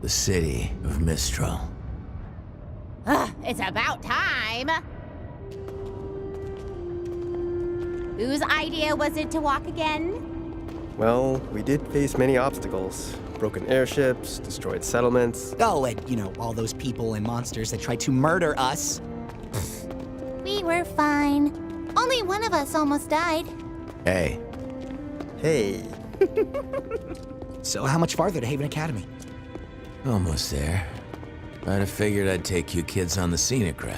The city of Mistral. It's about time! Whose idea was it to walk again? Well, we did face many obstacles. Broken airships, destroyed settlements. Oh, and, all those people and monsters that tried to murder us. We were fine. Only one of us almost died. Hey, Hey, So how much farther to Haven Academy? almost there. I'd have figured I'd take you kids on the scenic route.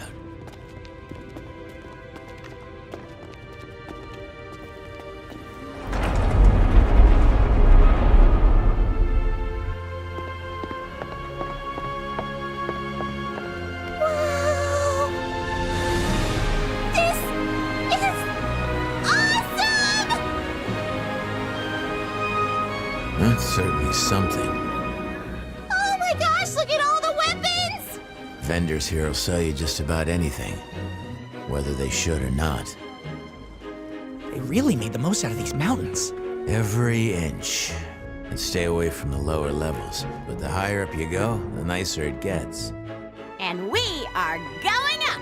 Wow! This is awesome! That's certainly something. Oh my gosh, look at all the weapons! Vendors here will sell you just about anything, whether they should or not. They really made the most out of these mountains. Every inch. And stay away from the lower levels. But the higher up you go, the nicer it gets. And we are going up!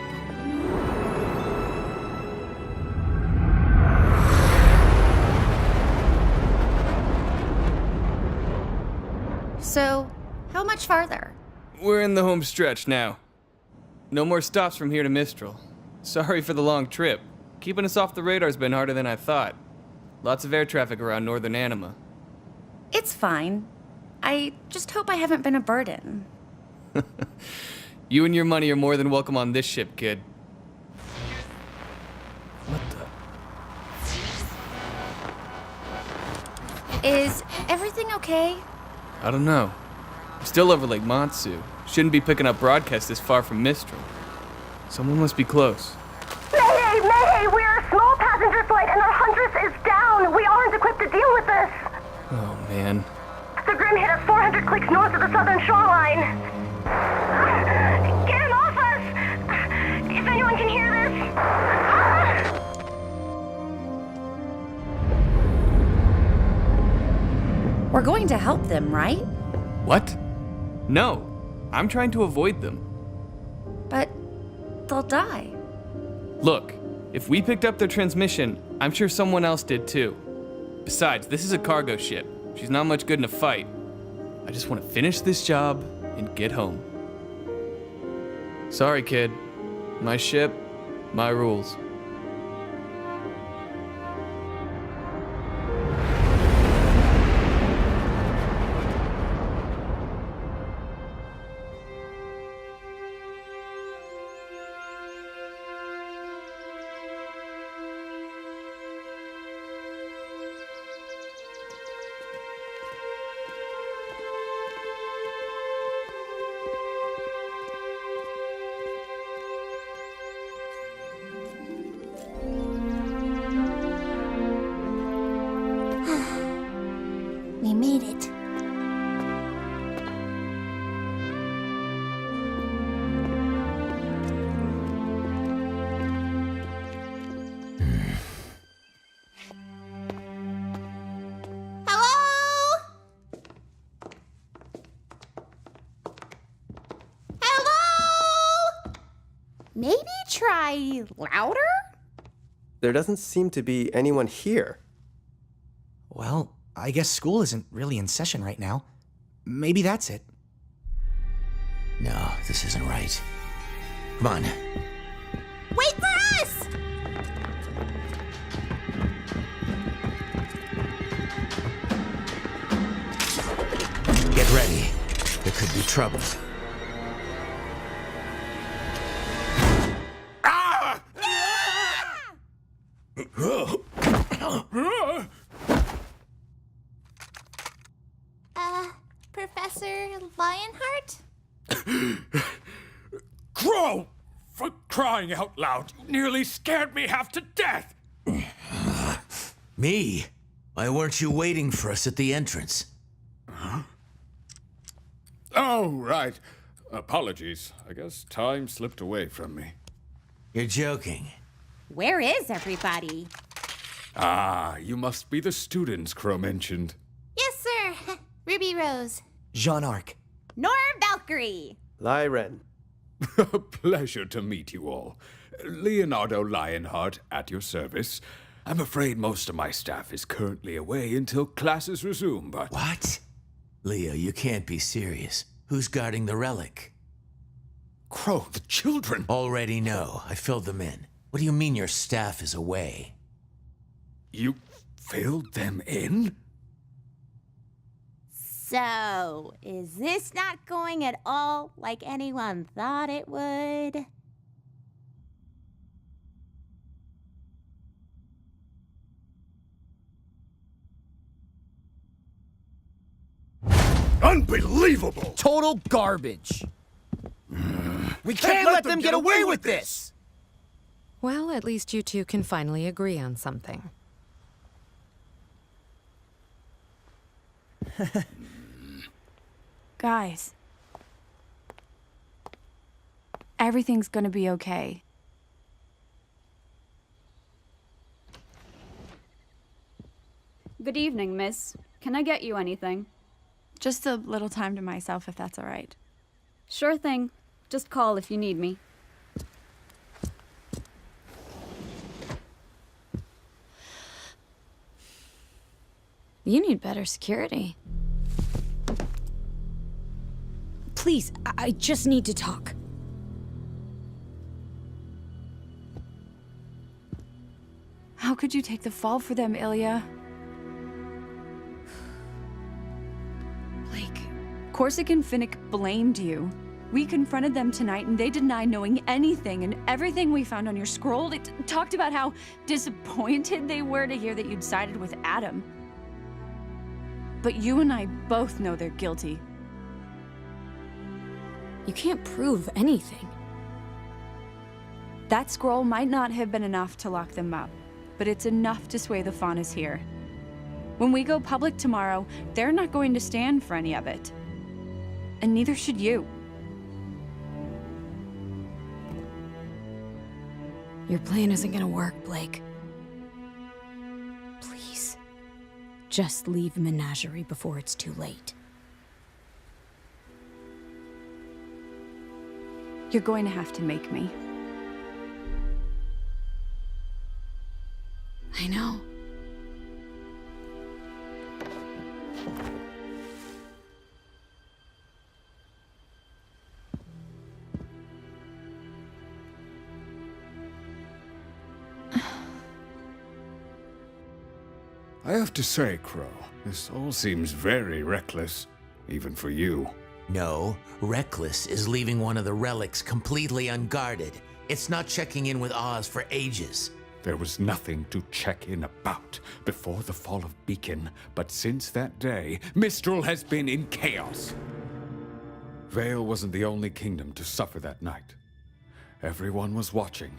So, how much farther? We're in the home stretch now. No more stops from here to Mistral. Sorry for the long trip. Keeping us off the radar's been harder than I thought. Lots of air traffic around northern Anima. It's fine. I just hope I haven't been a burden. You and your money are more than welcome on this ship, kid. What the? Is everything okay? I don't know. I'm still over Lake Matsu. Shouldn't be picking up broadcasts this far from Mistral. Someone must be close. Mayday! Mayday! We're a small passenger flight and our Huntress is down! We aren't equipped to deal with this! Oh, man. The Grim hit us 400 clicks north of the southern shoreline. Get him off us! If anyone can hear this... We're going to help them, right? What? No. I'm trying to avoid them. But they'll die. Look, if we picked up their transmission, I'm sure someone else did too. Besides, this is a cargo ship. She's not much good in a fight. I just want to finish this job and get home. Sorry, kid. My ship, my rules. We made it. Hello? Hello? Maybe try louder? there doesn't seem to be anyone here. Well, I guess school isn't really in session right now. Maybe that's it. No, this isn't right. Come on. Wait for us! Get ready. There could be trouble. Professor Lionheart? Crow! For crying out loud, you nearly scared me half to death! Me? Why weren't you waiting for us at the entrance? Oh, right. Apologies. I guess time slipped away from me. You're joking. Where is everybody? Ah, you must be the students Crow mentioned. Yes, sir. Ruby Rose. Jean Arc. Nor Valkyrie. Lyren. A pleasure to meet you all. Leonardo Lionheart at your service. I'm afraid most of my staff is currently away until classes resume, but... What? Leo, you can't be serious. Who's guarding the relic? Crow, the children! Already know. I filled them in. What do you mean your staff is away? You filled them in? So, is this not going at all like anyone thought it would? Unbelievable! Total garbage. We can't let them get away with this! Well, at least you two can finally agree on something. Guys. Everything's gonna be okay. Good evening, miss. Can I get you anything? Just a little time to myself, if that's all right. Sure thing. Just call if you need me. You need better security. Please, I just need to talk. How could you take the fall for them, Ilya? Blake. Corsic and Finnick blamed you. We confronted them tonight and they denied knowing anything, and everything we found on your scroll, it talked about how disappointed they were to hear that you'd sided with Adam. But you and I both know they're guilty. You can't prove anything. That scroll might not have been enough to lock them up, but it's enough to sway the Faunas here. When we go public tomorrow, they're not going to stand for any of it. And neither should you. Your plan isn't gonna work, Blake. Please. Just leave Menagerie before it's too late. You're going to have to make me. I know. I have to say, Crow, this all seems very reckless, even for you. No, reckless is leaving one of the relics completely unguarded. It's not checking in with Oz for ages. There was nothing to check in about before the fall of Beacon, but since that day, Mistral has been in chaos. Vale wasn't the only kingdom to suffer that night. Everyone was watching.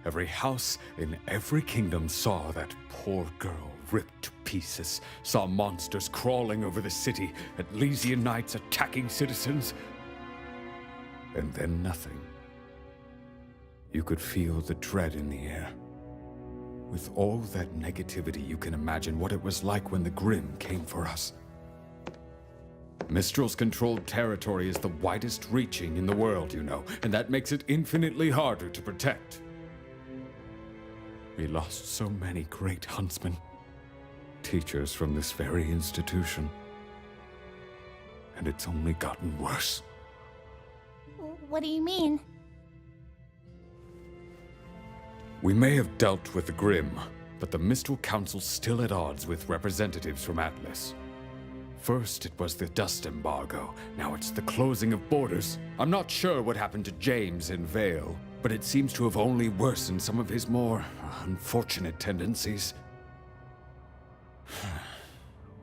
Every house in every kingdom saw that poor girl ripped to pieces, saw monsters crawling over the city, Atlesian knights attacking citizens, and then nothing. You could feel the dread in the air. With all that negativity, you can imagine what it was like when the Grimm came for us. Mistral's controlled territory is the widest reaching in the world, you know, and that makes it infinitely harder to protect. We lost so many great huntsmen, teachers from this very institution. And it's only gotten worse. What do you mean? We may have dealt with the Grimm, but the Mistral Council's still at odds with representatives from Atlas. First, it was the dust embargo. Now it's the closing of borders. I'm not sure what happened to James in Vale, but it seems to have only worsened some of his more unfortunate tendencies.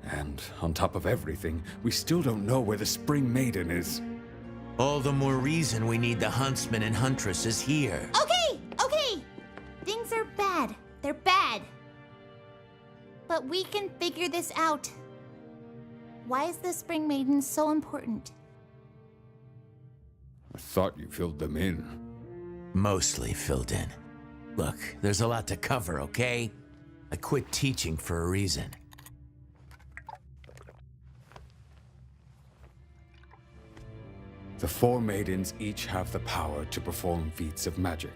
And on top of everything, we still don't know where the Spring Maiden is. All the more reason we need the huntsmen and huntresses here. Okay! Things are bad. They're bad. But we can figure this out. Why is the Spring Maiden so important? I thought you filled them in. Mostly filled in. Look, there's a lot to cover, okay? I quit teaching for a reason. The 4 maidens each have the power to perform feats of magic.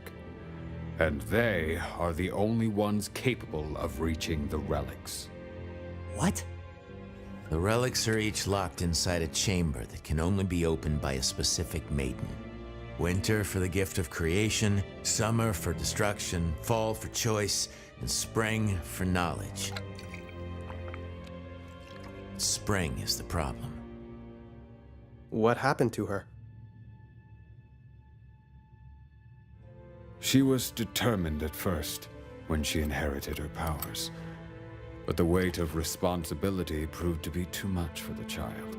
And they are the only ones capable of reaching the relics. What? The relics are each locked inside a chamber that can only be opened by a specific maiden. Winter for the gift of creation, summer for destruction, fall for choice, and spring for knowledge. Spring is the problem. What happened to her? She was determined at first, when she inherited her powers. But the weight of responsibility proved to be too much for the child.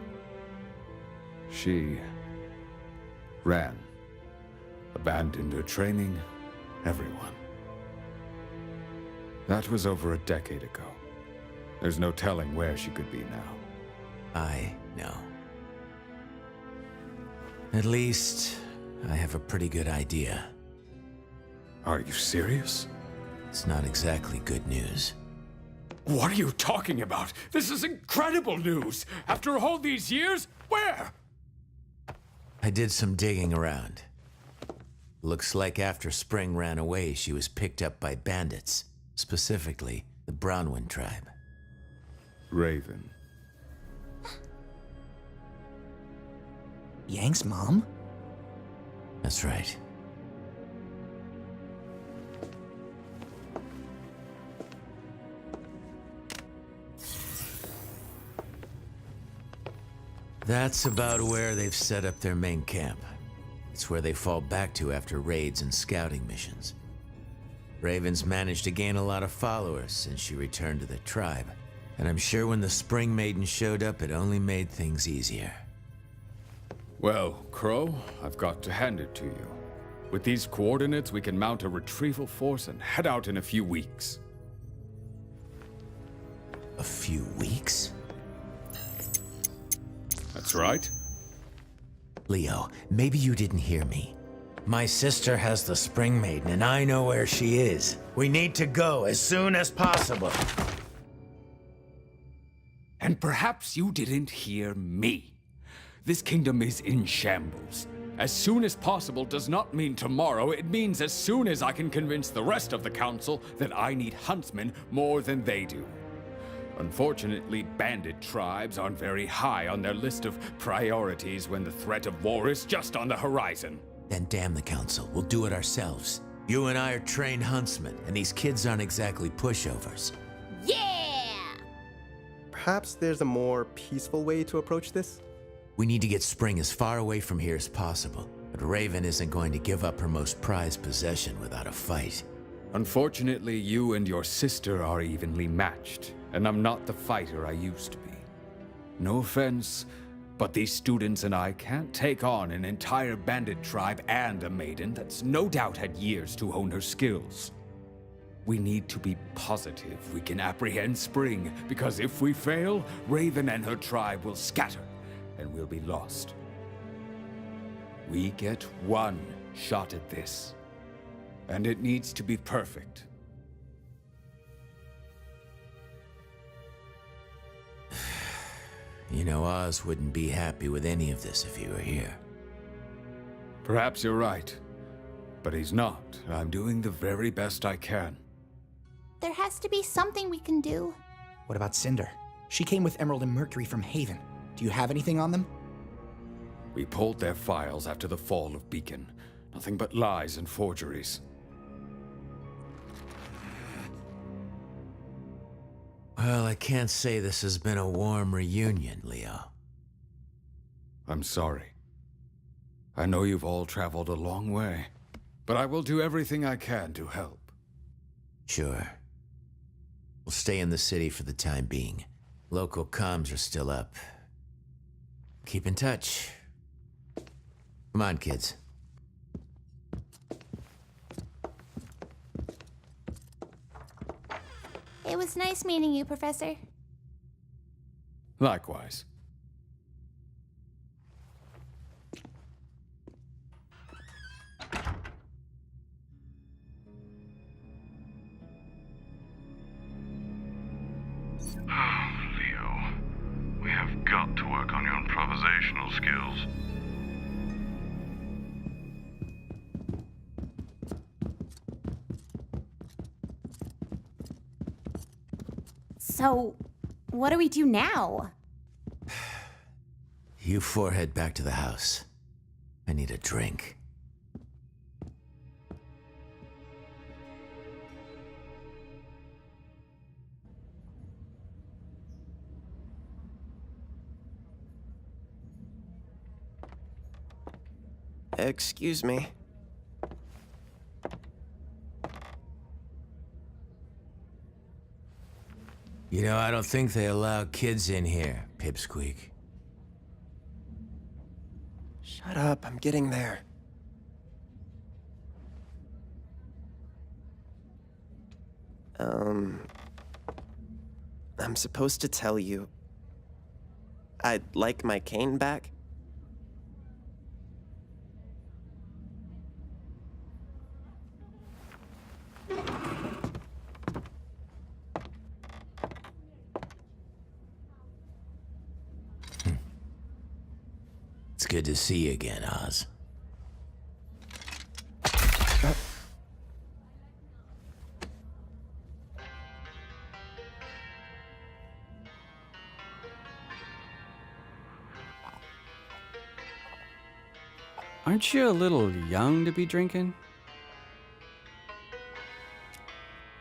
She ran, abandoned her training, everyone. That was over a decade ago. There's no telling where she could be now. I know. At least, I have a pretty good idea. Are you serious? It's not exactly good news. What are you talking about? This is incredible news! After all these years, where? I did some digging around. Looks like after Spring ran away, she was picked up by bandits, specifically the Brownwind tribe. Raven. Yang's mom? That's right. That's about where they've set up their main camp. It's where they fall back to after raids and scouting missions. Raven's managed to gain a lot of followers since she returned to the tribe. And I'm sure when the Spring Maiden showed up, it only made things easier. Well, Crow, I've got to hand it to you. With these coordinates, we can mount a retrieval force and head out in a few weeks. A few weeks? That's right. Leo, maybe you didn't hear me. My sister has the Spring Maiden, and I know where she is. We need to go as soon as possible. And perhaps you didn't hear me. This kingdom is in shambles. As soon as possible does not mean tomorrow. It means as soon as I can convince the rest of the council that I need huntsmen more than they do. Unfortunately, bandit tribes aren't very high on their list of priorities when the threat of war is just on the horizon. Then damn the council. We'll do it ourselves. You and I are trained huntsmen, and these kids aren't exactly pushovers. Yeah! Perhaps there's a more peaceful way to approach this? We need to get Spring as far away from here as possible, but Raven isn't going to give up her most prized possession without a fight. Unfortunately, you and your sister are evenly matched, and I'm not the fighter I used to be. No offense, but these students and I can't take on an entire bandit tribe and a maiden that's no doubt had years to hone her skills. We need to be positive we can apprehend Spring, because if we fail, Raven and her tribe will scatter, and we'll be lost. We get one shot at this, and it needs to be perfect. You know, Oz wouldn't be happy with any of this if he were here. Perhaps you're right, but he's not. I'm doing the very best I can. There has to be something we can do. What about Cinder? She came with Emerald and Mercury from Haven. Do you have anything on them? We pulled their files after the fall of Beacon. Nothing but lies and forgeries. Well, I can't say this has been a warm reunion, Leo. I'm sorry. I know you've all traveled a long way, but I will do everything I can to help. Sure. We'll stay in the city for the time being. Local comms are still up. Keep in touch. Come on, kids. It was nice meeting you, Professor. Likewise. Leo, we have got to work on your improvisational skills. So, what do we do now? You four head back to the house. I need a drink. Excuse me. You know, I don't think they allow kids in here, Pipsqueak. Shut up, I'm getting there. I'm supposed to tell you I'd like my cane back. It's good to see you again, Oz. Aren't you a little young to be drinking?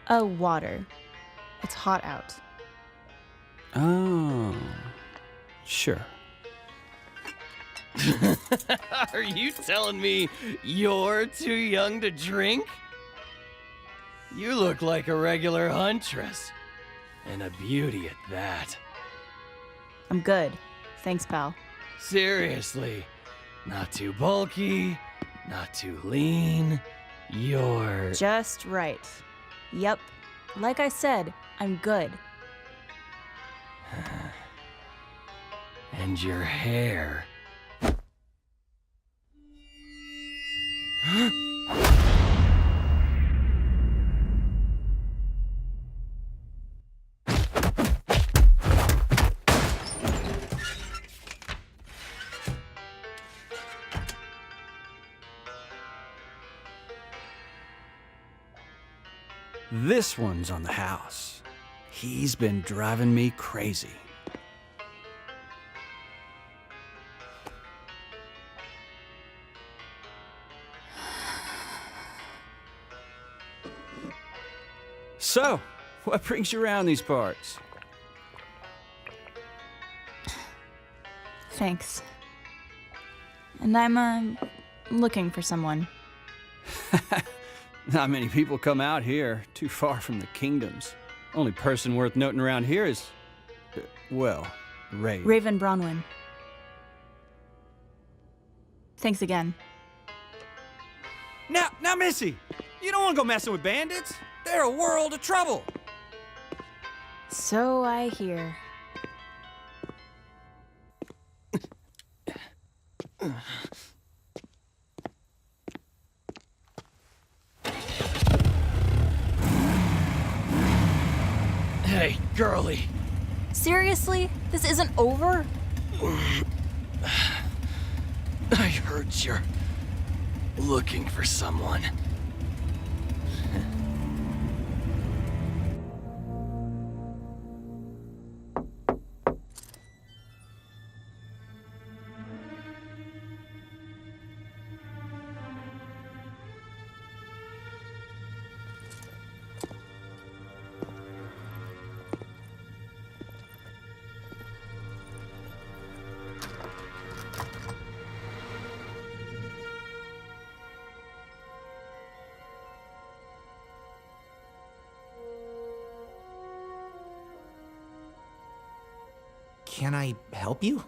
Oh, water. It's hot out. Oh, sure. Are you telling me you're too young to drink? You look like a regular huntress. And a beauty at that. I'm good. Thanks, pal. Seriously. Not too bulky, not too lean. You're... Just right. Yep. Like I said, I'm good. And your hair... This one's on the house. He's been driving me crazy. So, what brings you around these parts? Thanks. And I'm, looking for someone. Not many people come out here, too far from the kingdoms. Only person worth noting around here is, well, Raven Bronwyn. Thanks again. Now, Missy, you don't want to go messing with bandits. They're a world of trouble. So I hear. Hey, girlie. Seriously? This isn't over? I heard you're looking for someone. Can I help you?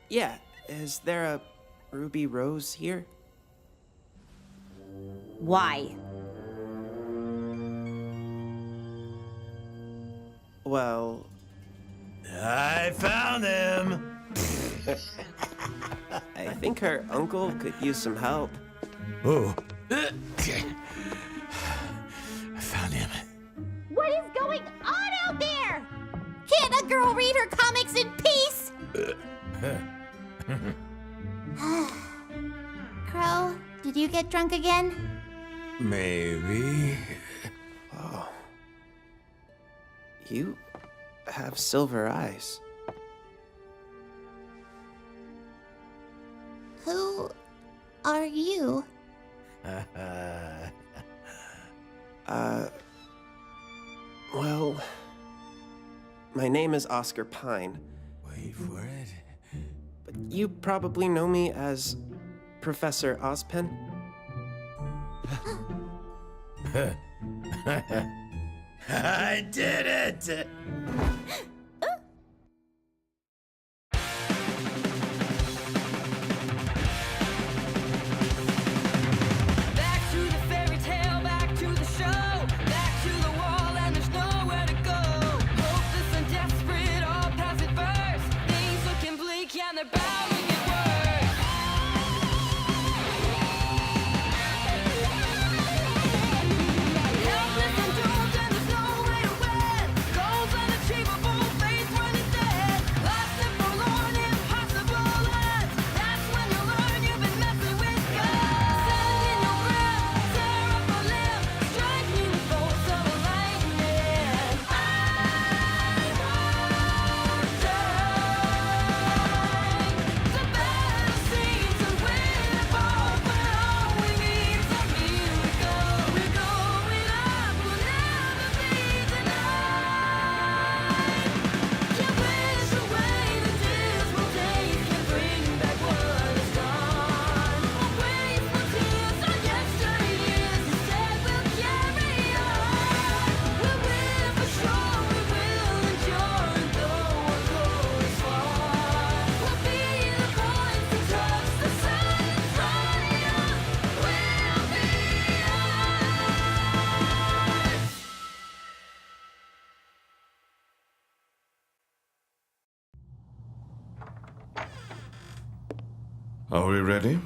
Yeah. Is there a ruby rose here? Why? Well... I found him! I think her uncle could use some help. Oh. I found him. What is going on out there? Can't a girl read her comics in peace? Crow, did you get drunk again? Maybe. Oh. You have silver eyes. Who are you? Well, my name is Oscar Pine. Wait for it. But you probably know me as Professor Ozpen? I did it! Back to the fairy tale, back to the show, back to the wall, and there's nowhere to go. Hopeless and desperate, all passive first. Things looking bleak, and they're bound to get worse. Helpless and doomed, and there's no way to win. Goals unachievable, faith running dead. Lost and forlorn, impossible ends. That's when you learn you've been messing with God. Sand in your grip, tear up a limb. Strike me with bolts of lightning. I won't die. The battle seems to win all, but all we need's a miracle. We're going up, we'll never be denied. Can't wish away the dismal days, can't bring back what is gone. Won't waste my tears on yesteryears, instead we'll carry on. We'll win for sure, we will endure, and though our goals far, we'll be the boys to touch the sun and triumph. We'll be Are we ready?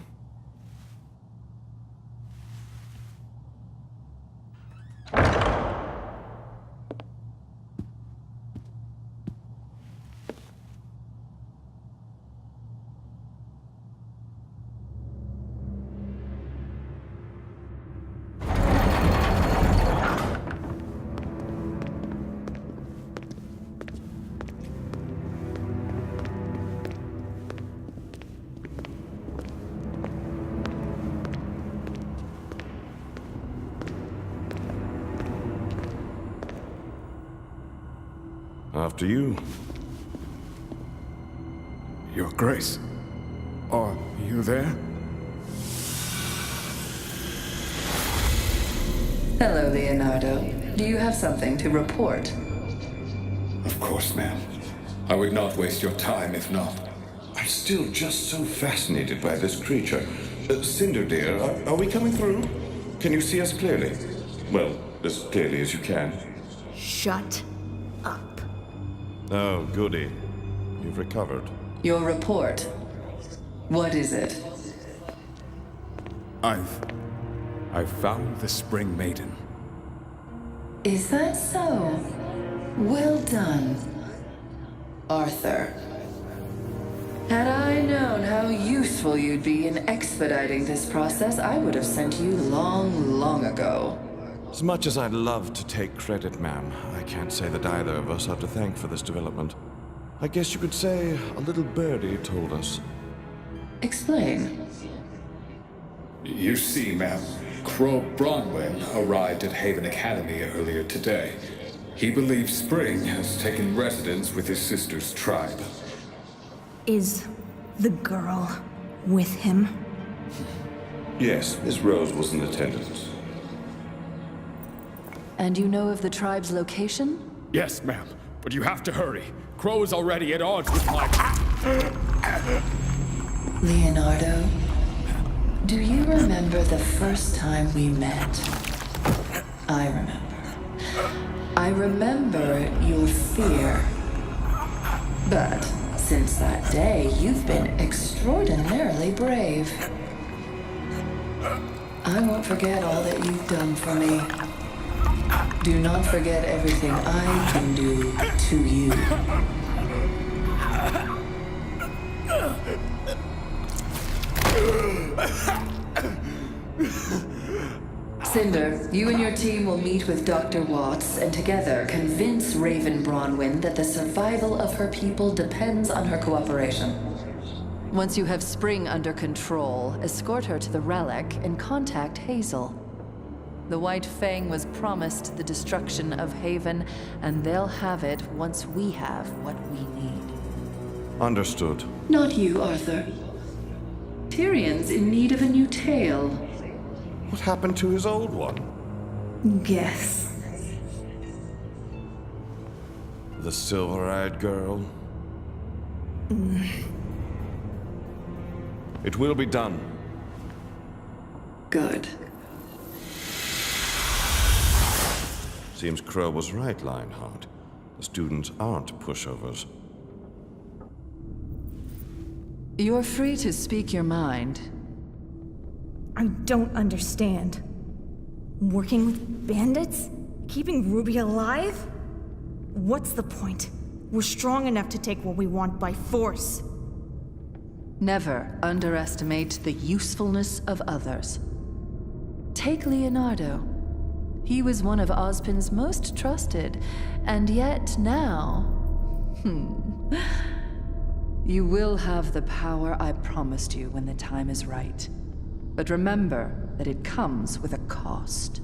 After you. Your Grace. Are you there? Hello, Leonardo. Do you have something to report? Of course, ma'am. I would not waste your time if not. I'm still just so fascinated by this creature. Cinder dear, are we coming through? Can you see us clearly? Well, as clearly as you can. Shut up. Oh, goody. You've recovered. Your report. What is it? I've found the Spring Maiden. Is that so? Well done, Arthur. Had I known how useful you'd be in expediting this process, I would have sent you long ago. As much as I'd love to take credit, ma'am, I can't say that either of us are to thank for this development. I guess you could say a little birdie told us. Explain. You see, ma'am, Crow Bronwyn arrived at Haven Academy earlier today. He believes Spring has taken residence with his sister's tribe. Is the girl with him? Yes, Miss Rose was in attendance. And you know of the tribe's location? Yes, ma'am, but you have to hurry. Crow is already at odds with my... Leonardo, do you remember the first time we met? I remember. I remember your fear. But since that day, you've been extraordinarily brave. I won't forget all that you've done for me. Do not forget everything I can do to you. Cinder, you and your team will meet with Dr. Watts and together convince Raven Bronwyn that the survival of her people depends on her cooperation. Once you have Spring under control, escort her to the relic and contact Hazel. The White Fang was promised the destruction of Haven, and they'll have it once we have what we need. Understood. Not you, Arthur. Tyrion's in need of a new tale. What happened to his old one? Guess. The silver-eyed girl? It will be done. Good. Seems Crow was right, Lionheart. The students aren't pushovers. You're free to speak your mind. I don't understand. Working with bandits? Keeping Ruby alive? What's the point? We're strong enough to take what we want by force. Never underestimate the usefulness of others. Take Leonardo. He was one of Ozpin's most trusted, and yet now... You will have the power I promised you when the time is right. But remember that it comes with a cost.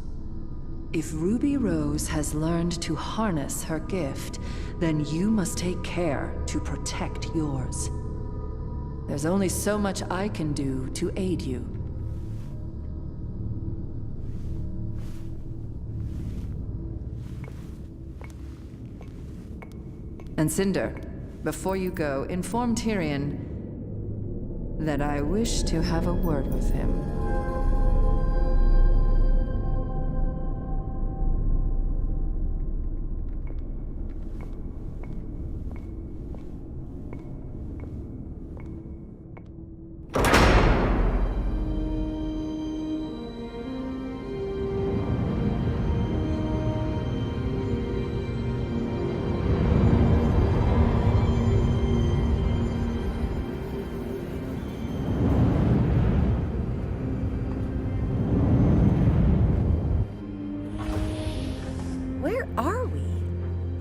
If Ruby Rose has learned to harness her gift, then you must take care to protect yours. There's only so much I can do to aid you. And Cinder, before you go, inform Tyrion that I wish to have a word with him.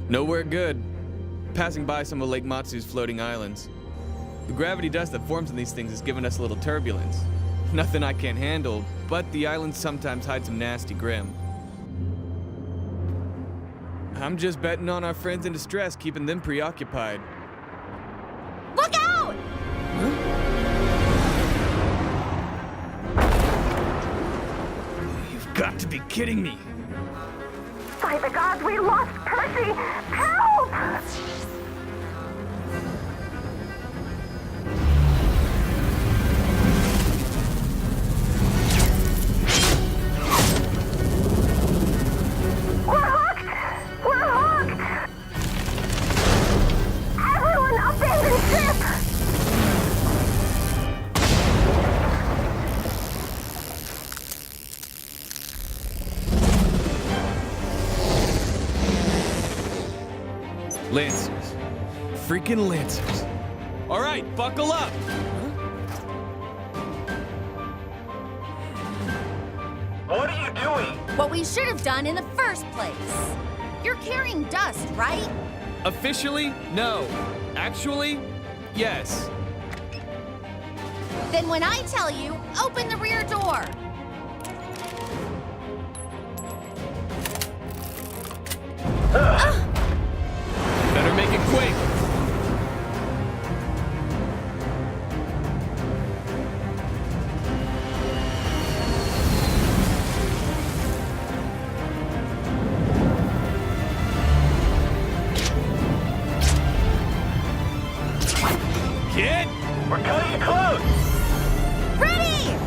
Nowhere good. Passing by some of Lake Matsu's floating islands. The gravity dust that forms in these things has given us a little turbulence. Nothing I can't handle, but the islands sometimes hide some nasty grim. I'm just betting on our friends in distress, keeping them preoccupied. Look out! You've got to be kidding me. By the gods, we lost Percy! Help! We're hooked! We're hooked! Everyone abandon ship! Lancers. Freaking Lancers. All right, buckle up. What are you doing? What we should have done in the first place. You're carrying dust, right? Officially, no. Actually, yes. Then when I tell you, open the rear door. Better make it quick. Kid, we're cutting it close. Ready!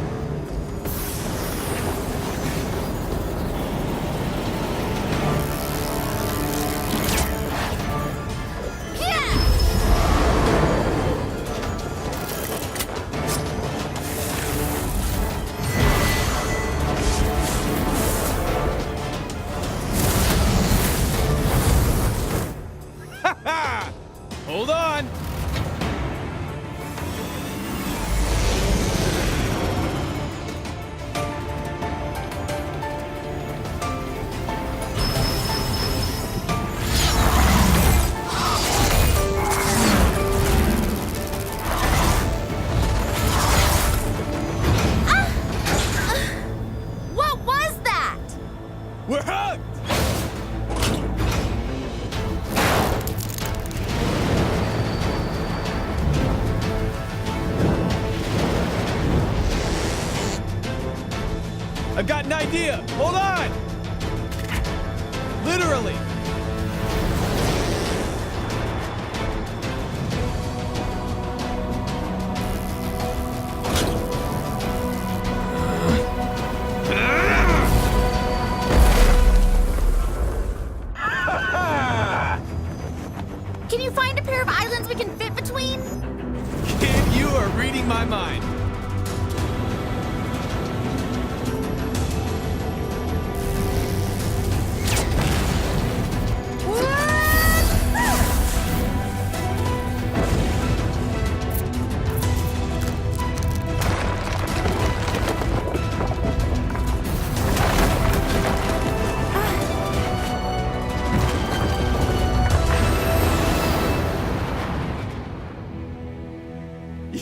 Hold on. got an idea! Hold on! Literally! Can you find a pair of islands we can fit between? Kid, you are reading my mind.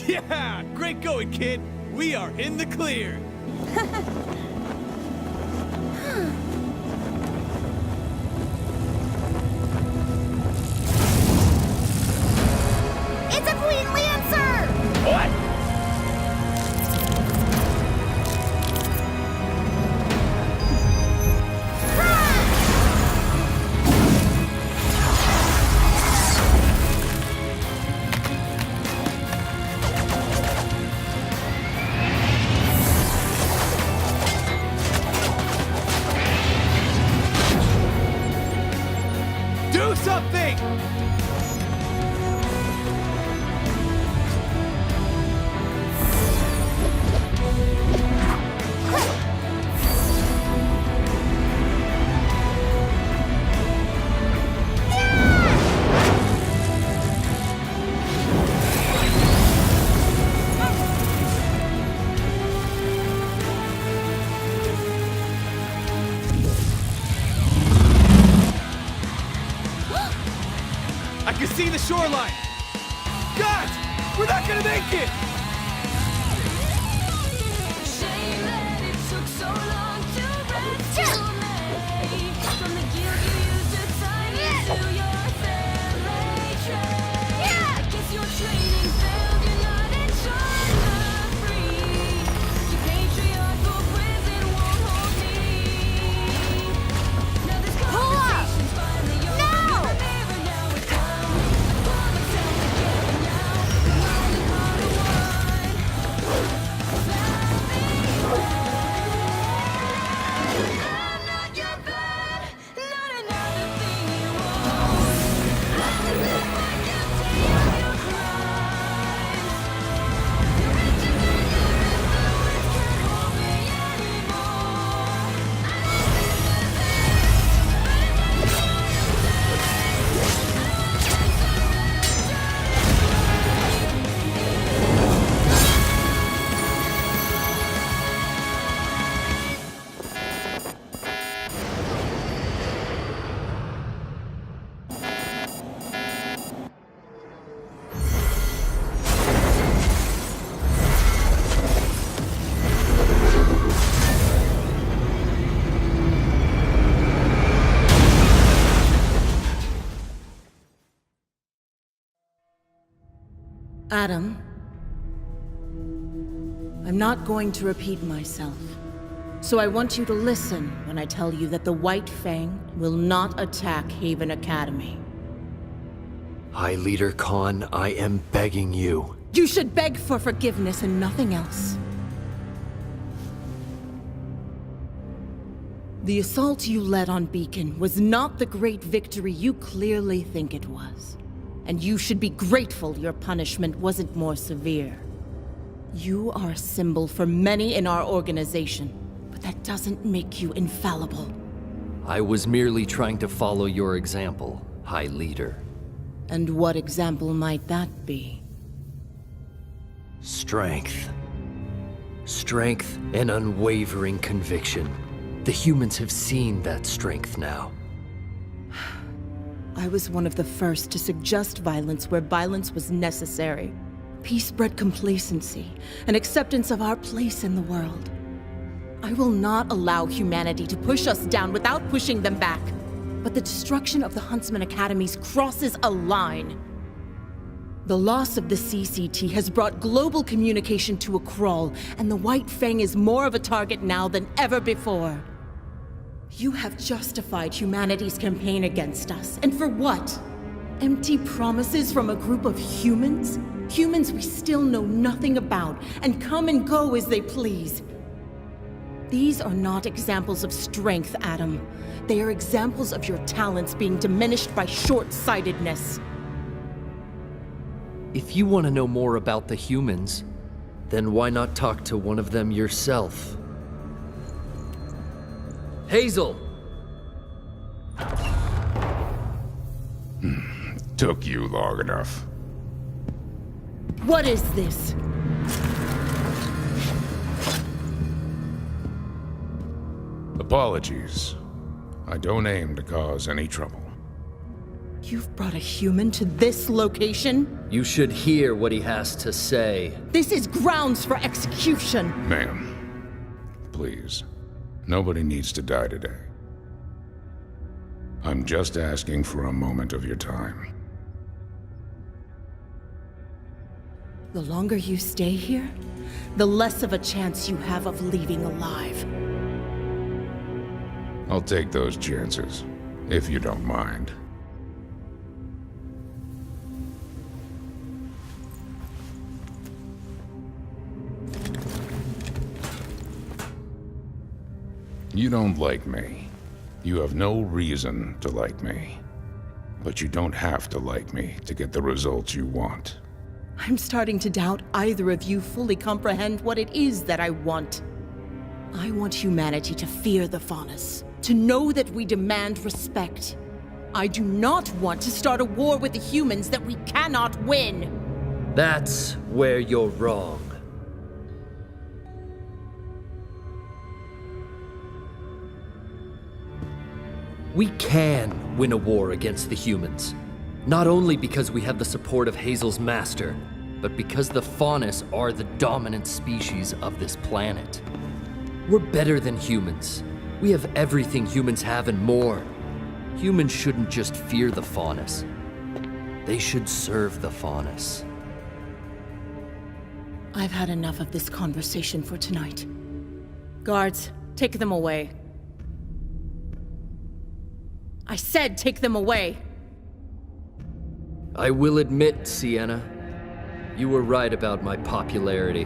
Yeah! Great going, kid! We are in the clear! It's a Queen Lancer! What? Do something! I can see the shoreline! God! We're not gonna make it! Adam, I'm not going to repeat myself, so I want you to listen when I tell you that the White Fang will not attack Haven Academy. High Leader Khan, I am begging you. You should beg for forgiveness and nothing else. The assault you led on Beacon was not the great victory you clearly think it was. And you should be grateful your punishment wasn't more severe. You are a symbol for many in our organization, but that doesn't make you infallible. I was merely trying to follow your example, High Leader. And what example might that be? Strength. Strength and unwavering conviction. The humans have seen that strength now. I was one of the first to suggest violence where violence was necessary. Peace bred complacency and acceptance of our place in the world. I will not allow humanity to push us down without pushing them back. But the destruction of the Huntsman Academies crosses a line. The loss of the CCT has brought global communication to a crawl, and the White Fang is more of a target now than ever before. You have justified humanity's campaign against us, and for what? Empty promises from a group of humans? Humans we still know nothing about, and come and go as they please. These are not examples of strength, Adam. They are examples of your talents being diminished by short-sightedness. If you want to know more about the humans, then why not talk to one of them yourself? Hazel! Took you long enough. What is this? Apologies. I don't aim to cause any trouble. You've brought a human to this location? You should hear what he has to say. This is grounds for execution! Ma'am, please. Nobody needs to die today. I'm just asking for a moment of your time. The longer you stay here, the less of a chance you have of leaving alive. I'll take those chances, if you don't mind. You don't like me. You have no reason to like me. But you don't have to like me to get the results you want. I'm starting to doubt either of you fully comprehend what it is that I want. I want humanity to fear the Faunus, to know that we demand respect. I do not want to start a war with the humans that we cannot win. That's where you're wrong. We can win a war against the humans. Not only because we have the support of Hazel's master, but because the Faunus are the dominant species of this planet. We're better than humans. We have everything humans have and more. Humans shouldn't just fear the Faunus. They should serve the Faunus. I've had enough of this conversation for tonight. Guards, take them away. I said take them away! I will admit, Sienna, you were right about my popularity.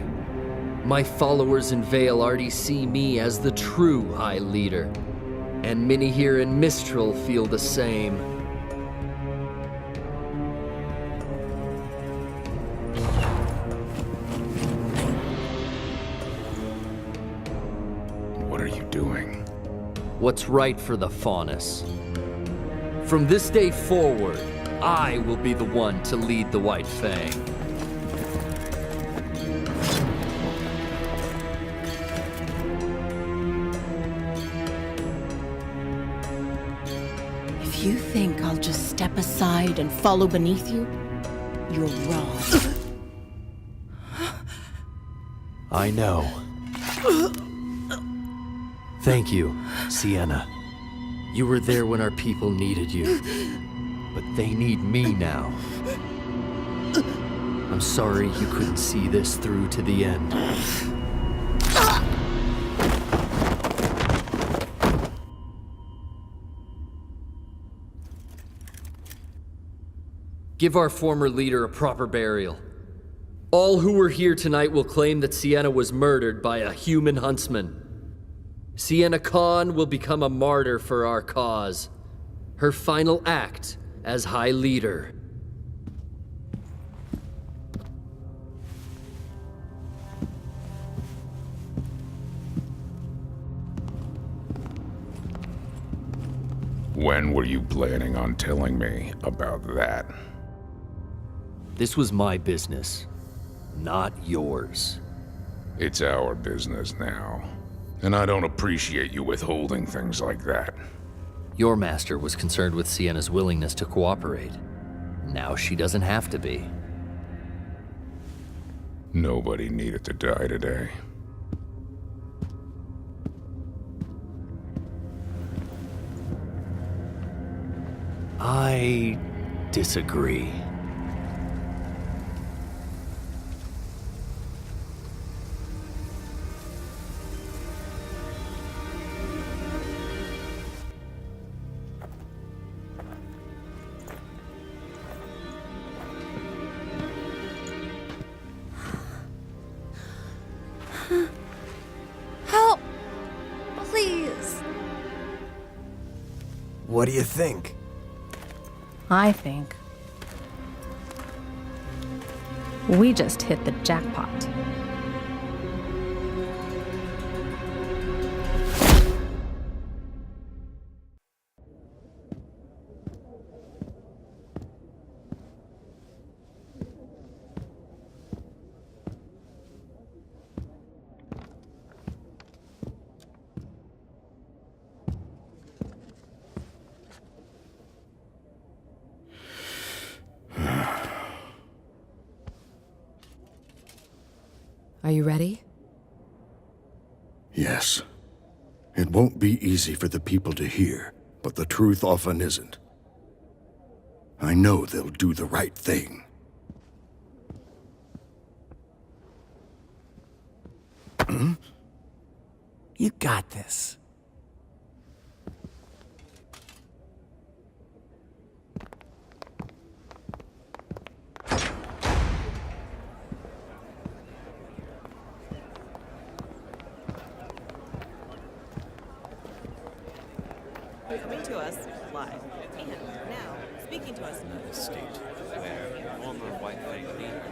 My followers in Vale already see me as the true High Leader, and many here in Mistral feel the same. What are you doing? What's right for the Faunus. From this day forward, I will be the one to lead the White Fang. If you think I'll just step aside and follow beneath you, you're wrong. I know. Thank you, Sienna. You were there when our people needed you, but they need me now. I'm sorry you couldn't see this through to the end. Give our former leader a proper burial. All who were here tonight will claim that Sienna was murdered by a human huntsman. Sienna Khan will become a martyr for our cause. Her final act as High Leader. When were you planning on telling me about that? This was my business, not yours. It's our business now. And I don't appreciate you withholding things like that. Your master was concerned with Sienna's willingness to cooperate. Now she doesn't have to be. Nobody needed to die today. I disagree. What do you think? I think we just hit the jackpot. Are you ready? Yes. It won't be easy for the people to hear, but the truth often isn't. I know they'll do the right thing. You got this. Coming to us live. And now, speaking to us. State where former White Fang leader.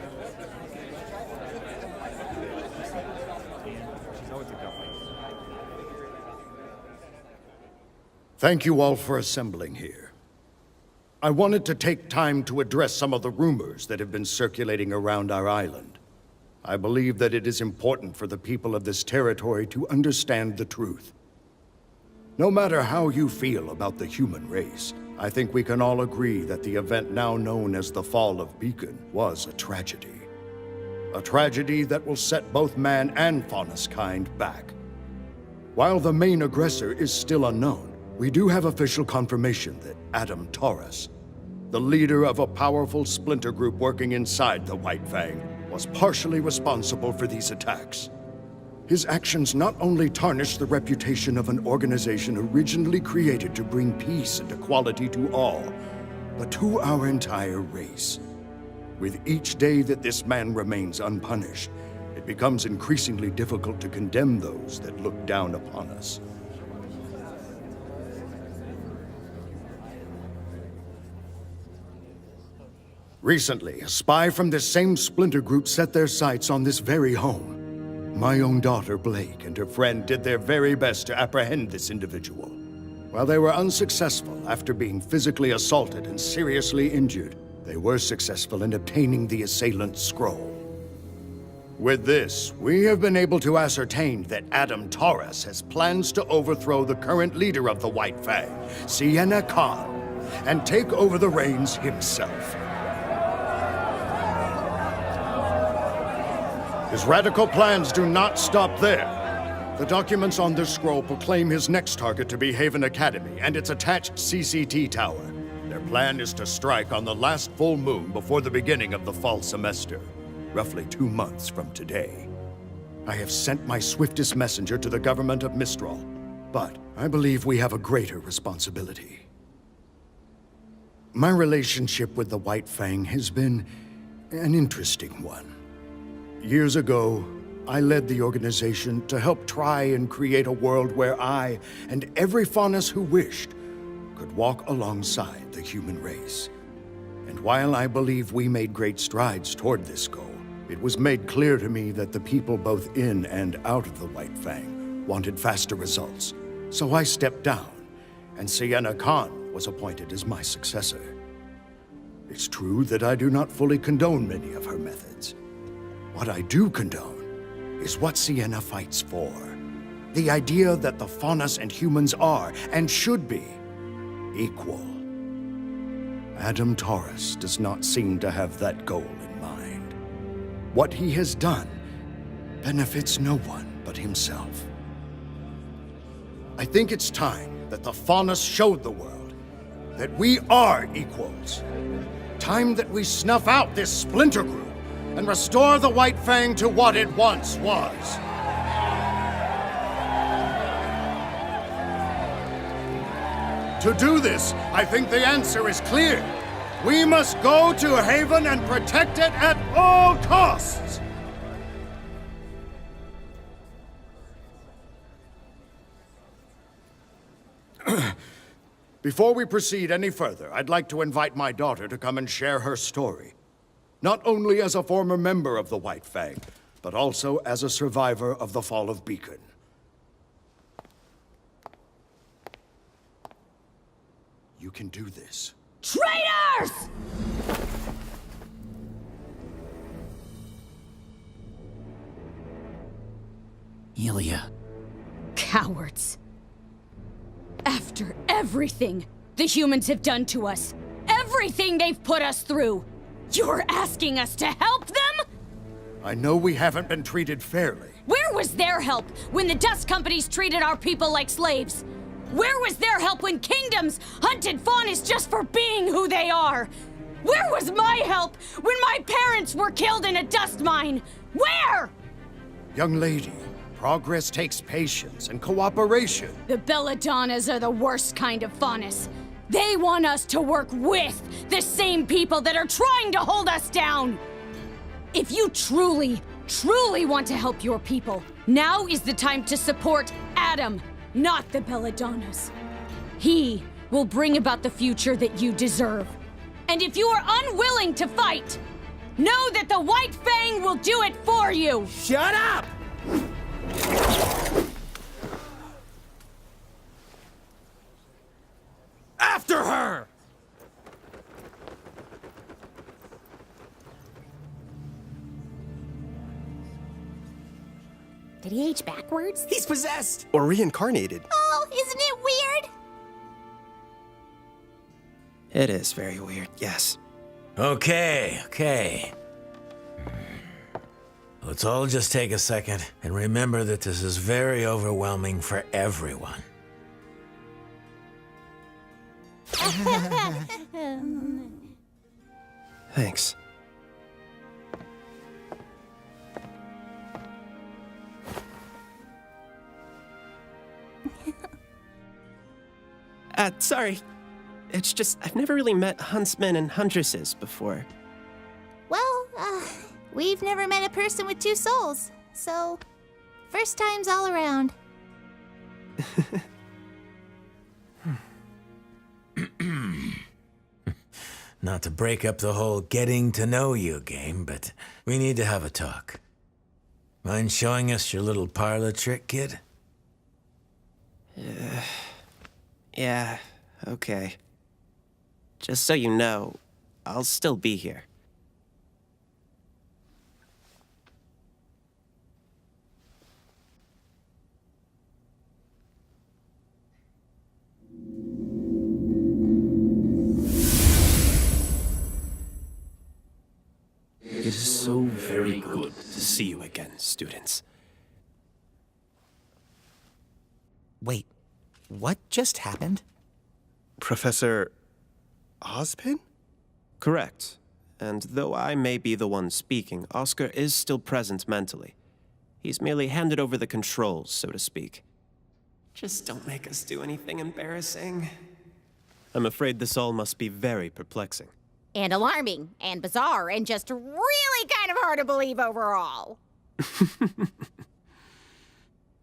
Thank you all for assembling here. I wanted to take time to address some of the rumors that have been circulating around our island. I believe that it is important for the people of this territory to understand the truth. No matter how you feel about the human race, I think we can all agree that the event now known as the Fall of Beacon was a tragedy. A tragedy that will set both man and faunus kind back. While the main aggressor is still unknown, we do have official confirmation that Adam Taurus, the leader of a powerful splinter group working inside the White Fang, was partially responsible for these attacks. His actions not only tarnish the reputation of an organization originally created to bring peace and equality to all, but to our entire race. With each day that this man remains unpunished, it becomes increasingly difficult to condemn those that look down upon us. Recently, a spy from this same splinter group set their sights on this very home. My own daughter, Blake, and her friend did their very best to apprehend this individual. While they were unsuccessful after being physically assaulted and seriously injured, they were successful in obtaining the assailant's scroll. With this, we have been able to ascertain that Adam Taurus has plans to overthrow the current leader of the White Fang, Sienna Khan, and take over the reins himself. His radical plans do not stop there. The documents on this scroll proclaim his next target to be Haven Academy and its attached CCT tower. Their plan is to strike on the last full moon before the beginning of the fall semester, roughly 2 months from today. I have sent my swiftest messenger to the government of Mistral, but I believe we have a greater responsibility. My relationship with the White Fang has been an interesting one. Years ago, I led the organization to help try and create a world where I, and every faunus who wished, could walk alongside the human race. And while I believe we made great strides toward this goal, it was made clear to me that the people both in and out of the White Fang wanted faster results. So I stepped down, and Sienna Khan was appointed as my successor. It's true that I do not fully condone many of her methods. What I do condone is what Sienna fights for. The idea that the faunus and humans are, and should be, equal. Adam Taurus does not seem to have that goal in mind. What he has done benefits no one but himself. I think it's time that the faunus showed the world that we are equals. Time that we snuff out this splinter group and restore the White Fang to what it once was. To do this, I think the answer is clear. We must go to Haven and protect it at all costs. Before we proceed any further, I'd like to invite my daughter to come and share her story. Not only as a former member of the White Fang, but also as a survivor of the fall of Beacon. You can do this. Traitors! Ilya. Cowards. After everything the humans have done to us, everything they've put us through, you're asking us to help them? I know we haven't been treated fairly. Where was their help when the dust companies treated our people like slaves? Where was their help when kingdoms hunted Faunus just for being who they are? Where was my help when my parents were killed in a dust mine? Where? Young lady, progress takes patience and cooperation. The Belladonnas are the worst kind of Faunus. They want us to work with the same people that are trying to hold us down. If you truly want to help your people, now is the time to support Adam, not the Belladonnas. He will bring about the future that you deserve. And if you are unwilling to fight, know that the White Fang will do it for you! Shut up! After her! Did he age backwards? He's possessed! Or reincarnated. Oh, isn't it weird? It is very weird, yes. Okay. Let's all just take a second and remember that this is very overwhelming for everyone. Thanks. Sorry. It's just, I've never really met huntsmen and huntresses before. Well, we've never met a person with two souls, so first times all around. Not to break up the whole getting to know you game, but we need to have a talk. Mind showing us your little parlor trick, kid? Yeah, okay. Just so you know, I'll still be here. It is so very good to see you again, students. Wait, what just happened? Professor Ozpin? Correct. And though I may be the one speaking, Oscar is still present mentally. He's merely handed over the controls, so to speak. Just don't make us do anything embarrassing. I'm afraid this all must be very perplexing. And alarming, and bizarre, and just really kind of hard to believe overall.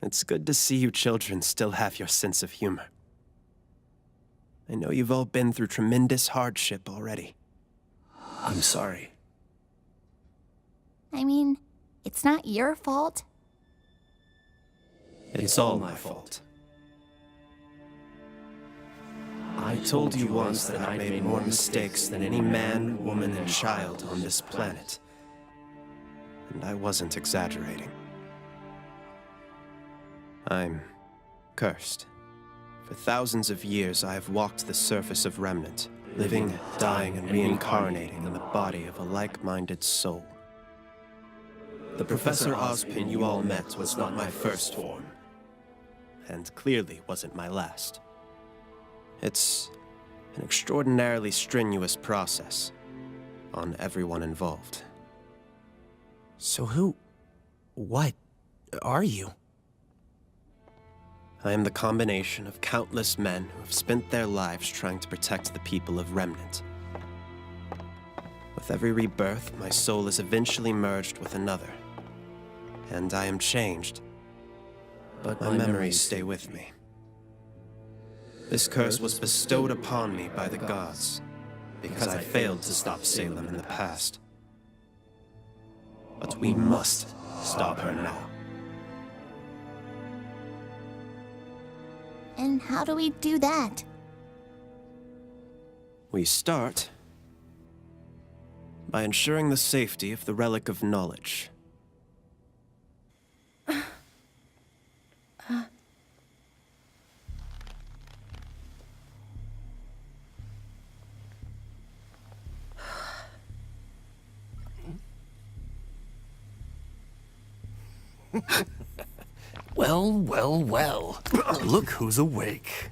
It's good to see you children still have your sense of humor. I know you've all been through tremendous hardship already. I'm sorry. I mean, it's not your fault. It's all my fault. I told you once that I made more mistakes than any man, woman, and child on this planet. And I wasn't exaggerating. I'm cursed. For thousands of years, I have walked the surface of Remnant, living, dying, and reincarnating in the body of a like-minded soul. The Professor Ozpin you all met was not my first form, and clearly wasn't my last. It's an extraordinarily strenuous process on everyone involved. So what are you? I am the combination of countless men who have spent their lives trying to protect the people of Remnant. With every rebirth, my soul is eventually merged with another, and I am changed, but my memories stay with me. This curse was bestowed upon me by the gods, because I failed to stop Salem in the past. But we must stop her now. And how do we do that? We start by ensuring the safety of the Relic of Knowledge. Well, well, well. Look who's awake.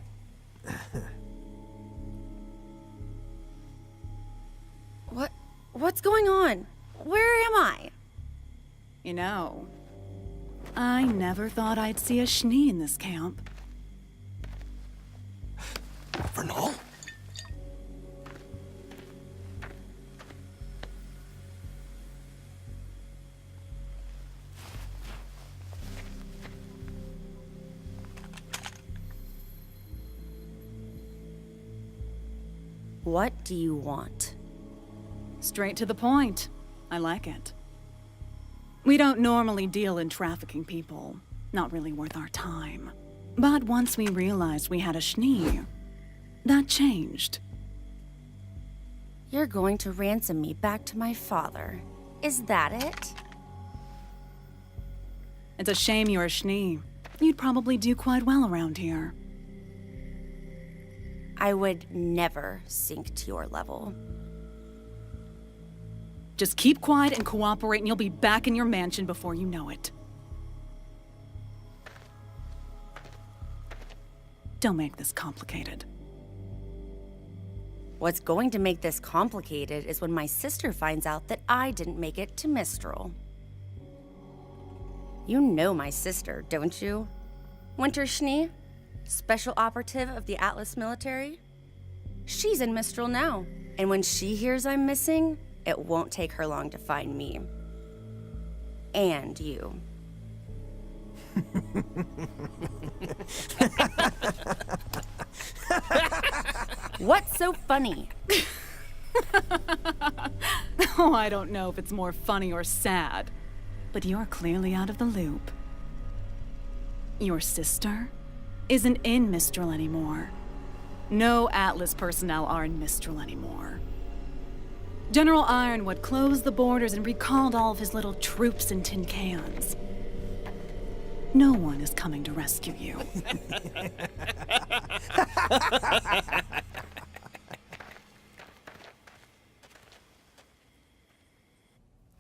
What's going on? Where am I? You know, I never thought I'd see a Schnee in this camp. Vernal? What do you want? Straight to the point. I like it. We don't normally deal in trafficking people. Not really worth our time. But once we realized we had a Schnee, that changed. You're going to ransom me back to my father. Is that it? It's a shame you're a Schnee. You'd probably do quite well around here. I would never sink to your level. Just keep quiet and cooperate and you'll be back in your mansion before you know it. Don't make this complicated. What's going to make this complicated is when my sister finds out that I didn't make it to Mistral. You know my sister, don't you? Winter Schnee, special operative of the Atlas military. She's in Mistral now, and when she hears I'm missing, it won't take her long to find me. And you. What's so funny? Oh, I don't know if it's more funny or sad, but you're clearly out of the loop. Your sister isn't in Mistral anymore. No Atlas personnel are in Mistral anymore. General Ironwood closed the borders and recalled all of his little troops in tin cans. No one is coming to rescue you.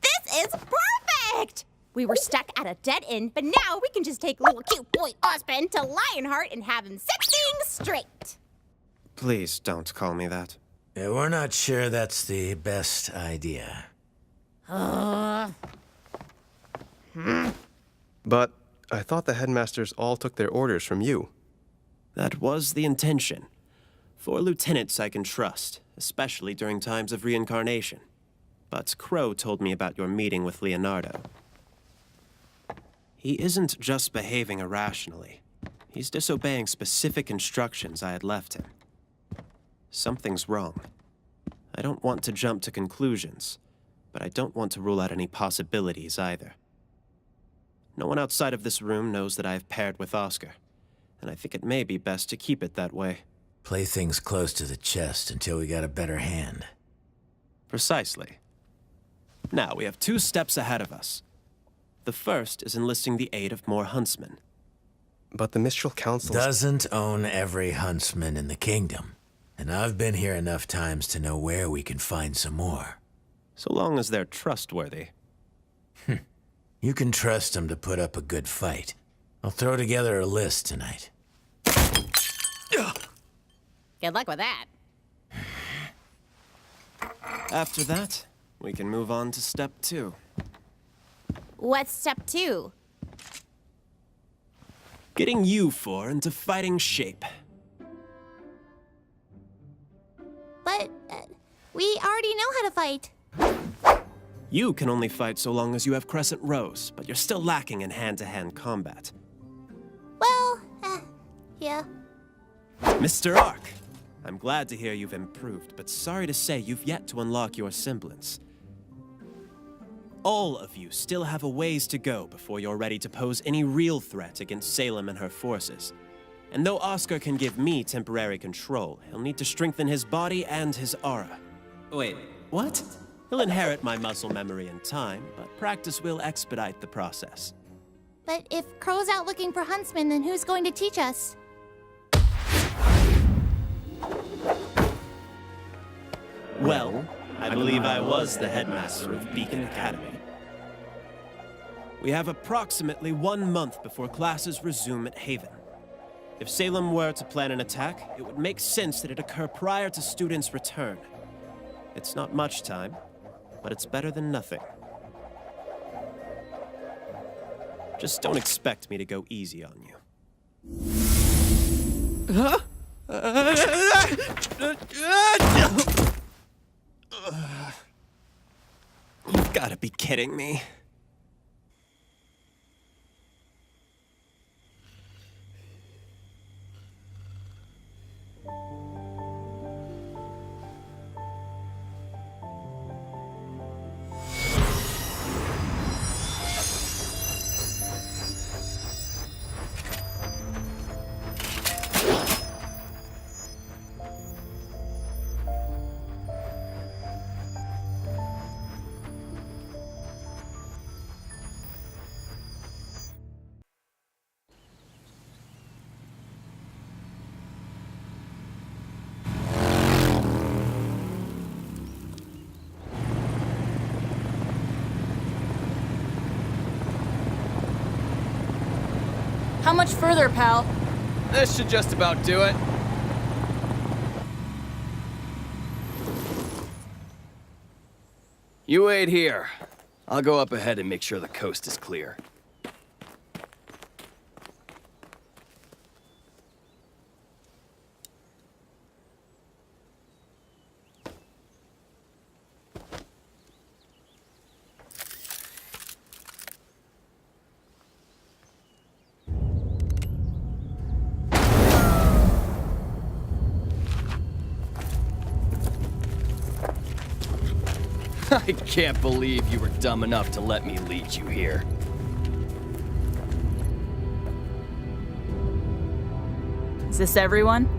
This is perfect! We were stuck at a dead end, but now we can just take little cute boy Ospen to Lionheart and have him set things straight. Please don't call me that. Yeah, we're not sure that's the best idea. But I thought the headmasters all took their orders from you. That was the intention. 4 lieutenants I can trust, especially during times of reincarnation. But Crow told me about your meeting with Leonardo. He isn't just behaving irrationally. He's disobeying specific instructions I had left him. Something's wrong. I don't want to jump to conclusions, but I don't want to rule out any possibilities either. No one outside of this room knows that I have paired with Oscar, and I think it may be best to keep it that way. Play things close to the chest until we got a better hand. Precisely. Now, we have 2 steps ahead of us. The first is enlisting the aid of more huntsmen. But the Mistral Council doesn't own every huntsman in the kingdom. And I've been here enough times to know where we can find some more. So long as they're trustworthy. You can trust them to put up a good fight. I'll throw together a list tonight. Good luck with that. After that, we can move on to step 2. What's step 2? Getting you 4 into fighting shape. But we already know how to fight. You can only fight so long as you have Crescent Rose, but you're still lacking in hand-to-hand combat. Well, yeah. Mr. Ark, I'm glad to hear you've improved, but sorry to say you've yet to unlock your semblance. All of you still have a ways to go before you're ready to pose any real threat against Salem and her forces. And though Oscar can give me temporary control, he'll need to strengthen his body and his aura. Wait, what? He'll inherit my muscle memory in time, but practice will expedite the process. But if Crow's out looking for huntsmen, then who's going to teach us? Well, I believe I was the headmaster of Beacon Academy. We have approximately 1 month before classes resume at Haven. If Salem were to plan an attack, it would make sense that it occur prior to students' return. It's not much time, but it's better than nothing. Just don't expect me to go easy on you. Huh? You've got to be kidding me. How much further, pal? This should just about do it. You wait here. I'll go up ahead and make sure the coast is clear. I can't believe you were dumb enough to let me lead you here. Is this everyone?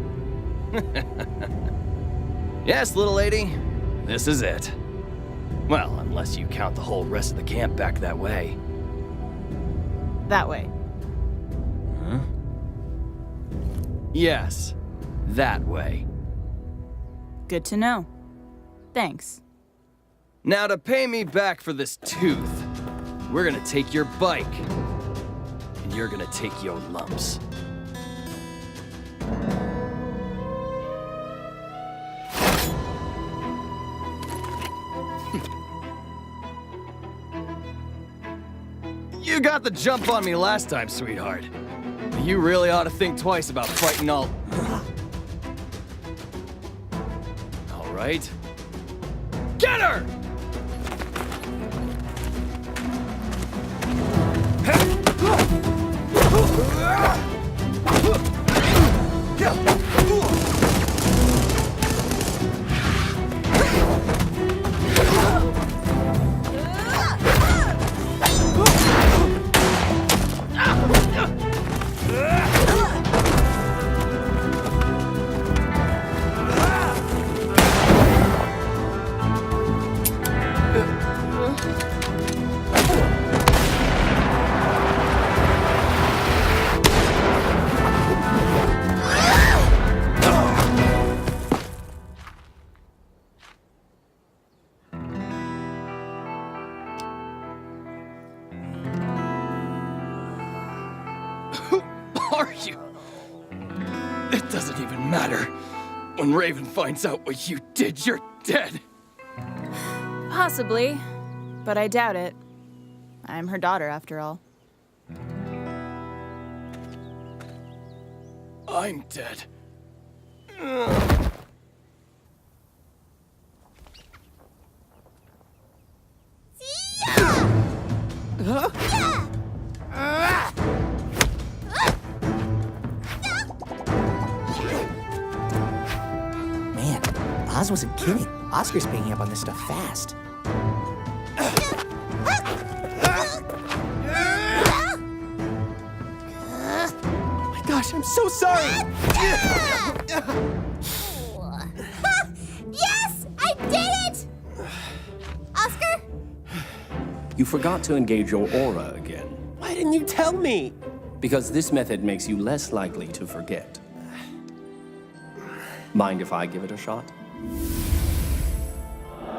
Yes, little lady. This is it. Well, unless you count the whole rest of the camp back that way. That way. Huh? Yes, that way. Good to know. Thanks. Now, to pay me back for this tooth, we're gonna take your bike, and you're gonna take your lumps. You got the jump on me last time, sweetheart. You really ought to think twice about fighting all... All right. Get her! It doesn't even matter. When Raven finds out what you did, you're dead. Possibly, but I doubt it. I'm her daughter, after all. I'm dead. Huh? Oz wasn't kidding. Oscar's picking up on this stuff fast. My gosh, I'm so sorry! Yes! I did it! Oscar? You forgot to engage your aura again. Why didn't you tell me? Because this method makes you less likely to forget. Mind if I give it a shot?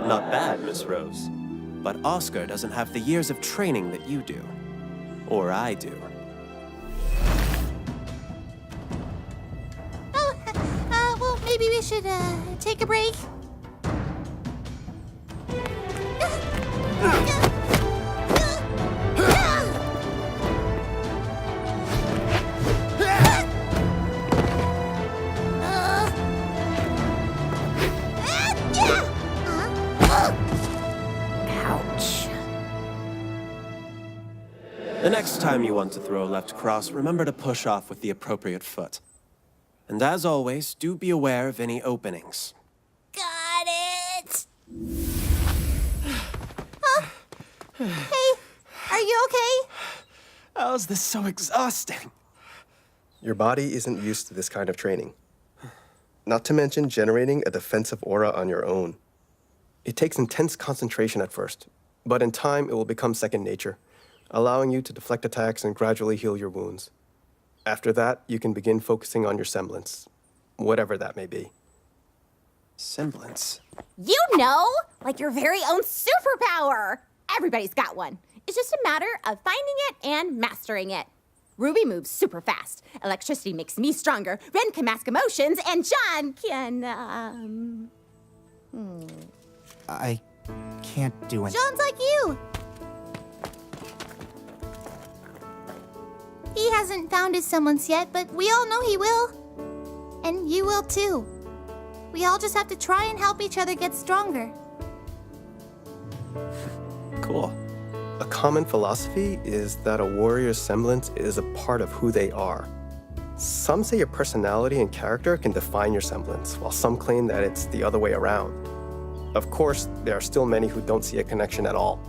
Not bad, Miss Rose. But Oscar doesn't have the years of training that you do. Or I do. Well, maybe we should, take a break. The next time you want to throw a left cross, remember to push off with the appropriate foot. And as always, do be aware of any openings. Got it! Hey, are you okay? How is this so exhausting? Your body isn't used to this kind of training. Not to mention generating a defensive aura on your own. It takes intense concentration at first, but in time it will become second nature, allowing you to deflect attacks and gradually heal your wounds. After that, you can begin focusing on your semblance, whatever that may be. Semblance? You know, like your very own superpower. Everybody's got one. It's just a matter of finding it and mastering it. Ruby moves super fast. Electricity makes me stronger. Ren can mask emotions, and John can, I can't do anything. John's like you. He hasn't found his semblance yet, but we all know he will. And you will too. We all just have to try and help each other get stronger. Cool. A common philosophy is that a warrior's semblance is a part of who they are. Some say your personality and character can define your semblance, while some claim that it's the other way around. Of course, there are still many who don't see a connection at all.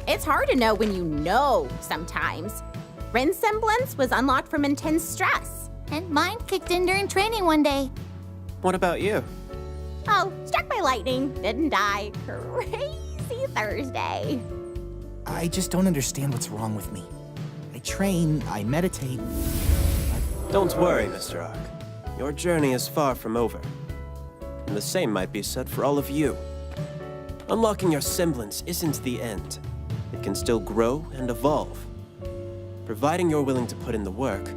It's hard to know when you know sometimes. Ren's semblance was unlocked from intense stress. And mine kicked in during training one day. What about you? Oh, struck by lightning, didn't die. Crazy Thursday. I just don't understand what's wrong with me. I train, I meditate. Don't worry, Mr. Ark. Your journey is far from over. And the same might be said for all of you. Unlocking your semblance isn't the end. It can still grow and evolve. Providing you're willing to put in the work,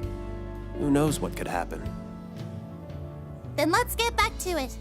who knows what could happen. Then let's get back to it.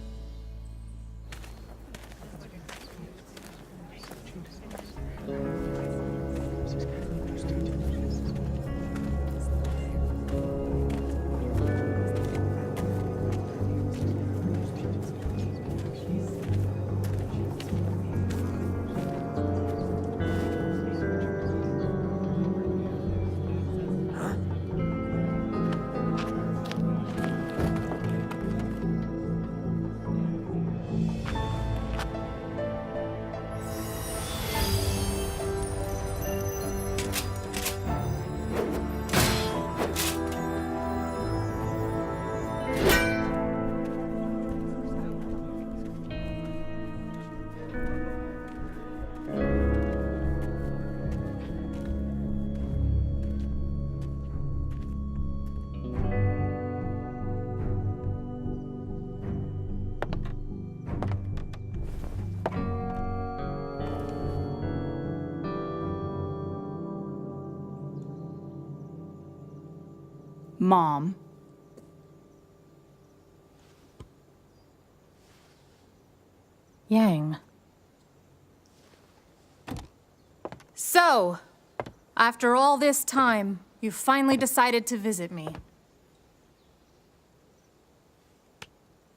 Mom. Yang. So, after all this time, you finally decided to visit me.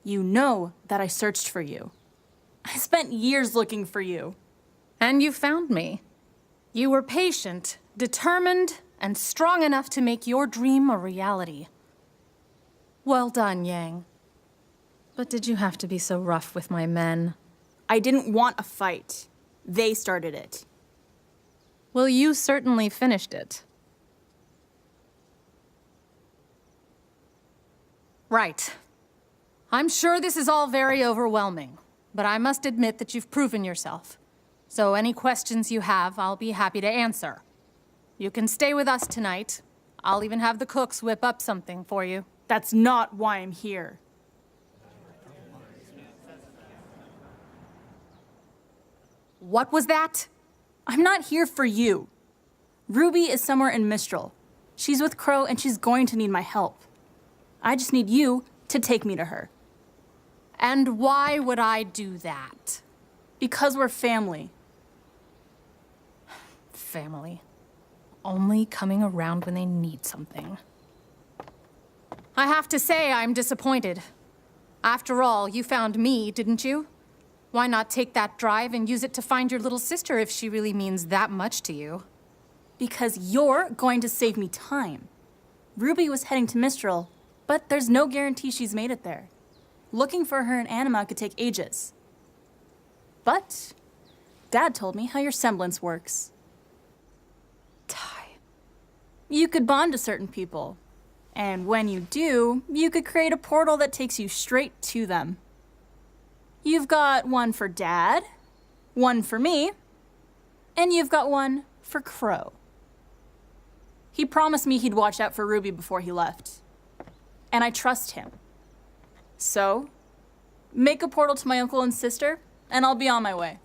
You know that I searched for you. I spent years looking for you. And you found me. You were patient, determined, and strong enough to make your dream a reality. Well done, Yang. But did you have to be so rough with my men? I didn't want a fight. They started it. Well, you certainly finished it. Right. I'm sure this is all very overwhelming, but I must admit that you've proven yourself. So any questions you have, I'll be happy to answer. You can stay with us tonight. I'll even have the cooks whip up something for you. That's not why I'm here. What was that? I'm not here for you. Ruby is somewhere in Mistral. She's with Crow and she's going to need my help. I just need you to take me to her. And why would I do that? Because we're family. Family. Only coming around when they need something. I have to say, I'm disappointed. After all, you found me, didn't you? Why not take that drive and use it to find your little sister if she really means that much to you? Because you're going to save me time. Ruby was heading to Mistral, but there's no guarantee she's made it there. Looking for her in Anima could take ages. But Dad told me how your semblance works. You could bond to certain people. And when you do, you could create a portal that takes you straight to them. You've got one for Dad, one for me, and you've got one for Crow. He promised me he'd watch out for Ruby before he left. And I trust him. So, make a portal to my uncle and sister, and I'll be on my way.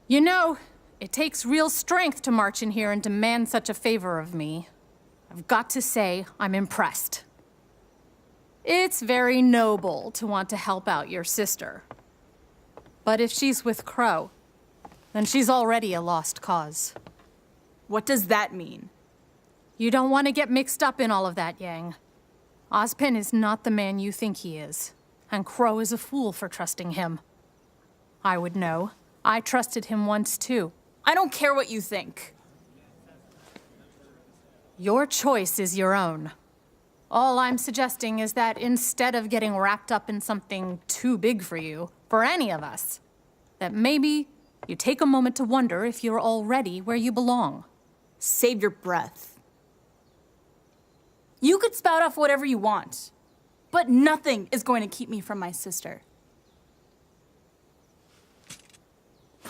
You know, it takes real strength to march in here and demand such a favor of me. I've got to say, I'm impressed. It's very noble to want to help out your sister. But if she's with Crow, then she's already a lost cause. What does that mean? You don't want to get mixed up in all of that, Yang. Ozpin is not the man you think he is, and Crow is a fool for trusting him. I would know. I trusted him once, too. I don't care what you think. Your choice is your own. All I'm suggesting is that instead of getting wrapped up in something too big for you, for any of us, that maybe you take a moment to wonder if you're already where you belong. Save your breath. You could spout off whatever you want, but nothing is going to keep me from my sister.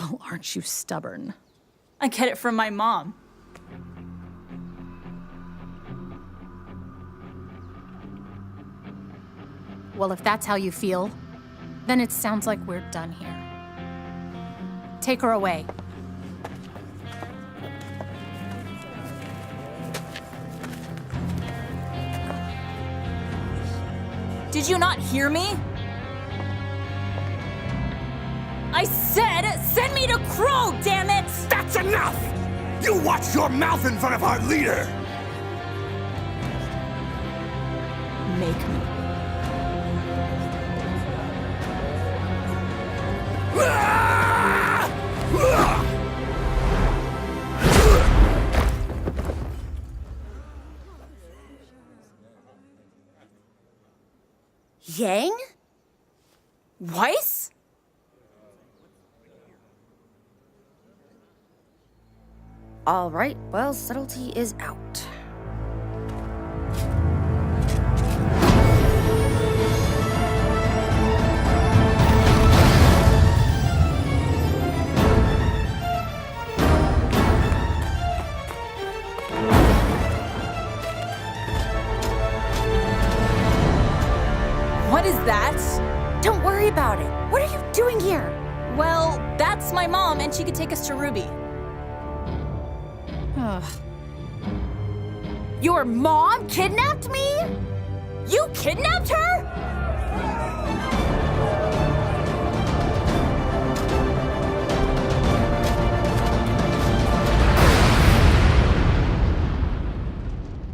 Oh, aren't you stubborn? I get it from my mom. Well, if that's how you feel, then it sounds like we're done here. Take her away. Did you not hear me? I said, send me to Crow, damn it! That's enough! You watch your mouth in front of our leader! Make me. Yang? Weiss? All right, well, subtlety is out. What is that? Don't worry about it. What are you doing here? Well, that's my mom, and she could take us to Ruby. Your mom kidnapped me? You kidnapped her?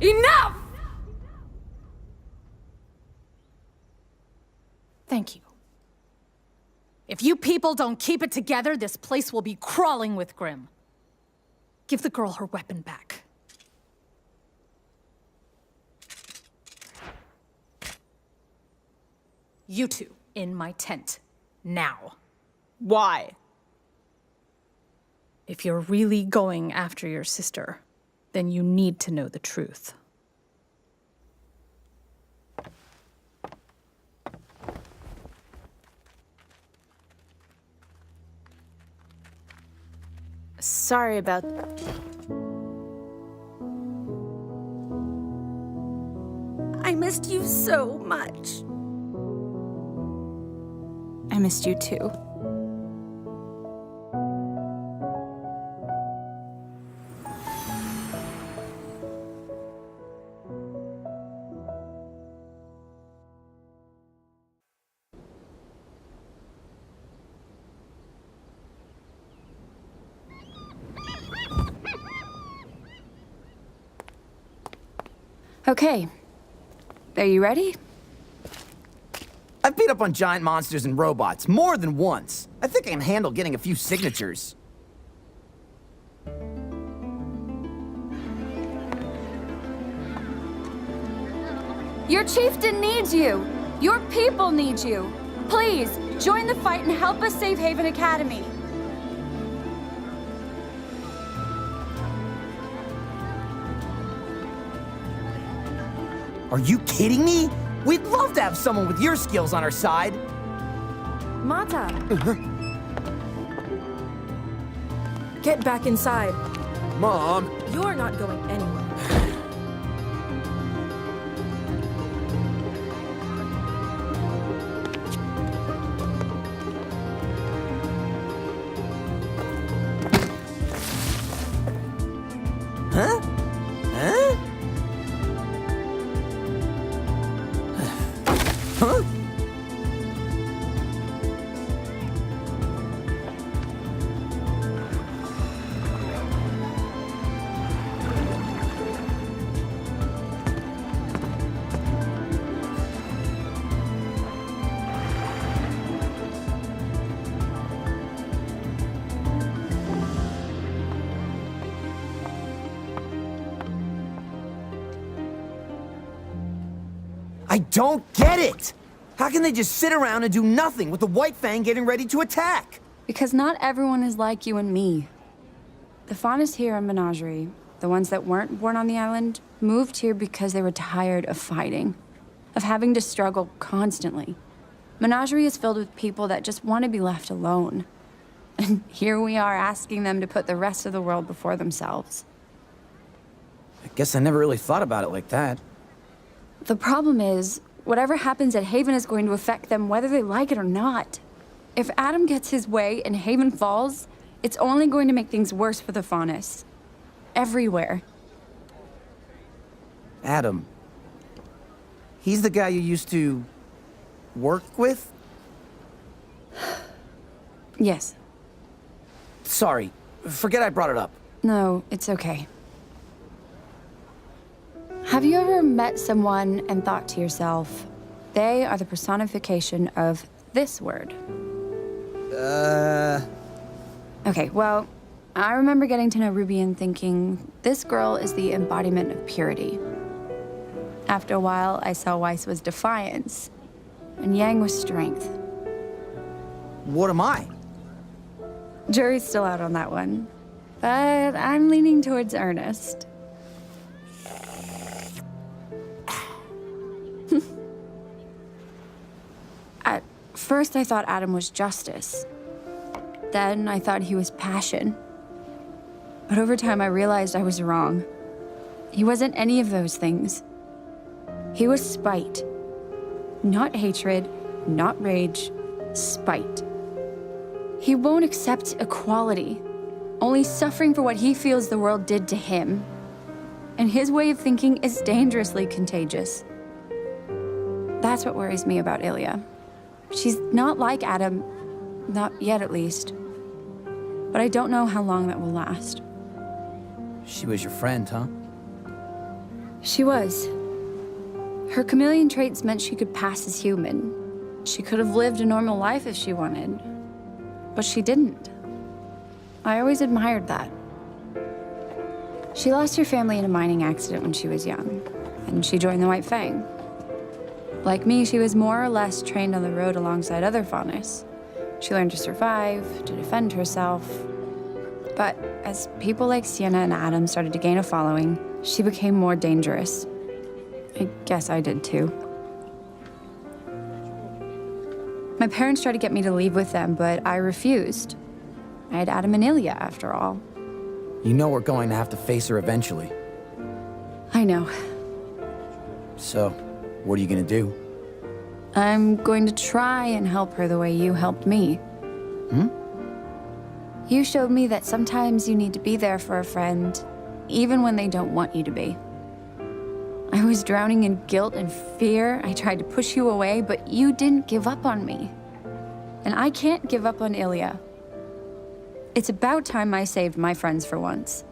Enough! Thank you. If you people don't keep it together, this place will be crawling with Grim. Give the girl her weapon back. You two, in my tent. Now. Why? If you're really going after your sister, then you need to know the truth. Sorry about... I missed you so much. I missed you too. Okay. Are you ready? I've beat up on giant monsters and robots more than once. I think I can handle getting a few signatures. Your chieftain needs you. Your people need you. Please, join the fight and help us save Haven Academy. Are you kidding me? We'd love to have someone with your skills on our side. Mata! Get back inside. Mom! You're not going anywhere. Huh? Huh? Huh? I don't get it! How can they just sit around and do nothing with the White Fang getting ready to attack? Because not everyone is like you and me. The faunus here in Menagerie, the ones that weren't born on the island, moved here because they were tired of fighting, of having to struggle constantly. Menagerie is filled with people that just want to be left alone. And here we are asking them to put the rest of the world before themselves. I guess I never really thought about it like that. The problem is, whatever happens at Haven is going to affect them whether they like it or not. If Adam gets his way and Haven falls, it's only going to make things worse for the faunus. Everywhere. Adam. He's the guy you used to work with? Yes. Sorry. Forget I brought it up. No, it's okay. Have you ever met someone and thought to yourself, they are the personification of this word? Okay, well, I remember getting to know Ruby and thinking, this girl is the embodiment of purity. After a while, I saw Weiss was defiance, and Yang was strength. What am I? Jury's still out on that one, but I'm leaning towards Ernest. At first, I thought Adam was justice. Then I thought he was passion. But over time, I realized I was wrong. He wasn't any of those things. He was spite. Not hatred, not rage, spite. He won't accept equality, only suffering for what he feels the world did to him. And his way of thinking is dangerously contagious. That's what worries me about Ilya. She's not like Adam, not yet at least. But I don't know how long that will last. She was your friend, huh? She was. Her chameleon traits meant she could pass as human. She could have lived a normal life if she wanted. But she didn't. I always admired that. She lost her family in a mining accident when she was young, and she joined the White Fang. Like me, she was more or less trained on the road alongside other faunus. She learned to survive, to defend herself. But as people like Sienna and Adam started to gain a following, she became more dangerous. I guess I did too. My parents tried to get me to leave with them, but I refused. I had Adam and Ilya, after all. You know we're going to have to face her eventually. I know. So, what are you gonna do? I'm going to try and help her the way you helped me. Hmm? You showed me that sometimes you need to be there for a friend, even when they don't want you to be. I was drowning in guilt and fear. I tried to push you away, but you didn't give up on me. And I can't give up on Ilya. It's about time I saved my friends for once.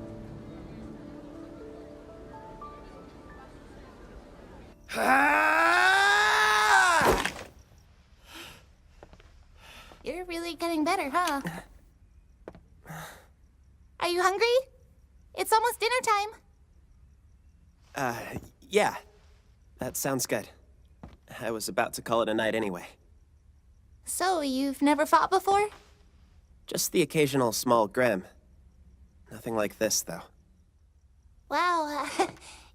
You're really getting better, huh? Are you hungry? It's almost dinner time. Yeah. That sounds good. I was about to call it a night anyway. So, you've never fought before? Just the occasional small grim. Nothing like this, though. Wow,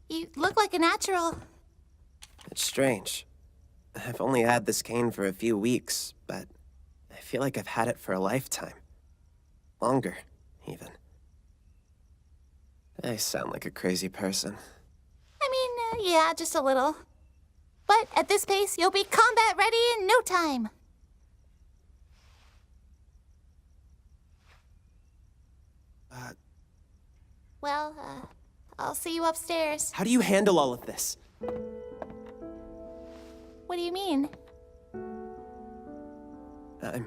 you look like a natural. It's strange. I've only had this cane for a few weeks, but I feel like I've had it for a lifetime. Longer, even. I sound like a crazy person. I mean, yeah, just a little. But at this pace, you'll be combat ready in no time. Well, I'll see you upstairs. How do you handle all of this? What do you mean? I'm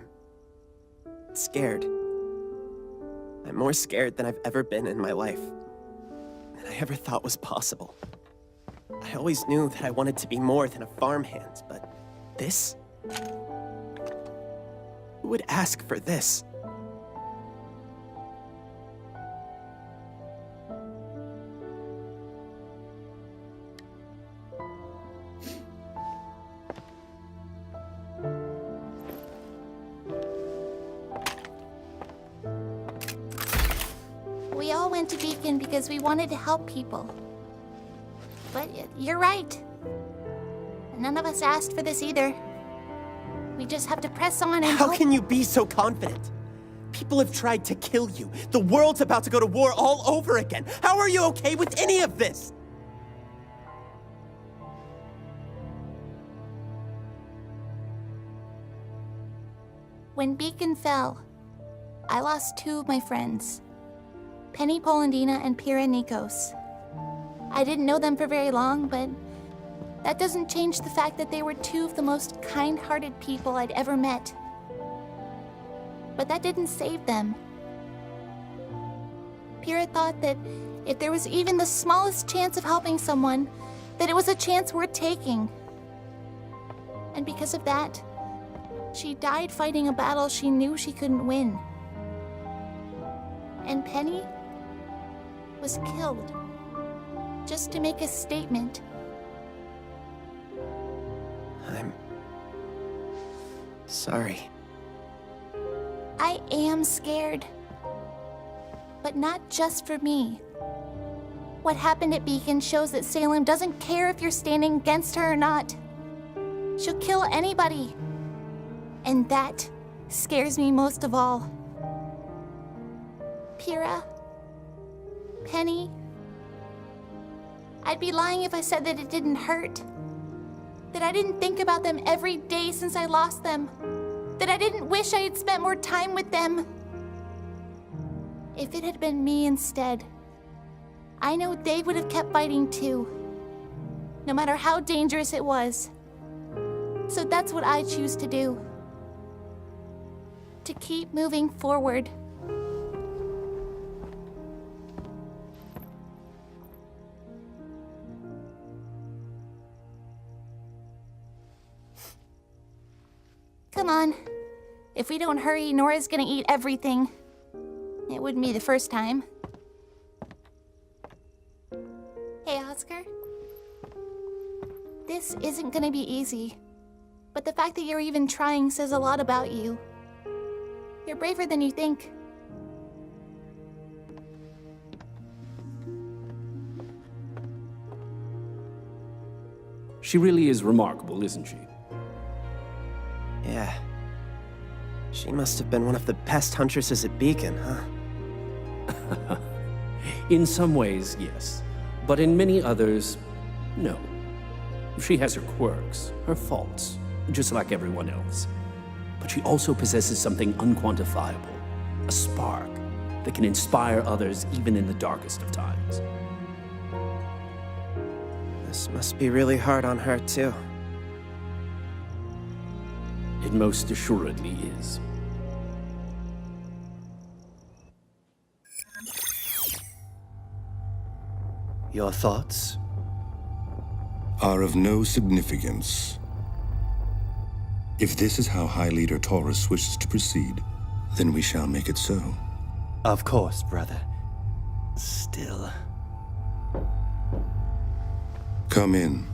scared. I'm more scared than I've ever been in my life. Than I ever thought was possible. I always knew that I wanted to be more than a farmhand, but this? Who would ask for this? We all went to Beacon because we wanted to help people. But you're right. None of us asked for this either. We just have to press on and How can you be so confident? People have tried to kill you. The world's about to go to war all over again. How are you okay with any of this? When Beacon fell, I lost two of my friends. Penny Polandina and Pira Nikos. I didn't know them for very long, but that doesn't change the fact that they were two of the most kind-hearted people I'd ever met. But that didn't save them. Pira thought that if there was even the smallest chance of helping someone, that it was a chance worth taking. And because of that, she died fighting a battle she knew she couldn't win. And Penny was killed just to make a statement. I'm sorry. I am scared. But not just for me. What happened at Beacon shows that Salem doesn't care if you're standing against her or not. She'll kill anybody. And that scares me most of all. Pira, Penny, I'd be lying if I said that it didn't hurt. That I didn't think about them every day since I lost them. That I didn't wish I had spent more time with them. If it had been me instead, I know they would have kept fighting too. No matter how dangerous it was. So that's what I choose to do. To keep moving forward. Come on. If we don't hurry, Nora's gonna eat everything. It wouldn't be the first time. Hey, Oscar. this isn't gonna be easy. But the fact that you're even trying says a lot about you. You're braver than you think. She really is remarkable, isn't she? Yeah. She must have been one of the best huntresses at Beacon, huh? In some ways, yes. But in many others, no. She has her quirks, her faults, just like everyone else. But she also possesses something unquantifiable, a spark that can inspire others even in the darkest of times. This must be really hard on her, too. It most assuredly is. Your thoughts? Are of no significance. If this is how High Leader Taurus wishes to proceed, then we shall make it so. Of course, brother. Still. Come in.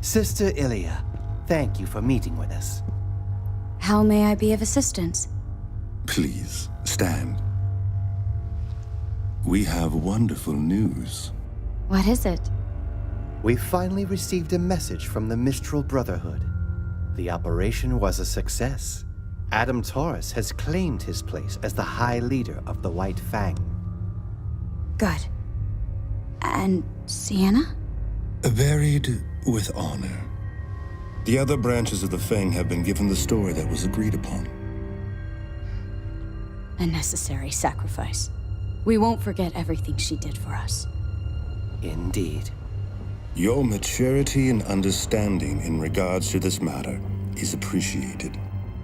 Sister Ilya, thank you for meeting with us. How may I be of assistance? Please, stand. We have wonderful news. What is it? We finally received a message from the Mistral Brotherhood. The operation was a success. Adam Taurus has claimed his place as the High Leader of the White Fang. Good. And Sienna? Buried with honor. The other branches of the Fang have been given the story that was agreed upon. A necessary sacrifice. We won't forget everything she did for us. Indeed. Your maturity and understanding in regards to this matter is appreciated,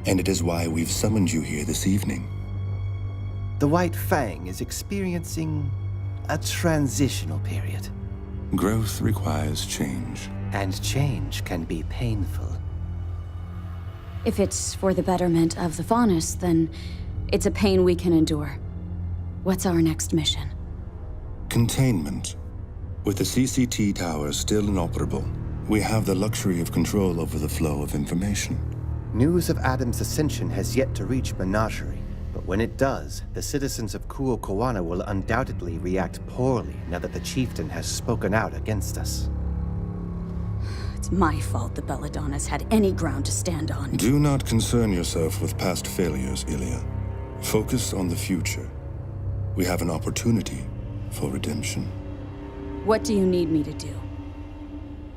and it is why we've summoned you here this evening. The White Fang is experiencing a transitional period. Growth requires change. And change can be painful. If it's for the betterment of the Faunus, then it's a pain we can endure. What's our next mission? Containment. With the CCT towers still inoperable, we have the luxury of control over the flow of information. News of Adam's ascension has yet to reach Menagerie, but when it does, the citizens of Kuokoana will undoubtedly react poorly now that the chieftain has spoken out against us. It's my fault the Belladonnas had any ground to stand on. Do not concern yourself with past failures, Ilya. Focus on the future. We have an opportunity for redemption. What do you need me to do?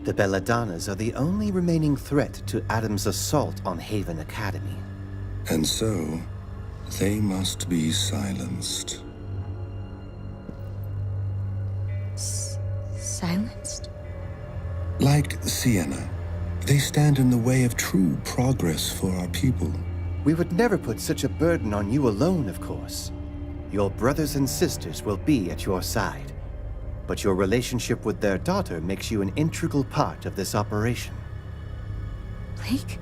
The Belladonnas are the only remaining threat to Adam's assault on Haven Academy. And so, they must be silenced. Silenced? Like Sienna, they stand in the way of true progress for our people. We would never put such a burden on you alone, of course. Your brothers and sisters will be at your side. But your relationship with their daughter makes you an integral part of this operation. Blake?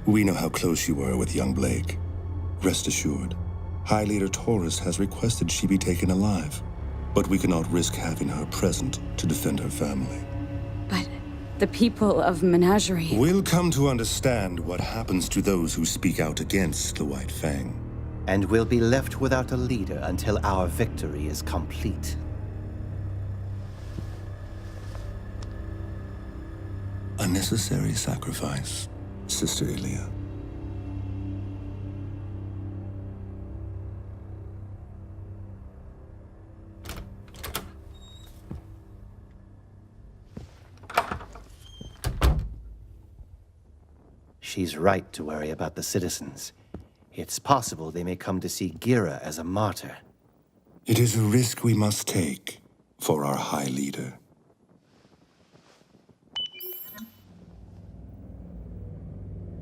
We know how close you were with young Blake. Rest assured, High Leader Taurus has requested she be taken alive, but we cannot risk having her present to defend her family. But the people of Menagerie... We'll come to understand what happens to those who speak out against the White Fang. And we'll be left without a leader until our victory is complete. A necessary sacrifice, Sister Ilya. She's right to worry about the citizens. It's possible they may come to see Gira as a martyr. It is a risk we must take for our High Leader.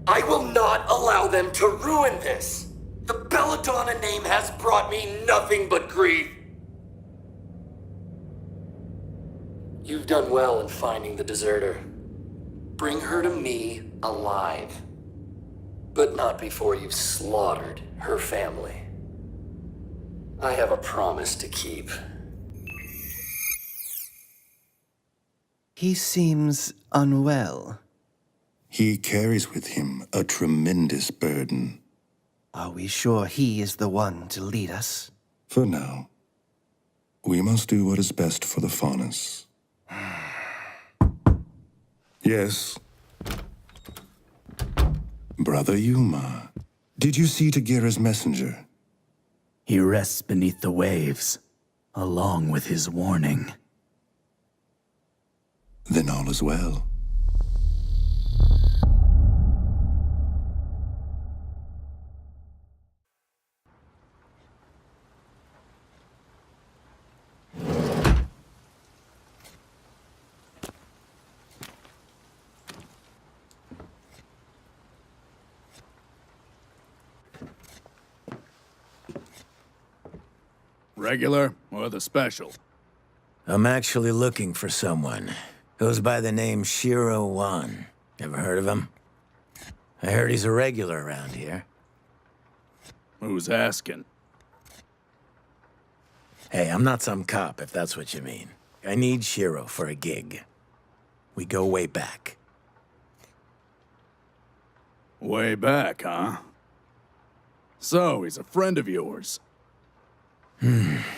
I will not allow them to ruin this! The Belladonna name has brought me nothing but grief! You've done well in finding the deserter. Bring her to me alive. But not before you've slaughtered her family. I have a promise to keep. He seems unwell. He carries with him a tremendous burden. Are we sure he is the one to lead us? For now, we must do what is best for the Faunus. Yes. Brother Yuma, did you see Tagira's messenger? He rests beneath the waves, along with his warning. Then all is well. Regular or the special? I'm actually looking for someone. Goes by the name Shiro Wan. Ever heard of him? I heard he's a regular around here. Who's asking? Hey, I'm not some cop, if that's what you mean. I need Shiro for a gig. We go way back. Way back, huh? So, he's a friend of yours?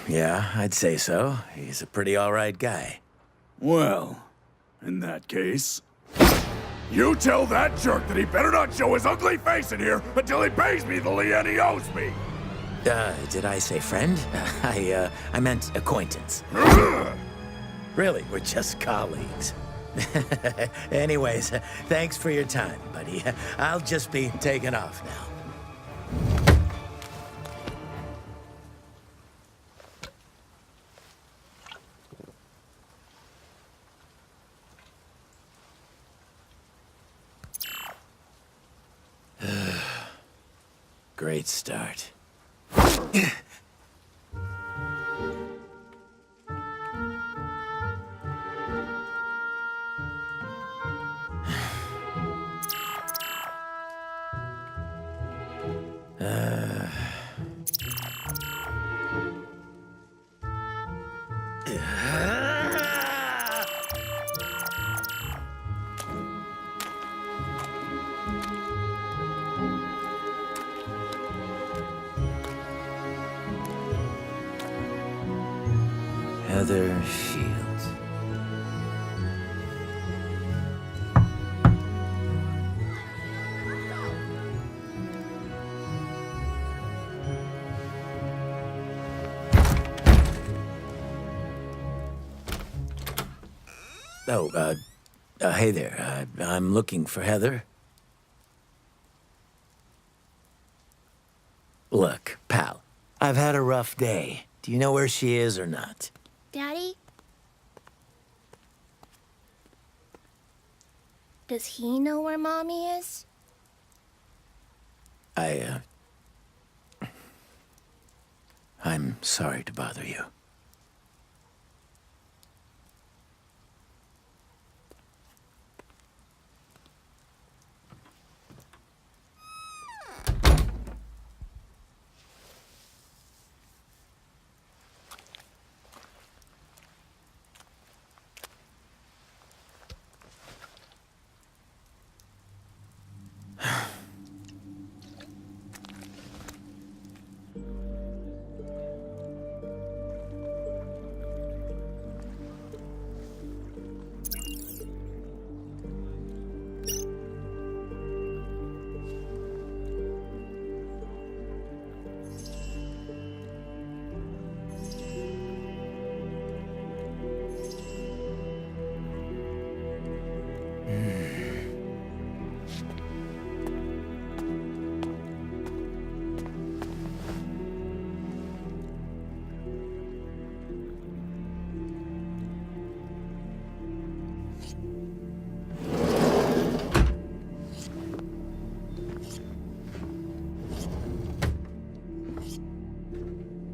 Yeah, I'd say so. He's a pretty all-right guy. Well, in that case... You tell that jerk that he better not show his ugly face in here until he pays me the lien he owes me! Did I say friend? I meant acquaintance. Really, we're just colleagues. Anyways, thanks for your time, buddy. I'll just be taking off now. Great start. Heather Shields. Oh, hey there. I'm looking for Heather. Look, pal, I've had a rough day. Do you know where she is or not? Daddy? Does he know where Mommy is? I'm sorry to bother you.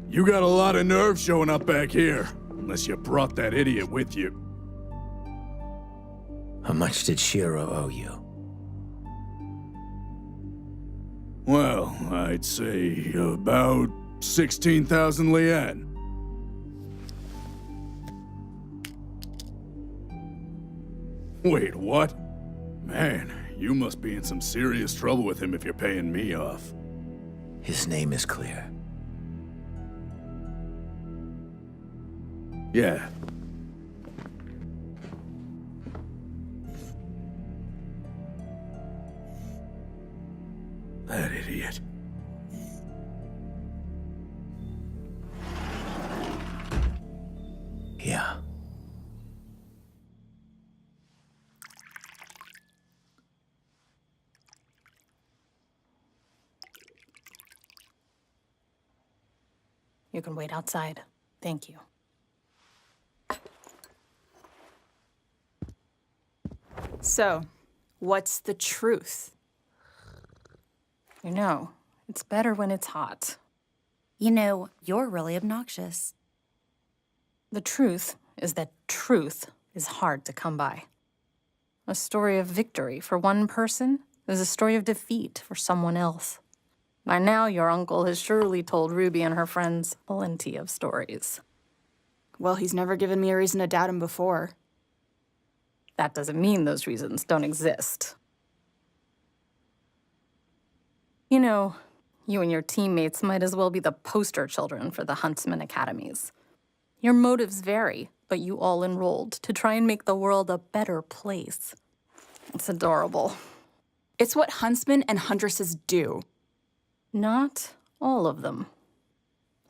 You got a lot of nerve showing up back here, unless you brought that idiot with you. How much did Shiro owe you? Well, I'd say about 16,000 lien. Wait, what? Man, you must be in some serious trouble with him if you're paying me off. His name is clear. Yeah. That idiot. Yeah. You can wait outside. Thank you. So, what's the truth? You know, it's better when it's hot. You know, you're really obnoxious. The truth is that truth is hard to come by. A story of victory for one person is a story of defeat for someone else. By now, your uncle has surely told Ruby and her friends plenty of stories. Well, he's never given me a reason to doubt him before. That doesn't mean those reasons don't exist. You know, you and your teammates might as well be the poster children for the Huntsman Academies. Your motives vary, but you all enrolled to try and make the world a better place. It's adorable. It's what huntsmen and huntresses do. Not all of them.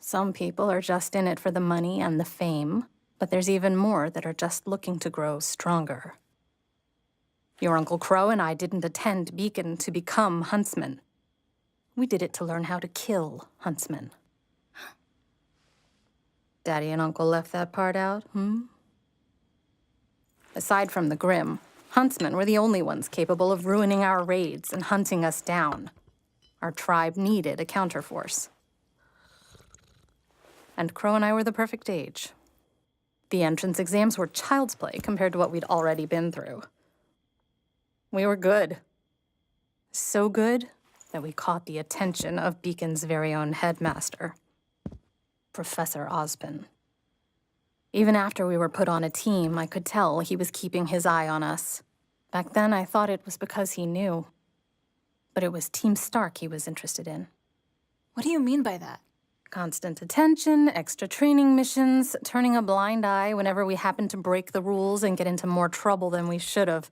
Some people are just in it for the money and the fame, but there's even more that are just looking to grow stronger. Your Uncle Crow and I didn't attend Beacon to become huntsmen. We did it to learn how to kill huntsmen. Daddy and Uncle left that part out, Aside from the Grim, huntsmen were the only ones capable of ruining our raids and hunting us down. Our tribe needed a counterforce. And Crow and I were the perfect age. The entrance exams were child's play compared to what we'd already been through. We were good. So good that we caught the attention of Beacon's very own headmaster, Professor Ozpin. Even after we were put on a team, I could tell he was keeping his eye on us. Back then, I thought it was because he knew. But it was Team Stark he was interested in. What do you mean by that? Constant attention, extra training missions, turning a blind eye whenever we happened to break the rules and get into more trouble than we should have.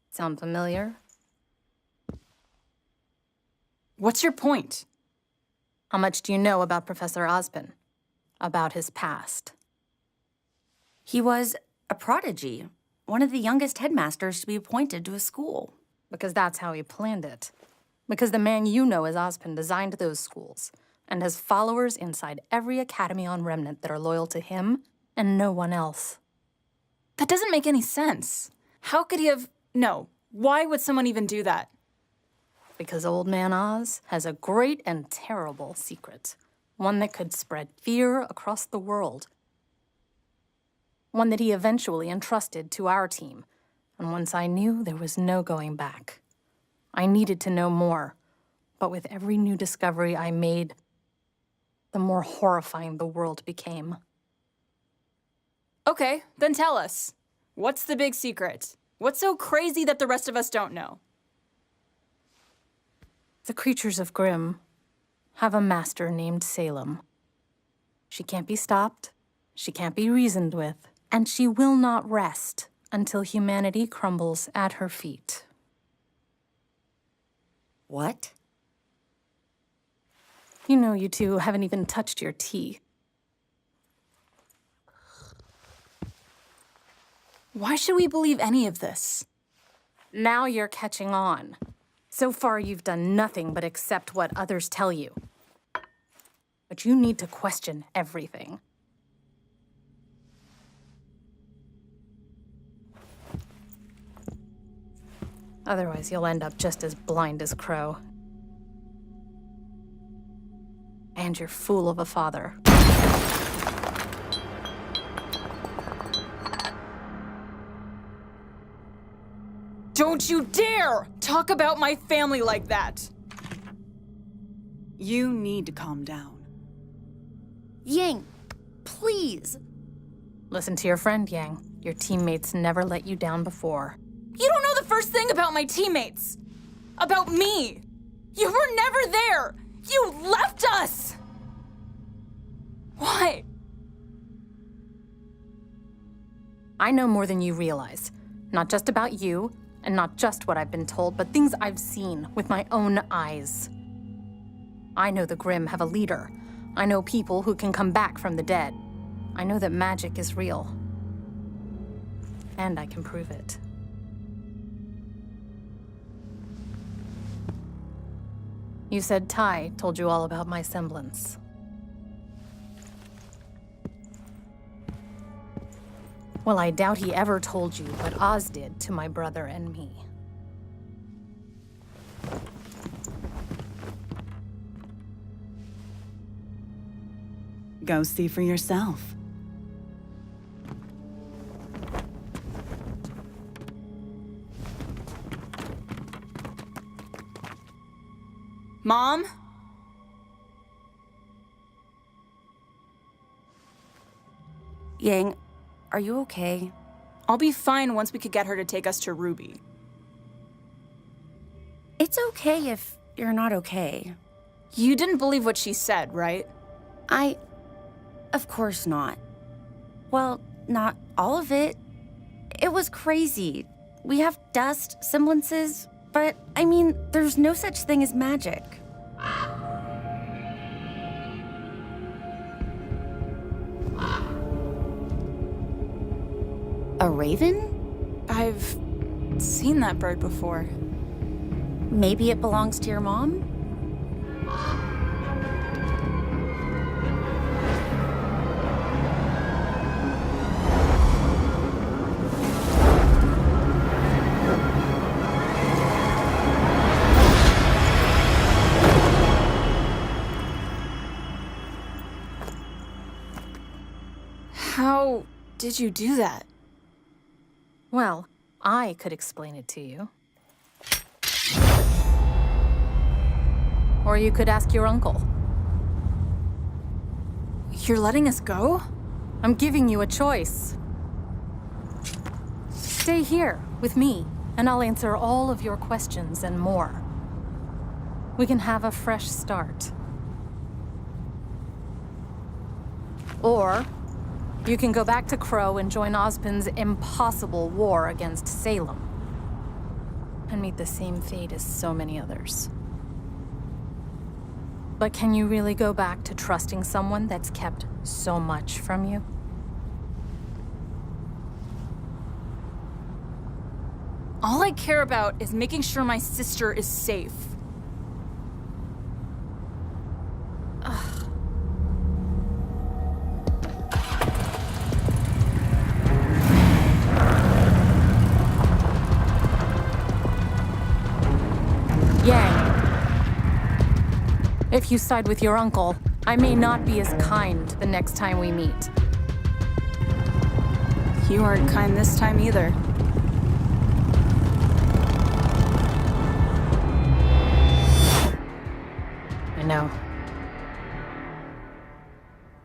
Sound familiar? What's your point? How much do you know about Professor Ozpin? About his past? He was a prodigy, one of the youngest headmasters to be appointed to a school. Because that's how he planned it. Because the man you know as Ozpin designed those schools and has followers inside every academy on Remnant that are loyal to him and no one else. That doesn't make any sense. How could he have... No. Why would someone even do that? Because Old Man Oz has a great and terrible secret. One that could spread fear across the world. One that he eventually entrusted to our team. And once I knew, there was no going back. I needed to know more. But with every new discovery I made, the more horrifying the world became. Okay, then tell us. What's the big secret? What's so crazy that the rest of us don't know? The creatures of Grimm have a master named Salem. She can't be stopped, she can't be reasoned with, and she will not rest until humanity crumbles at her feet. What? You know, you two haven't even touched your tea. Why should we believe any of this? Now you're catching on. So far, you've done nothing but accept what others tell you. But you need to question everything. Otherwise, you'll end up just as blind as Crow. And your fool of a father. Don't you dare talk about my family like that! You need to calm down. Yang, please. Listen to your friend, Yang. Your teammates never let you down before. You don't know the first thing about my teammates. About me. You were never there. You left us. Why? I know more than you realize. Not just about you, and not just what I've been told, but things I've seen with my own eyes. I know the Grimm have a leader. I know people who can come back from the dead. I know that magic is real. And I can prove it. You said Ty told you all about my semblance. Well, I doubt he ever told you what Oz did to my brother and me. Go see for yourself. Mom? Yang, are you okay? I'll be fine once we could get her to take us to RWBY. It's okay if you're not okay. You didn't believe what she said, right? Of course not. Well, not all of it. It was crazy. We have dust, semblances, but I mean, there's no such thing as magic. A raven? I've seen that bird before. Maybe it belongs to your mom? How did you do that? Well, I could explain it to you. Or you could ask your uncle. You're letting us go? I'm giving you a choice. Stay here with me, and I'll answer all of your questions and more. We can have a fresh start. Or you can go back to Crow and join Ozpin's impossible war against Salem. And meet the same fate as so many others. But can you really go back to trusting someone that's kept so much from you? All I care about is making sure my sister is safe. If you side with your uncle, I may not be as kind the next time we meet. You aren't kind this time either. I know.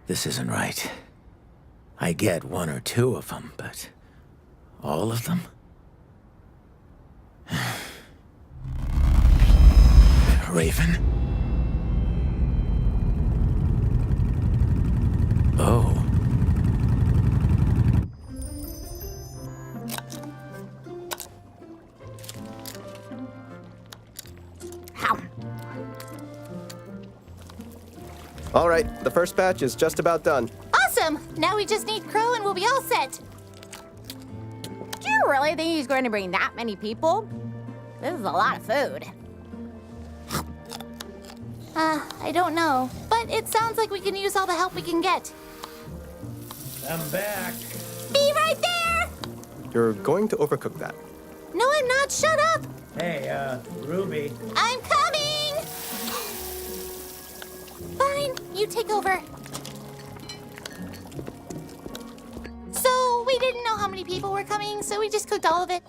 This isn't right. I get one or two of them, but all of them? Raven? Oh. All right, the first batch is just about done. Awesome! Now we just need Crow and we'll be all set. Do you really think he's going to bring that many people? This is a lot of food. I don't know, but it sounds like we can use all the help we can get. I'm back. Be right there! You're going to overcook that. No, I'm not. Shut up! Hey, RWBY. I'm coming! Fine, you take over. So, we didn't know how many people were coming, so we just cooked all of it.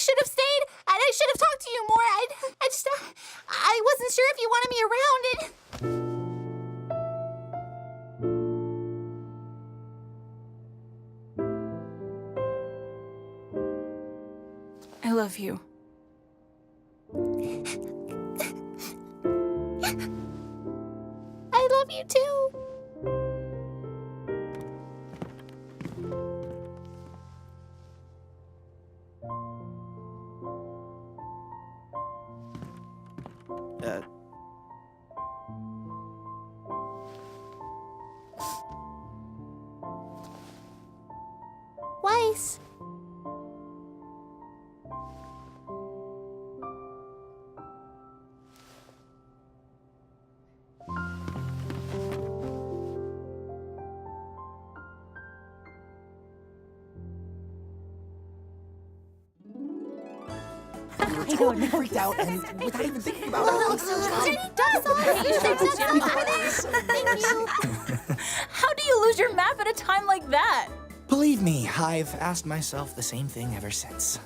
should have stayed, and I should have talked to you more. I wasn't sure if you wanted me around. I love you. I love you too. Weiss. You were totally freaked out and without even thinking about it. Thank you. How do you lose your map at a time like that? Believe me, I've asked myself the same thing ever since.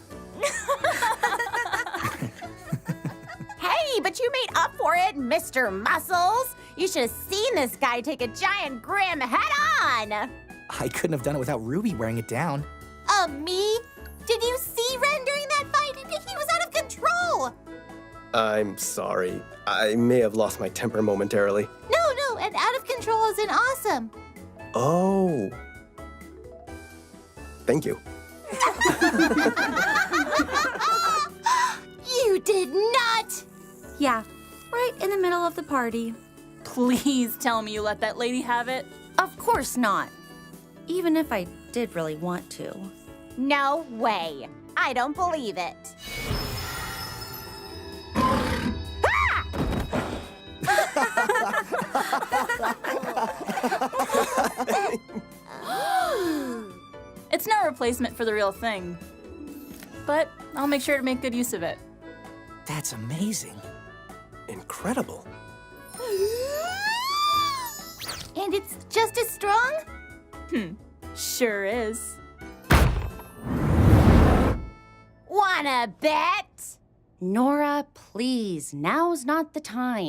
Hey, but you made up for it, Mr. Muscles. You should have seen this guy take a giant Grim head-on. I couldn't have done it without Ruby wearing it down. Me? Did you see Ren during that fight? He was out of control. I'm sorry. I may have lost my temper momentarily. No, and out of control is an awesome. Oh. Thank you. You did not. Yeah, right in the middle of the party. Please tell me you let that lady have it. Of course not. Even if I did really want to. No way. I don't believe it. It's no replacement for the real thing, but I'll make sure to make good use of it. That's amazing. Incredible. And it's just as strong? Sure is. Wanna bet? Nora, please, now's not the time.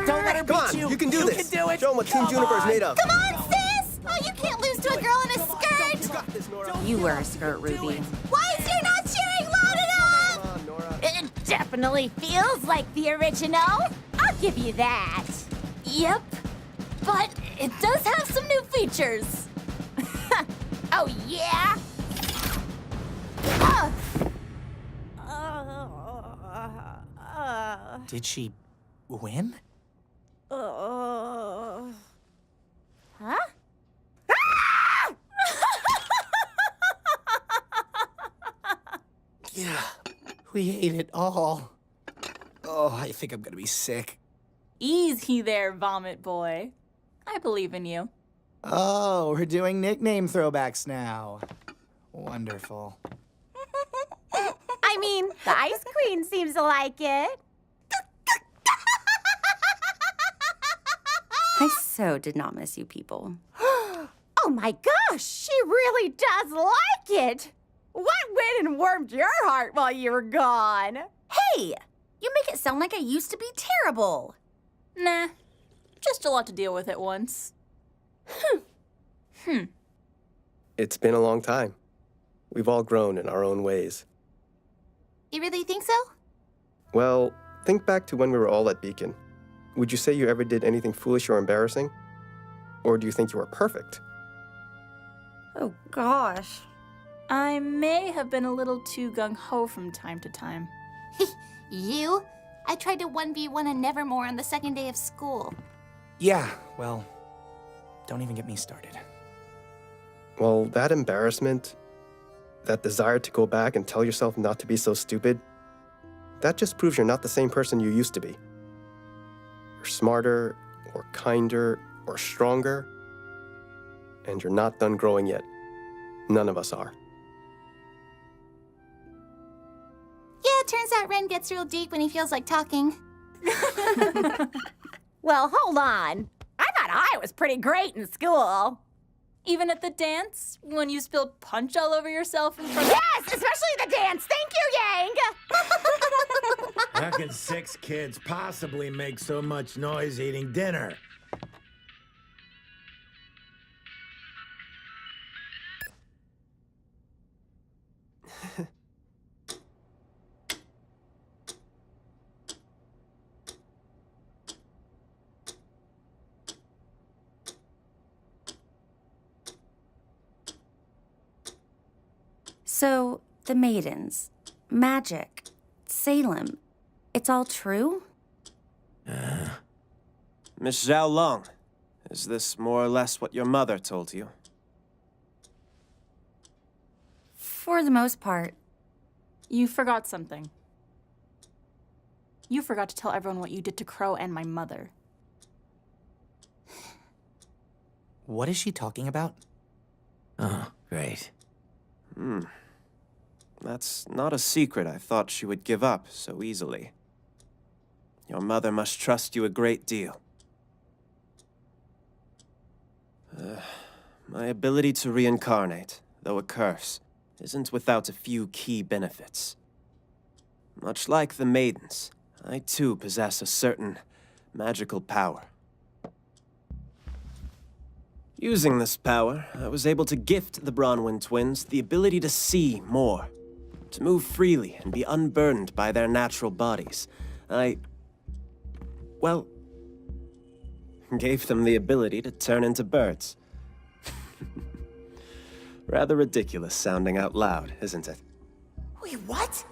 Don't let her Come beat on, you. you can do this. Can do it. Show them what Team Juniper's made of. Come on, sis! Oh, you can't lose to a girl in a skirt! You got this, Nora. You wear a skirt, Ruby. Why is you not cheering loud enough? Come on, Nora. It definitely feels like the original. I'll give you that. Yep, but it does have some new features. Oh, yeah? Did she win? Huh? Yeah, we ate it all. Oh, I think I'm gonna be sick. Easy there, Vomit Boy. I believe in you. Oh, we're doing nickname throwbacks now. Wonderful. I mean, the Ice Queen seems to like it. I so did not miss you people. Oh my gosh, she really does like it. What went and warmed your heart while you were gone? Hey, you make it sound like I used to be terrible. Nah, just a lot to deal with at once. It's been a long time. We've all grown in our own ways. You really think so? Well, think back to when we were all at Beacon. Would you say you ever did anything foolish or embarrassing? Or do you think you were perfect? Oh, gosh. I may have been a little too gung-ho from time to time. You? I tried to 1v1 a Nevermore on the second day of school. Yeah, well, don't even get me started. Well, that embarrassment, that desire to go back and tell yourself not to be so stupid, that just proves you're not the same person you used to be. You're smarter, or kinder, or stronger, and you're not done growing yet. None of us are. Yeah, it turns out Ren gets real deep when he feels like talking. Well, hold on. I thought I was pretty great in school. Even at the dance, when you spilled punch all over yourself in front of— Yes, especially the dance. Thank you, Yang. How can 6 kids possibly make so much noise eating dinner? So, the maidens, magic, Salem, it's all true? Miss Zhao Long, is this more or less what your mother told you? For the most part. You forgot something. You forgot to tell everyone what you did to Crow and my mother. What is she talking about? Oh, great. That's not a secret I thought she would give up so easily. Your mother must trust you a great deal. My ability to reincarnate, though a curse, isn't without a few key benefits. Much like the maidens, I too possess a certain magical power. Using this power, I was able to gift the Bronwyn twins the ability to see more, to move freely and be unburdened by their natural bodies. Well, gave them the ability to turn into birds. Rather ridiculous sounding out loud, isn't it? Wait, what?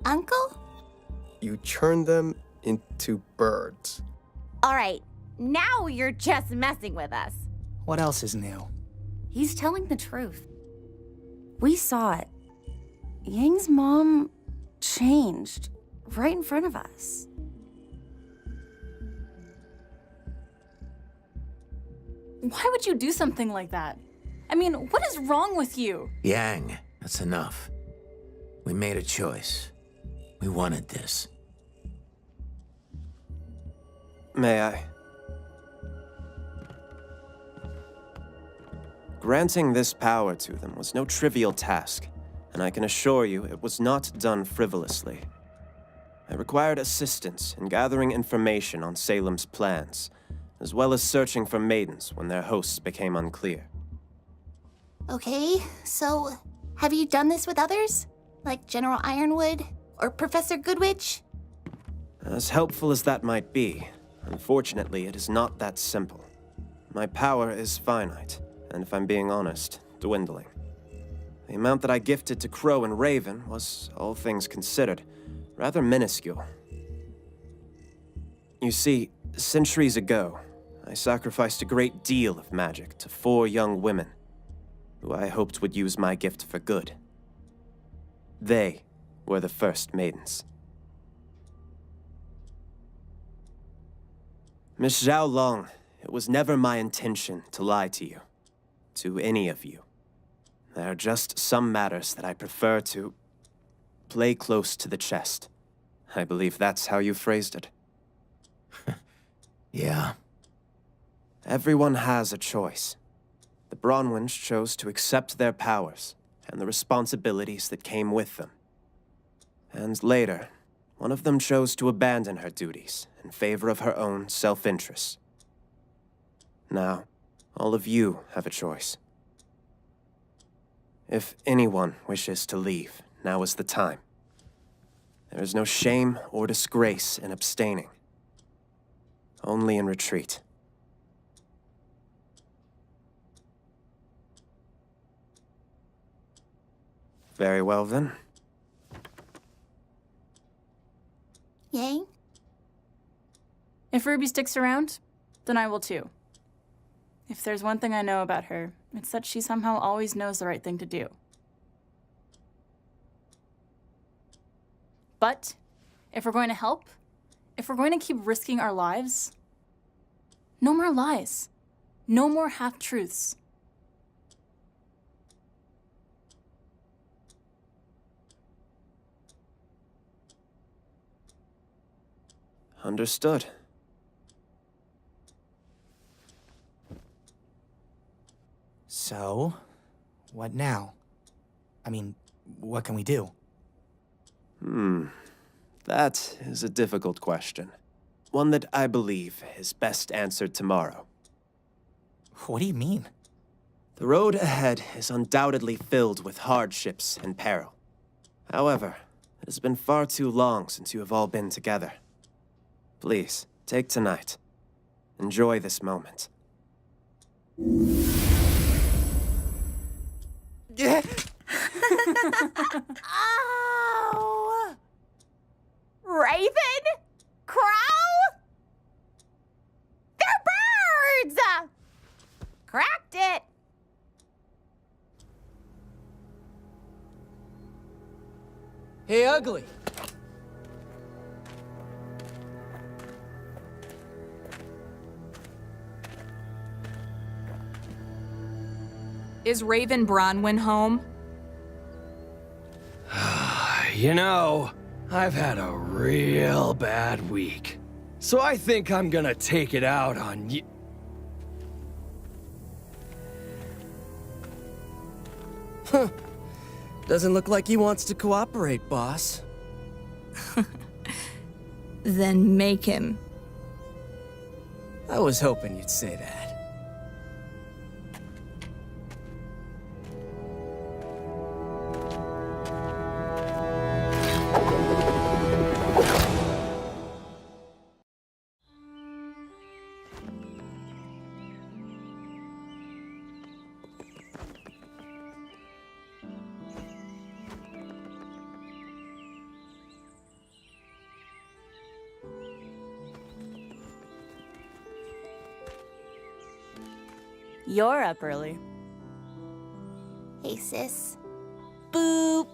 Uncle? You turn them into birds. All right, now you're just messing with us. What else is new? He's telling the truth. We saw it. Yang's mom changed right in front of us. Why would you do something like that? I mean, what is wrong with you? Yang, that's enough. We made a choice. We wanted this. May I? Granting this power to them was no trivial task, and I can assure you it was not done frivolously. I required assistance in gathering information on Salem's plans, as well as searching for maidens when their hosts became unclear. Okay, so have you done this with others? Like General Ironwood or Professor Goodwitch? As helpful as that might be, unfortunately it is not that simple. My power is finite, and if I'm being honest, dwindling. The amount that I gifted to Crow and Raven was, all things considered, rather minuscule. You see, centuries ago, I sacrificed a great deal of magic to 4 young women, who I hoped would use my gift for good. They were the first maidens. Miss Zhao Long, it was never my intention to lie to you, to any of you. There are just some matters that I prefer to play close to the chest. I believe that's how you phrased it. Yeah. Everyone has a choice. The Bronwyns chose to accept their powers and the responsibilities that came with them. And later, one of them chose to abandon her duties in favor of her own self-interest. Now, all of you have a choice. If anyone wishes to leave, now is the time. There is no shame or disgrace in abstaining, only in retreat. Very well, then. Yang? If Ruby sticks around, then I will too. If there's one thing I know about her, it's that she somehow always knows the right thing to do. But if we're going to help, if we're going to keep risking our lives, no more lies. No more half-truths. Understood. So, what now? I mean, what can we do? That is a difficult question. One that I believe is best answered tomorrow. What do you mean? The road ahead is undoubtedly filled with hardships and peril. However, it has been far too long since you have all been together. Please, take tonight. Enjoy this moment. Oh! Raven? Crow? They're birds! Cracked it! Hey, Ugly. Is Raven Bronwyn home? You know, I've had a real bad week. So I think I'm gonna take it out on you. Huh. Doesn't look like he wants to cooperate, boss. Then make him. I was hoping you'd say that. You're up early. Hey, sis. Boop.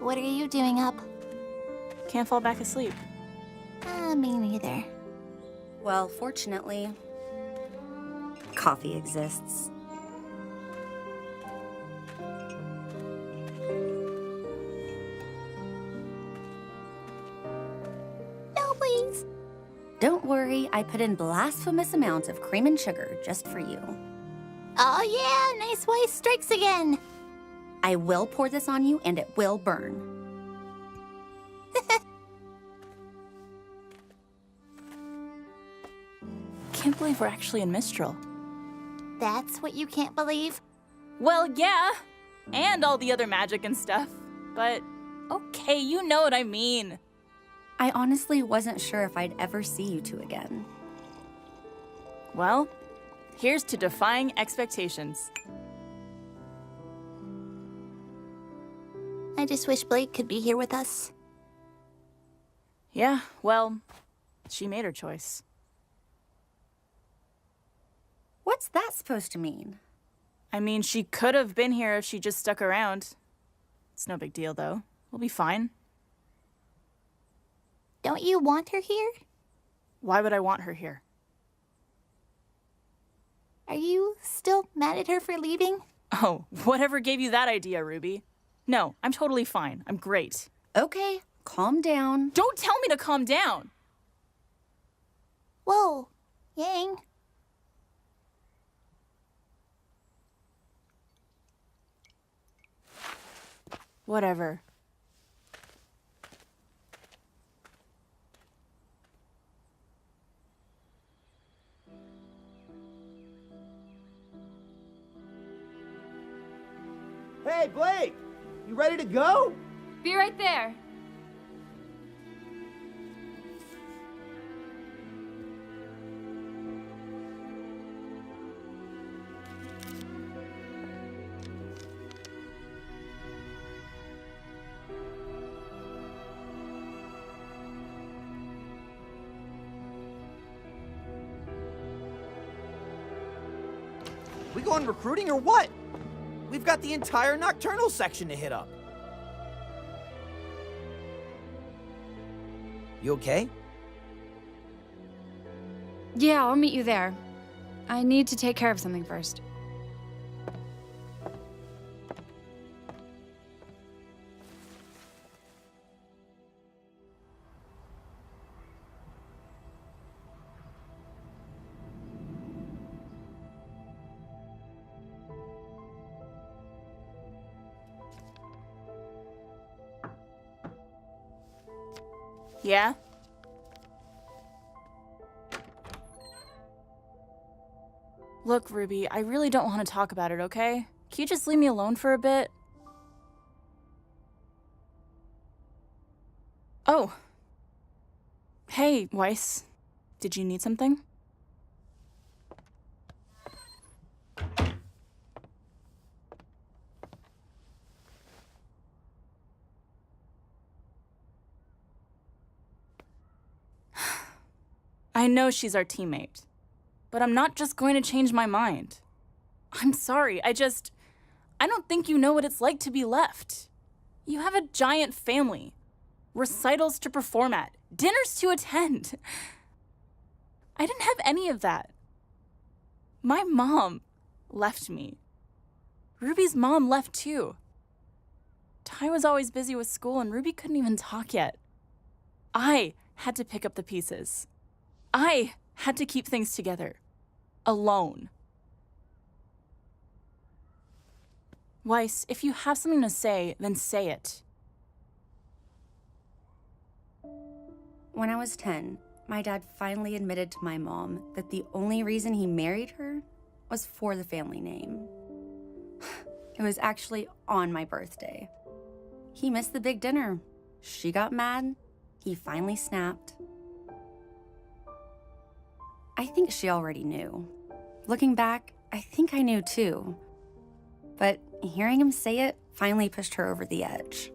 What are you doing up? Can't fall back asleep. Me neither. Well, fortunately, coffee exists. No, please. Don't worry, I put in blasphemous amounts of cream and sugar just for you. Oh yeah, nice wife strikes again. I will pour this on you and it will burn. Can't believe we're actually in Mistral. That's what you can't believe? Well, yeah. And all the other magic and stuff. But, okay, you know what I mean. I honestly wasn't sure if I'd ever see you two again. Well, here's to defying expectations. I just wish Blake could be here with us. Yeah, well, she made her choice. What's that supposed to mean? I mean, she could have been here if she just stuck around. It's no big deal, though. We'll be fine. Don't you want her here? Why would I want her here? Are you still mad at her for leaving? Oh, whatever gave you that idea, Ruby? No, I'm totally fine. I'm great. Okay, calm down. Don't tell me to calm down! Whoa, Yang. Whatever. Hey, Blake! You ready to go? Be right there. We going recruiting or what? We've got the entire nocturnal section to hit up. You okay? Yeah, I'll meet you there. I need to take care of something first. Yeah? Look, Ruby, I really don't want to talk about it, okay? Can you just leave me alone for a bit? Oh. Hey, Weiss. Did you need something? I know she's our teammate, but I'm not just going to change my mind. I'm sorry, I don't think you know what it's like to be left. You have a giant family, recitals to perform at, dinners to attend. I didn't have any of that. My mom left me. Ruby's mom left too. Ty was always busy with school and Ruby couldn't even talk yet. I had to pick up the pieces. I had to keep things together. Alone. Weiss, if you have something to say, then say it. When I was 10, my dad finally admitted to my mom that the only reason he married her was for the family name. It was actually on my birthday. He missed the big dinner. She got mad. He finally snapped. I think she already knew. Looking back, I think I knew too. But hearing him say it finally pushed her over the edge.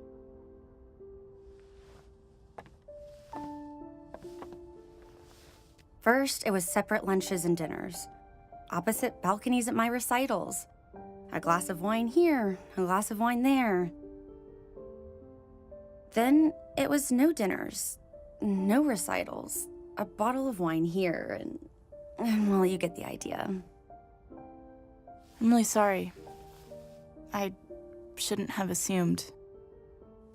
First, it was separate lunches and dinners. Opposite balconies at my recitals. A glass of wine here, a glass of wine there. Then it was no dinners, no recitals, a bottle of wine here, and well, you get the idea. I'm really sorry. I shouldn't have assumed.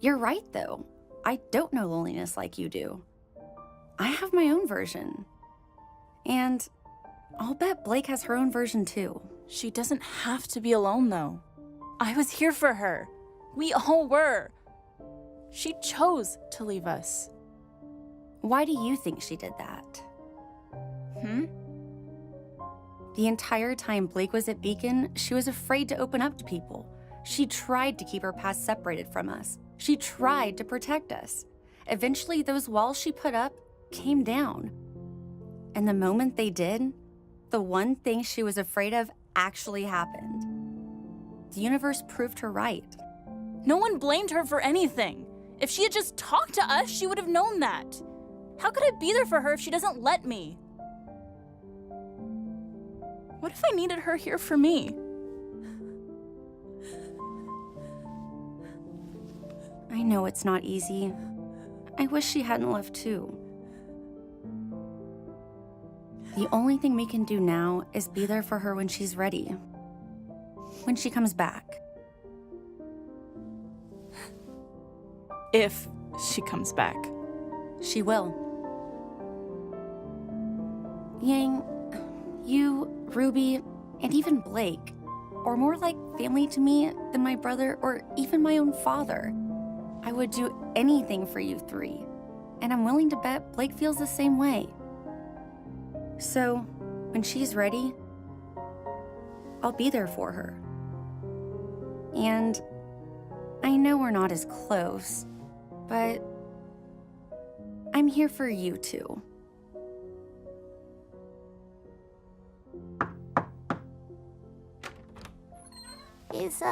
You're right, though. I don't know loneliness like you do. I have my own version. And I'll bet Blake has her own version, too. She doesn't have to be alone, though. I was here for her. We all were. She chose to leave us. Why do you think she did that? Hmm? The entire time Blake was at Beacon, she was afraid to open up to people. She tried to keep her past separated from us. She tried to protect us. Eventually, those walls she put up came down. And the moment they did, the one thing she was afraid of actually happened. The universe proved her right. No one blamed her for anything. If she had just talked to us, she would have known that. How could I be there for her if she doesn't let me? What if I needed her here for me? I know it's not easy. I wish she hadn't left too. The only thing we can do now is be there for her when she's ready. When she comes back. If she comes back. She will. Yang, you, Ruby, and even Blake are more like family to me than my brother or even my own father. I would do anything for you three, and I'm willing to bet Blake feels the same way. So, when she's ready, I'll be there for her. And I know we're not as close, but I'm here for you too. Is,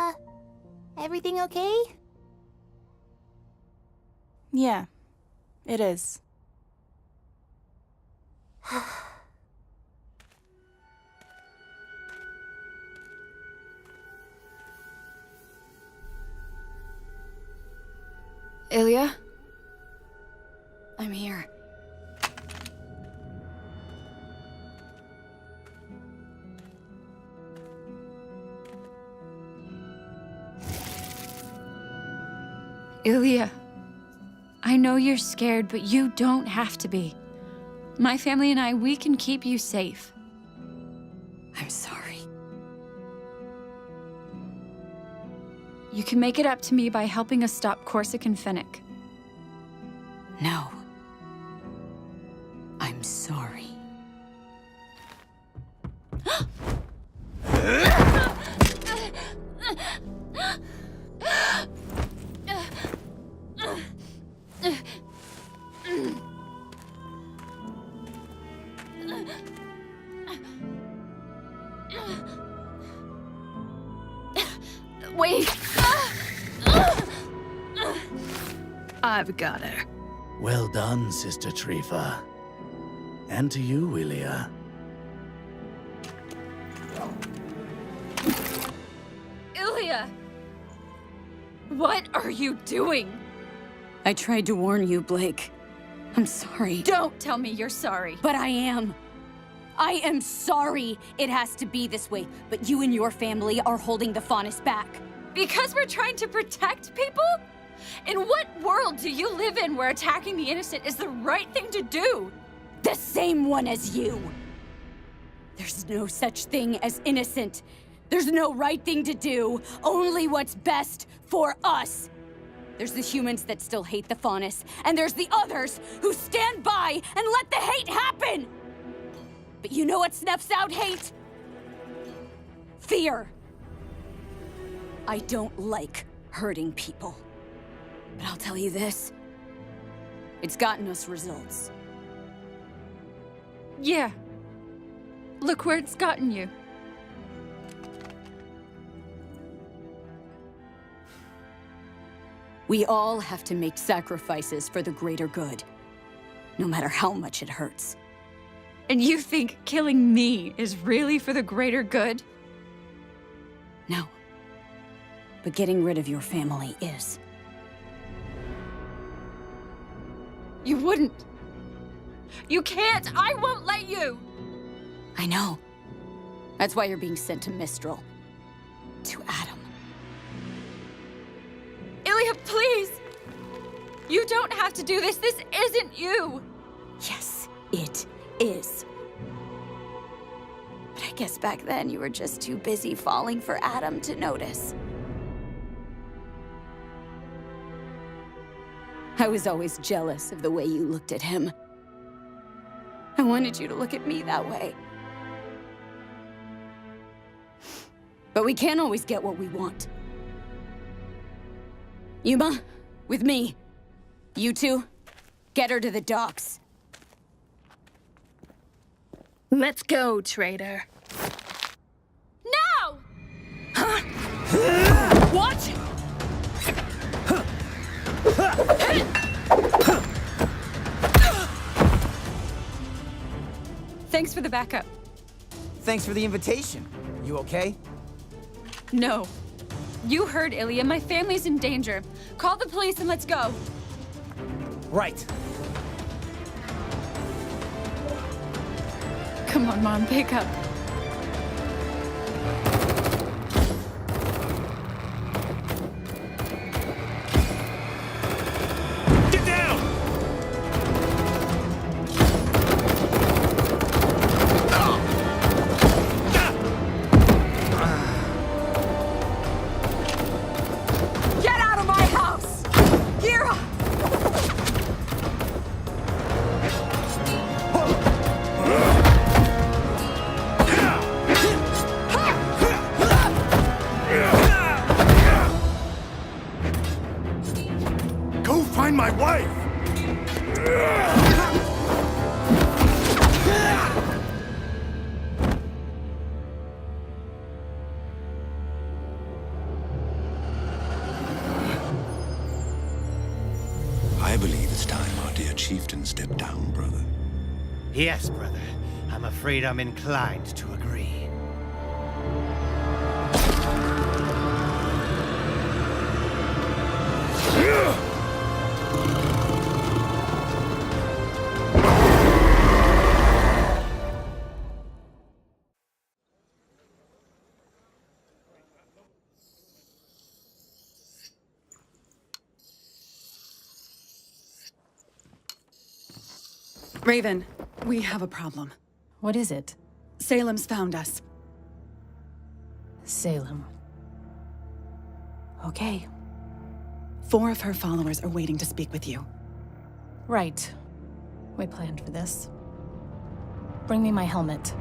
everything okay? Yeah, it is. Ilya? I'm here. Ilya, I know you're scared, but you don't have to be. My family and I, we can keep you safe. I'm sorry. You can make it up to me by helping us stop Corsic and Fennec. No. Wait. I've got her. Well done, Sister Trifa. And to you, Ilya. Ilya! What are you doing? I tried to warn you, Blake. I'm sorry. Don't tell me you're sorry. But I am. I am sorry it has to be this way, but you and your family are holding the Faunus back. Because we're trying to protect people? In what world do you live in where attacking the innocent is the right thing to do? The same one as you. There's no such thing as innocent. There's no right thing to do, only what's best for us. There's the humans that still hate the Faunus, and there's the others who stand by and let the hate happen. But you know what snuffs out hate? Fear. I don't like hurting people. But I'll tell you this. It's gotten us results. Yeah. Look where it's gotten you. We all have to make sacrifices for the greater good, no matter how much it hurts. And you think killing me is really for the greater good? No. But getting rid of your family is. You wouldn't. You can't! I won't let you! I know. That's why you're being sent to Mistral. To Adam. Ilya, please! You don't have to do this. This isn't you! Yes, it is. But I guess back then you were just too busy falling for Adam to notice. I was always jealous of the way you looked at him. I wanted you to look at me that way. But we can't always get what we want. Yuma, with me. You two, get her to the docks. Let's go, traitor. No! What? Thanks for the backup. Thanks for the invitation. You okay? No. You heard Ilya. My family's in danger. Call the police and let's go. Right. Come on, Mom, pick up. Get down! Get out of my house! Gira! Go find my wife! I believe it's time our dear chieftain stepped down, brother. Yes, brother. I'm afraid I'm inclined to agree. Raven, we have a problem. What is it? Salem's found us. Salem. Okay. 4 of her followers are waiting to speak with you. Right. We planned for this. Bring me my helmet.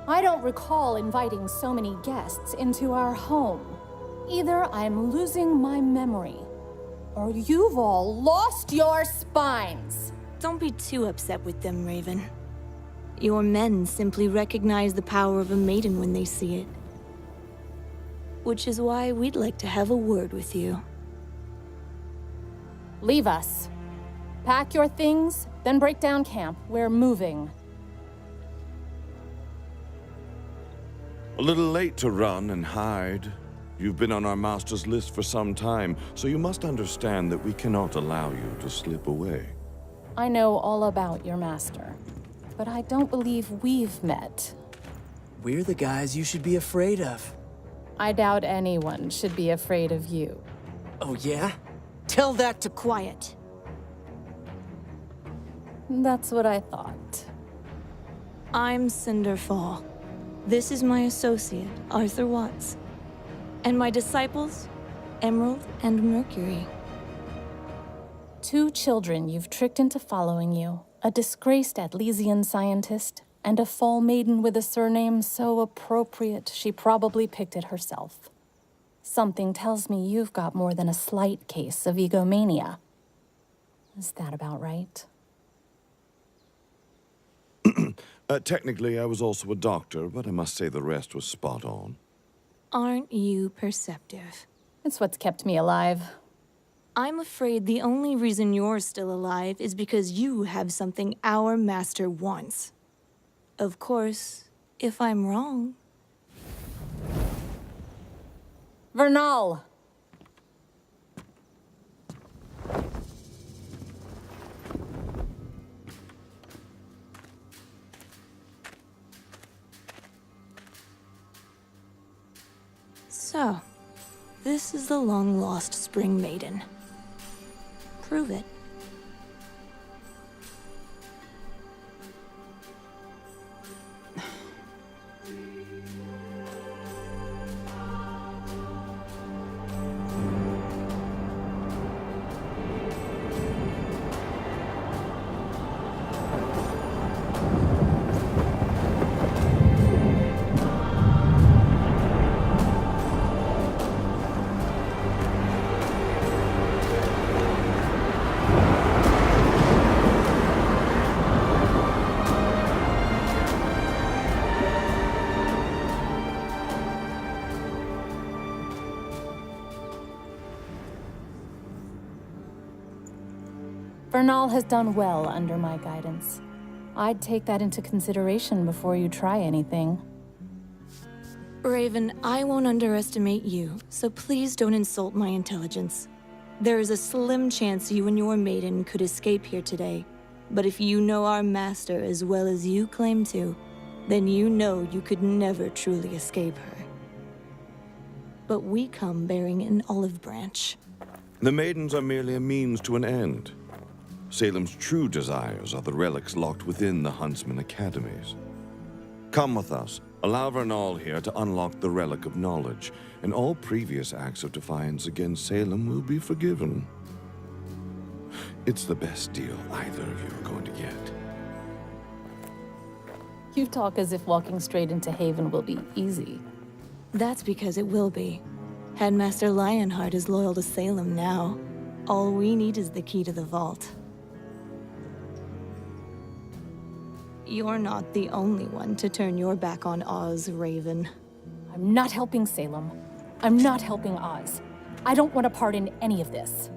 I don't recall inviting so many guests into our home. Either I'm losing my memory, or you've all lost your spines. Don't be too upset with them, Raven. Your men simply recognize the power of a maiden when they see it. Which is why we'd like to have a word with you. Leave us. Pack your things, then break down camp. We're moving. A little late to run and hide. You've been on our master's list for some time, so you must understand that we cannot allow you to slip away. I know all about your master, but I don't believe we've met. We're the guys you should be afraid of. I doubt anyone should be afraid of you. Oh, yeah? Tell that to Quiet. That's what I thought. I'm Cinderfall. This is my associate, Arthur Watts. And my disciples, Emerald and Mercury. 2 children you've tricked into following you, a disgraced Atlesian scientist, and a fall maiden with a surname so appropriate she probably picked it herself. Something tells me you've got more than a slight case of egomania. Is that about right? Technically, I was also a doctor, but I must say the rest was spot on. Aren't you perceptive? It's what's kept me alive. I'm afraid the only reason you're still alive is because you have something our master wants. Of course, if I'm wrong. Vernal! So, this is the long-lost Spring Maiden. Prove it. Vernal has done well under my guidance. I'd take that into consideration before you try anything. Raven, I won't underestimate you, so please don't insult my intelligence. There is a slim chance you and your maiden could escape here today. But if you know our master as well as you claim to, then you know you could never truly escape her. But we come bearing an olive branch. The maidens are merely a means to an end. Salem's true desires are the relics locked within the Huntsman Academies. Come with us. Allow Vernal here to unlock the Relic of Knowledge, and all previous acts of defiance against Salem will be forgiven. It's the best deal either of you are going to get. You talk as if walking straight into Haven will be easy. That's because it will be. Headmaster Lionheart is loyal to Salem now. All we need is the key to the vault. You're not the only one to turn your back on Oz, Raven. I'm not helping Salem. I'm not helping Oz. I don't want a part in any of this.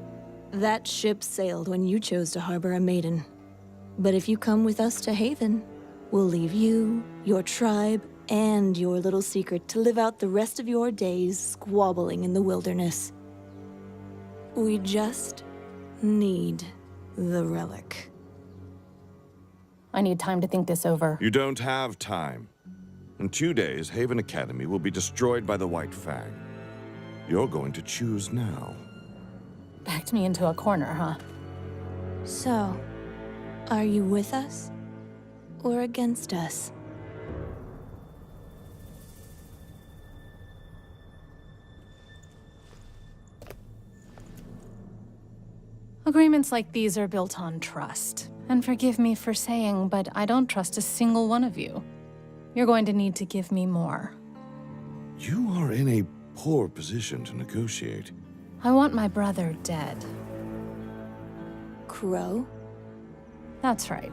That ship sailed when you chose to harbor a maiden. But if you come with us to Haven, we'll leave you, your tribe, and your little secret to live out the rest of your days squabbling in the wilderness. We just need the relic. I need time to think this over. You don't have time. In 2 days, Haven Academy will be destroyed by the White Fang. You're going to choose now. Backed me into a corner, huh? So, are you with us or against us? Agreements like these are built on trust. And forgive me for saying, but I don't trust a single one of you. You're going to need to give me more. You are in a poor position to negotiate. I want my brother dead. Crow? That's right.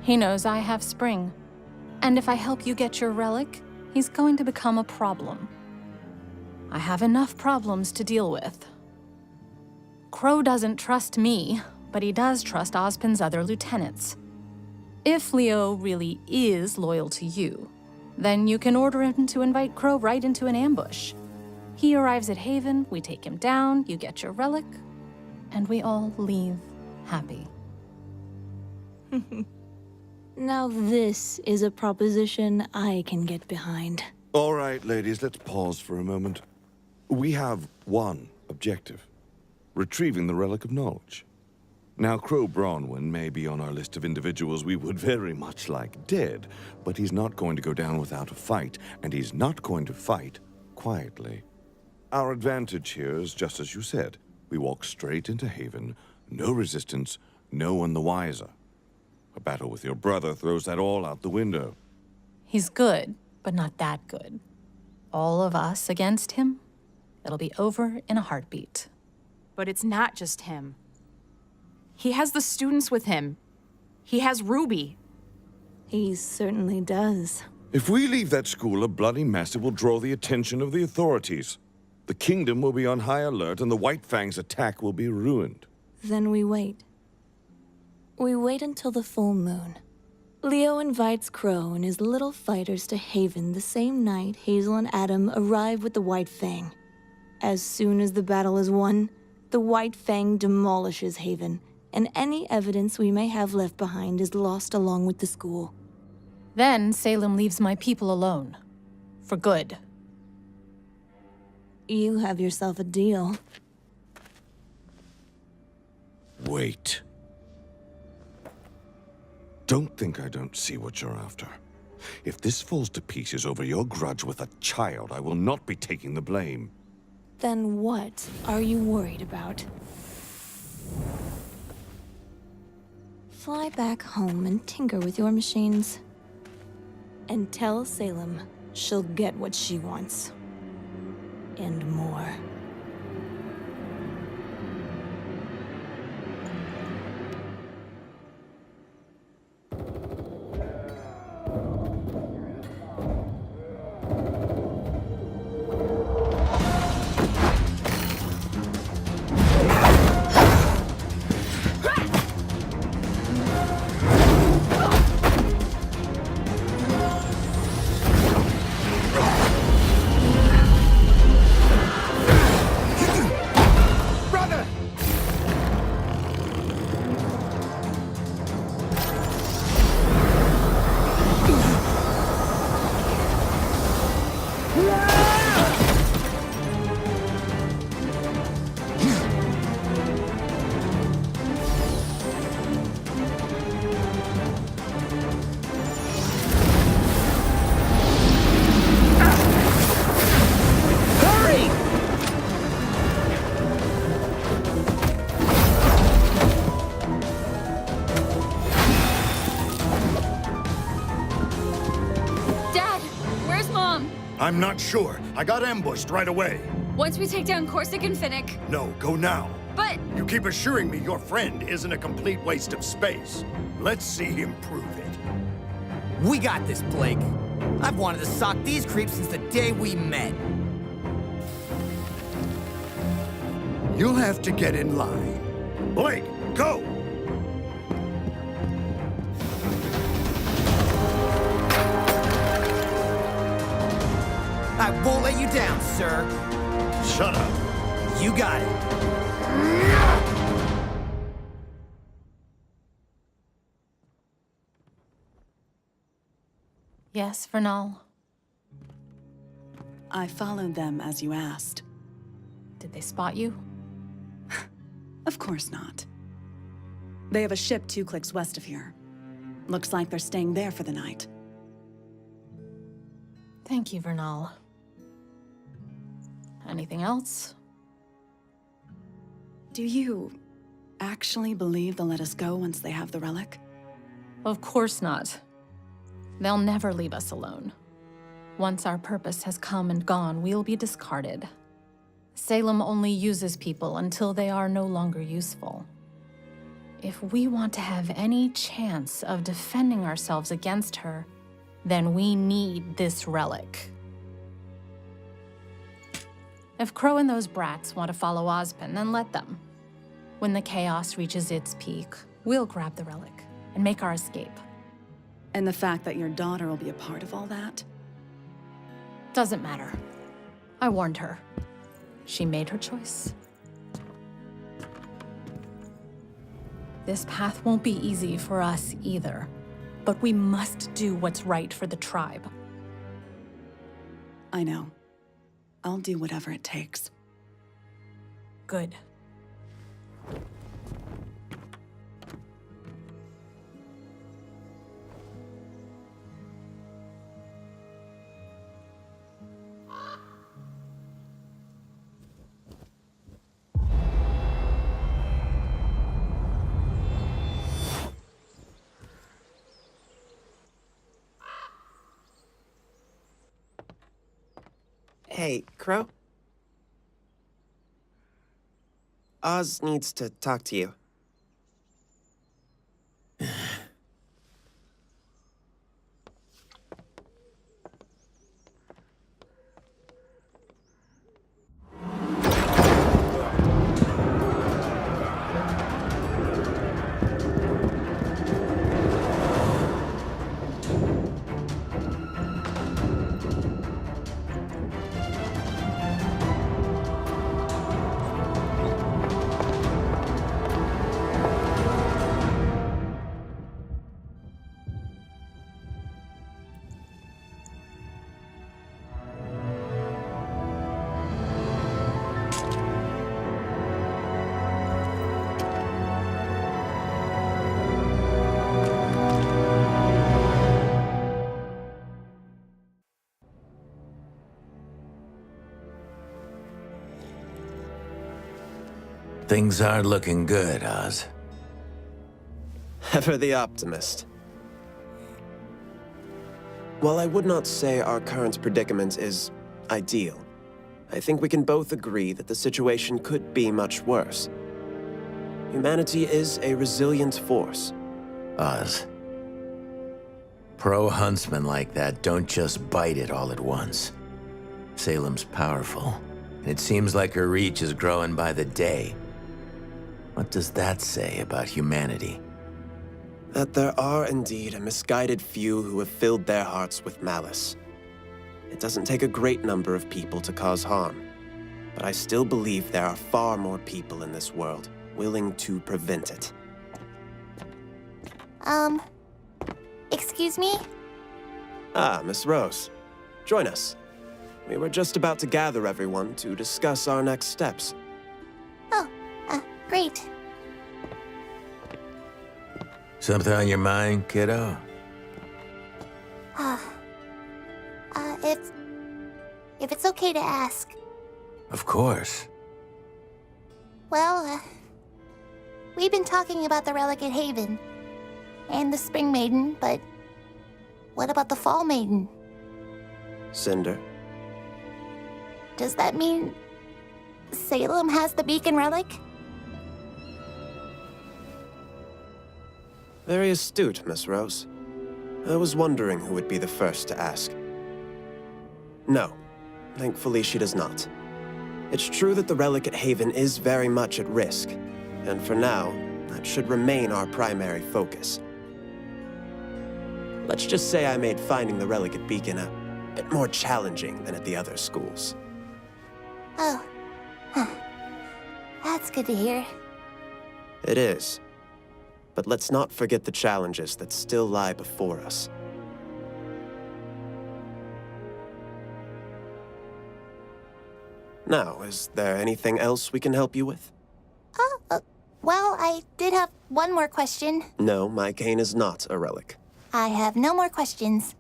He knows I have Spring. And if I help you get your relic, he's going to become a problem. I have enough problems to deal with. Crow doesn't trust me, but he does trust Ozpin's other lieutenants. If Leo really is loyal to you, then you can order him to invite Crow right into an ambush. He arrives at Haven, we take him down, you get your relic, and we all leave happy. Now this is a proposition I can get behind. All right, ladies, let's pause for a moment. We have one objective: retrieving the Relic of Knowledge. Now, Crow Bronwyn may be on our list of individuals we would very much like dead, but he's not going to go down without a fight, and he's not going to fight quietly. Our advantage here is just as you said. We walk straight into Haven, no resistance, no one the wiser. A battle with your brother throws that all out the window. He's good, but not that good. All of us against him, it'll be over in a heartbeat. But it's not just him. He has the students with him. He has RWBY. He certainly does. If we leave that school a bloody mess, it will draw the attention of the authorities. The kingdom will be on high alert, and the White Fang's attack will be ruined. Then we wait. We wait until the full moon. Leo invites Crow and his little fighters to Haven the same night Hazel and Adam arrive with the White Fang. As soon as the battle is won, the White Fang demolishes Haven, and any evidence we may have left behind is lost along with the school. Then Salem leaves my people alone. For good. You have yourself a deal. Wait. Don't think I don't see what you're after. If this falls to pieces over your grudge with a child, I will not be taking the blame. Then what are you worried about? Fly back home and tinker with your machines. And tell Salem she'll get what she wants. And more. I'm not sure. I got ambushed right away. Once we take down Corsic and Finnick. No, go now. But... You keep assuring me your friend isn't a complete waste of space. Let's see him prove it. We got this, Blake. I've wanted to sock these creeps since the day we met. You'll have to get in line. Blake, go! I won't let you down, sir. Shut up. You got it. Yes, Vernal? I followed them as you asked. Did they spot you? Of course not. They have a ship 2 clicks west of here. Looks like they're staying there for the night. Thank you, Vernal. Anything else? Do you actually believe they'll let us go once they have the relic? Of course not. They'll never leave us alone. Once our purpose has come and gone, we'll be discarded. Salem only uses people until they are no longer useful. If we want to have any chance of defending ourselves against her, then we need this relic. If Crow and those brats want to follow Ozpin, then let them. When the chaos reaches its peak, we'll grab the relic and make our escape. And the fact that your daughter will be a part of all that? Doesn't matter. I warned her. She made her choice. This path won't be easy for us either, but we must do what's right for the tribe. I know. I'll do whatever it takes. Good. Hey, Crow? Oz needs to talk to you. Things aren't looking good, Oz. Ever the optimist. While I would not say our current predicament is ideal, I think we can both agree that the situation could be much worse. Humanity is a resilient force. Oz. Pro-huntsmen like that don't just bite it all at once. Salem's powerful, and it seems like her reach is growing by the day. What does that say about humanity? That there are indeed a misguided few who have filled their hearts with malice. It doesn't take a great number of people to cause harm, but I still believe there are far more people in this world willing to prevent it. Excuse me? Ah, Miss Rose. Join us. We were just about to gather everyone to discuss our next steps. Oh, great. Something on your mind, kiddo? If it's okay to ask. Of course. Well, we've been talking about the relic at Haven. And the Spring Maiden, but what about the Fall Maiden? Cinder. Does that mean Salem has the beacon relic? Very astute, Miss Rose. I was wondering who would be the first to ask. No, thankfully she does not. It's true that the relic at Haven is very much at risk, and for now, that should remain our primary focus. Let's just say I made finding the relic at Beacon a bit more challenging than at the other schools. Oh, that's good to hear. It is. But let's not forget the challenges that still lie before us. Now, is there anything else we can help you with? Well, I did have one more question. No, my cane is not a relic. I have no more questions.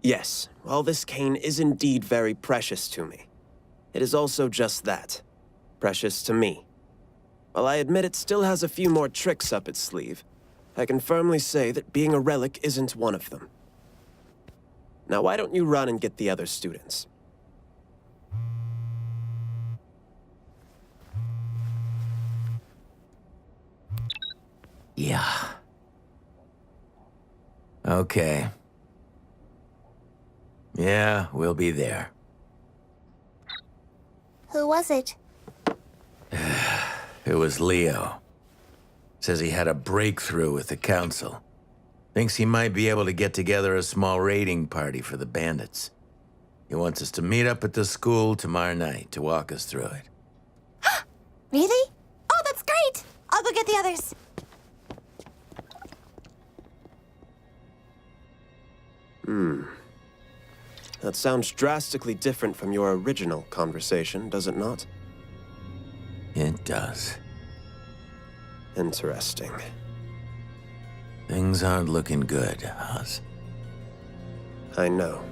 Yes, while this cane is indeed very precious to me, it is also just that, precious to me. While I admit it still has a few more tricks up its sleeve, I can firmly say that being a relic isn't one of them. Now, why don't you run and get the other students? Yeah. Okay. Yeah, we'll be there. Who was it? It was Leo. Says he had a breakthrough with the council. Thinks he might be able to get together a small raiding party for the bandits. He wants us to meet up at the school tomorrow night to walk us through it. Really? Oh, that's great! I'll go get the others. That sounds drastically different from your original conversation, does it not? It does. Interesting. Things aren't looking good, Oz. I know.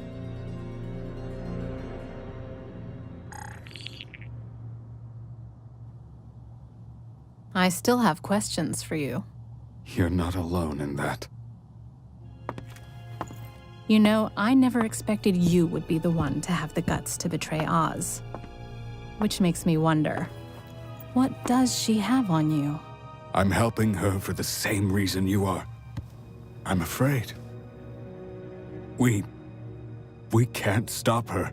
I still have questions for you. You're not alone in that. You know, I never expected you would be the one to have the guts to betray Oz. Which makes me wonder, what does she have on you? I'm helping her for the same reason you are. I'm afraid. We can't stop her.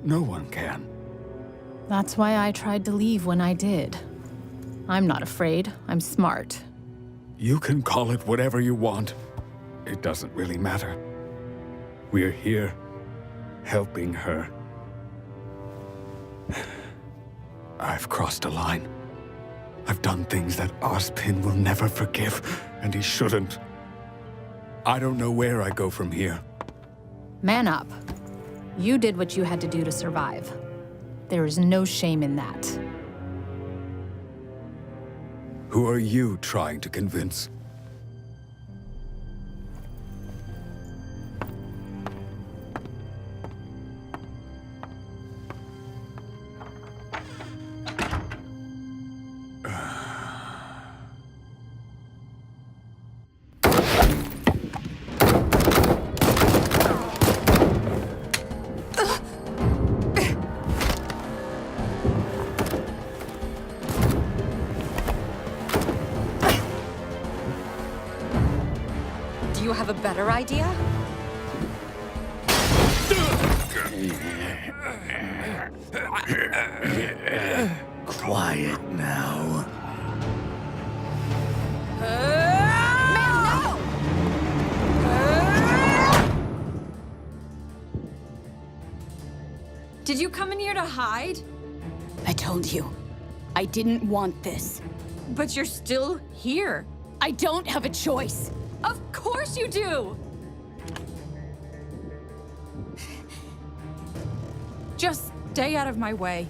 No one can. That's why I tried to leave when I did. I'm not afraid. I'm smart. You can call it whatever you want. It doesn't really matter. We're here, helping her. I've crossed a line. I've done things that Ozpin will never forgive, and he shouldn't. I don't know where I go from here. Man up. You did what you had to do to survive. There is no shame in that. Who are you trying to convince? Do you have a better idea? Quiet now. Did you come in here to hide? I told you, I didn't want this. But you're still here. I don't have a choice. Of course you do! Just stay out of my way.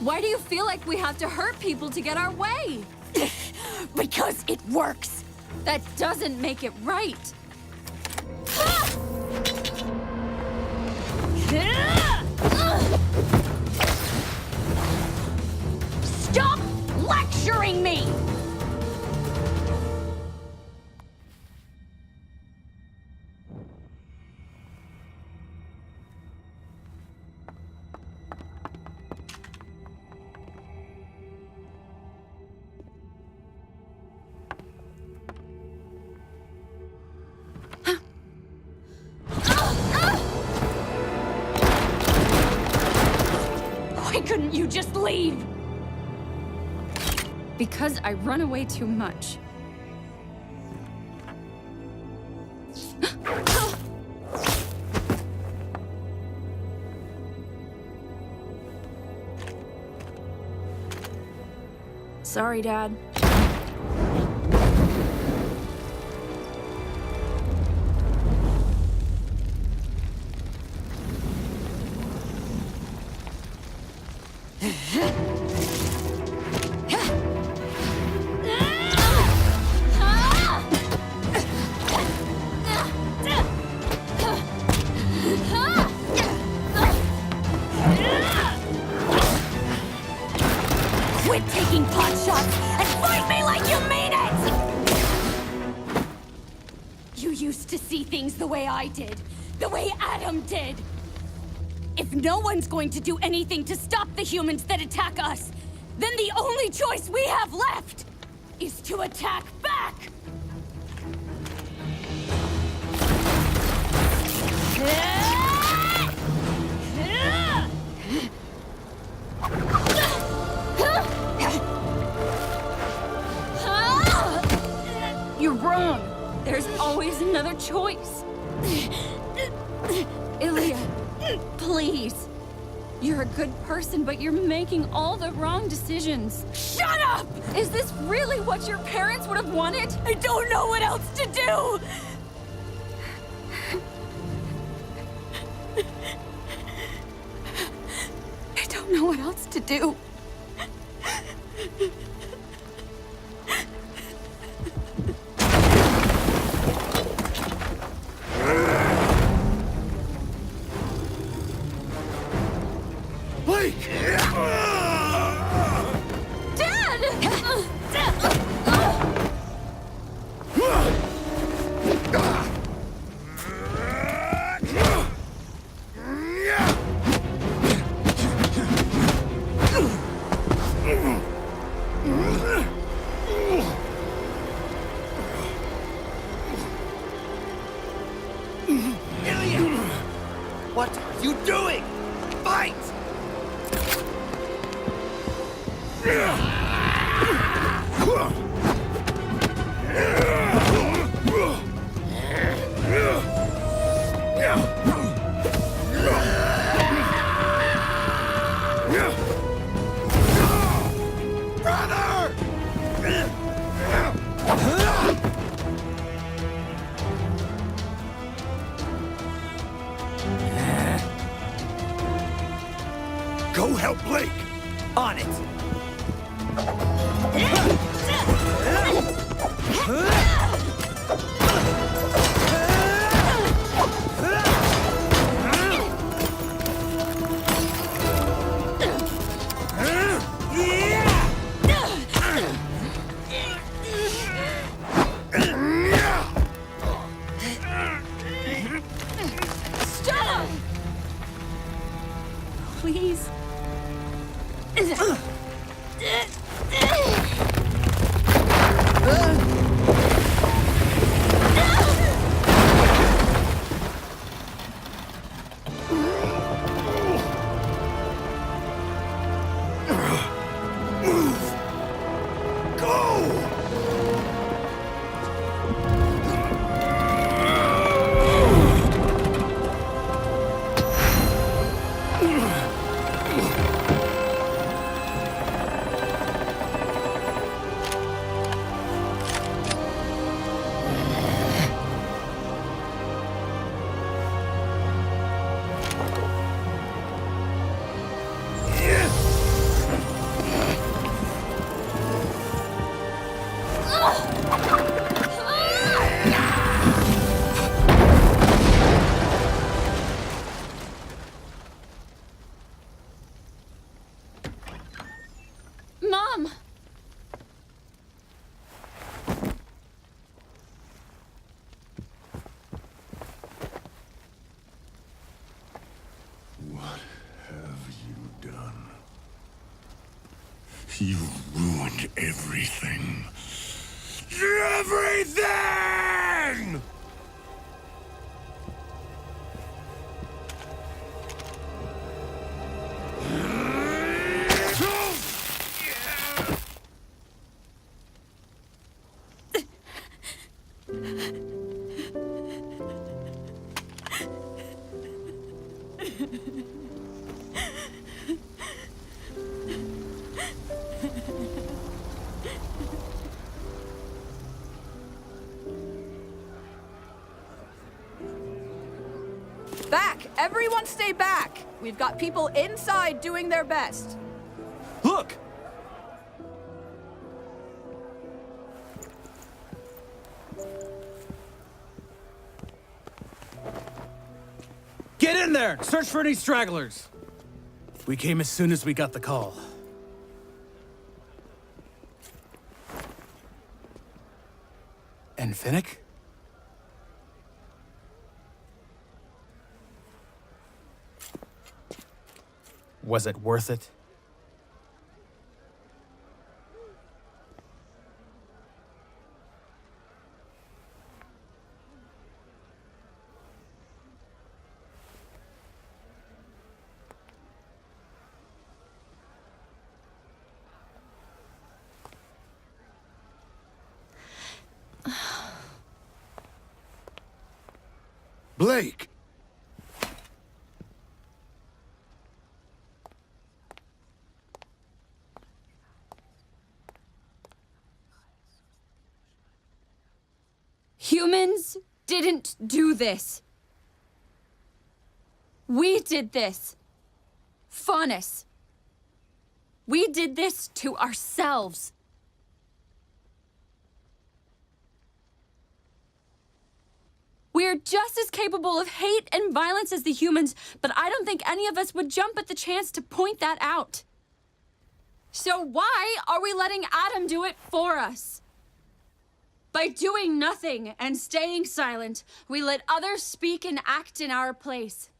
Why do you feel like we have to hurt people to get our way? Because it works. That doesn't make it right. Stop lecturing me! Why couldn't you just leave? Because I run away too much. Sorry, Dad. way I did. The way Adam did. If no one's going to do anything to stop the humans that attack us, then the only choice we have left is to attack back! You're wrong. There's always another choice. Ilya, please. You're a good person, but you're making all the wrong decisions. Shut up! Is this really what your parents would have wanted? I don't know what else to do! I don't know what else to do. Blake! Dad! What are you doing? Fight! Go help Blake! On it! Stop! Please. Mom! What have you done? You ruined everything. Everything! Back! Everyone stay back! We've got people inside doing their best. Look! Get in there! Search for any stragglers! We came as soon as we got the call. And Finnick? Was it worth it? Blake! Humans didn't do this. We did this. Faunus. We did this to ourselves. We're just as capable of hate and violence as the humans, but I don't think any of us would jump at the chance to point that out. So why are we letting Adam do it for us? By doing nothing and staying silent, we let others speak and act in our place.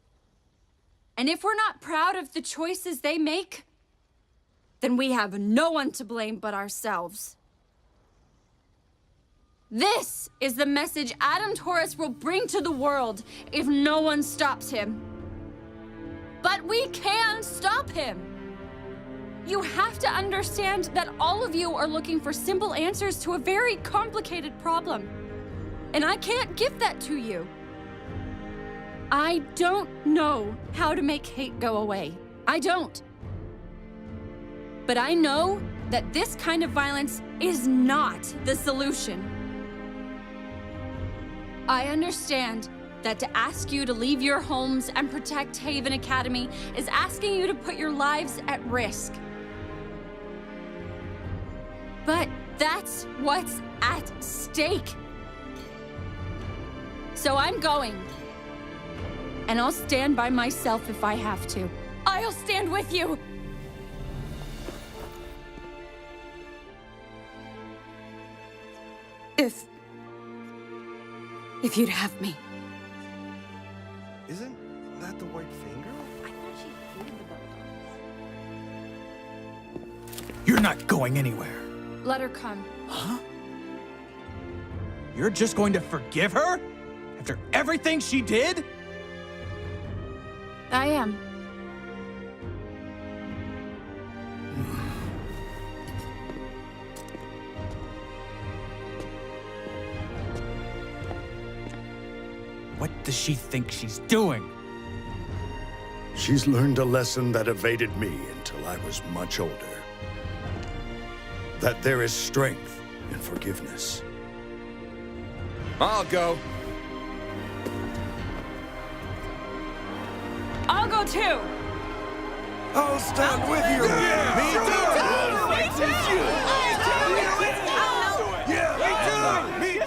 And if we're not proud of the choices they make, then we have no one to blame but ourselves. This is the message Adam Taurus will bring to the world if no one stops him. But we can stop him. You have to understand that all of you are looking for simple answers to a very complicated problem. And I can't give that to you. I don't know how to make hate go away. I don't. But I know that this kind of violence is not the solution. I understand that to ask you to leave your homes and protect Haven Academy is asking you to put your lives at risk. But that's what's at stake. So I'm going. And I'll stand by myself if I have to. I'll stand with you! If you'd have me. Isn't that the white finger? I thought she hated the buttons. You're not going anywhere. Let her come. Huh? You're just going to forgive her? After everything she did? I am. What does she think she's doing? She's learned a lesson that evaded me until I was much older. That there is strength in forgiveness. I'll go. I'll go too! I'll stand with you! Me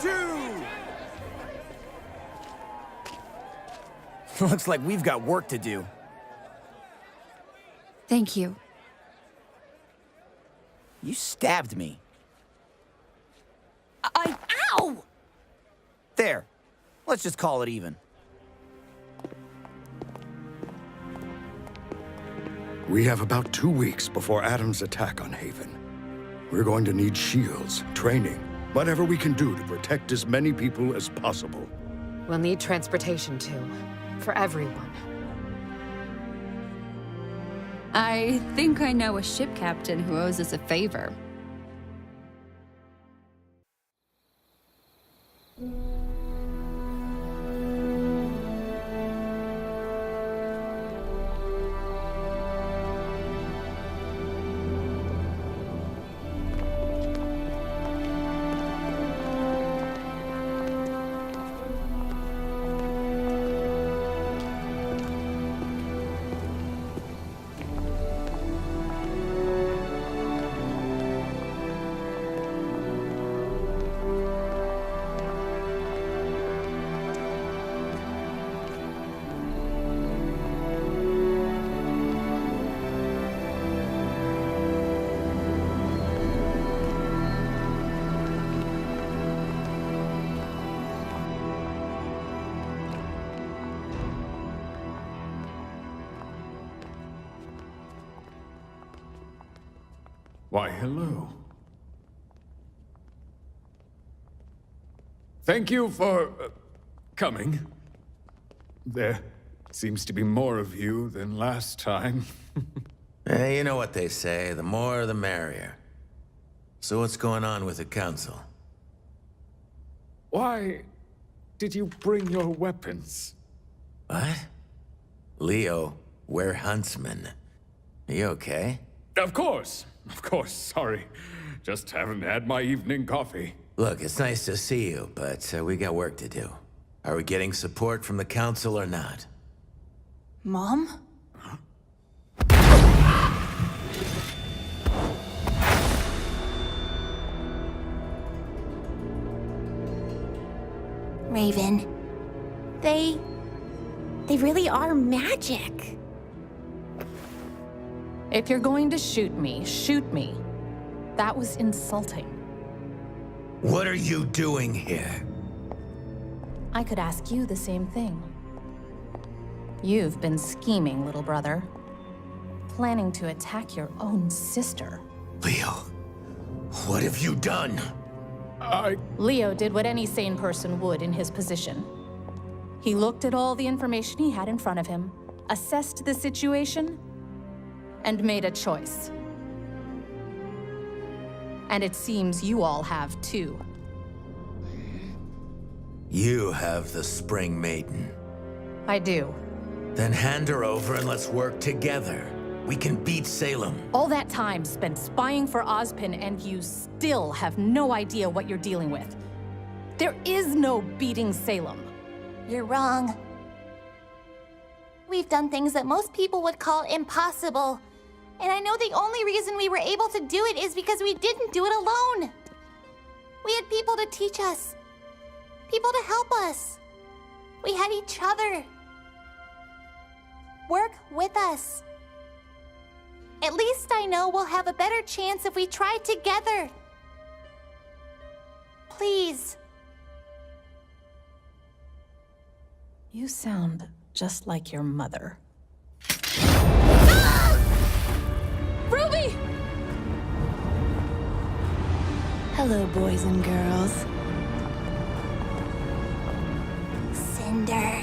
too! Looks like we've got work to do. Thank you. You stabbed me. Ow! There. Let's just call it even. We have about 2 weeks before Adam's attack on Haven. We're going to need shields, training, whatever we can do to protect as many people as possible. We'll need transportation too, for everyone. I think I know a ship captain who owes us a favor. Why, hello. Thank you for coming. There seems to be more of you than last time. Hey, you know what they say, the more the merrier. So what's going on with the council? Why did you bring your weapons? What? Leo, we're huntsmen. Are you okay? Of course, sorry. Just haven't had my evening coffee. Look, it's nice to see you, but we got work to do. Are we getting support from the council or not? Mom? Raven, they really are magic. If you're going to shoot me, shoot me. That was insulting. What are you doing here? I could ask you the same thing. You've been scheming, little brother. Planning to attack your own sister. Leo, what have you done? Leo did what any sane person would in his position. He looked at all the information he had in front of him, assessed the situation, and made a choice. And it seems you all have too. You have the Spring Maiden. I do. Then hand her over and let's work together. We can beat Salem. All that time spent spying for Ozpin and you still have no idea what you're dealing with. There is no beating Salem. You're wrong. We've done things that most people would call impossible. And I know the only reason we were able to do it is because we didn't do it alone. We had people to teach us. People to help us. We had each other. Work with us. At least I know we'll have a better chance if we try together. Please. You sound just like your mother. Ruby! Hello, boys and girls. Cinder.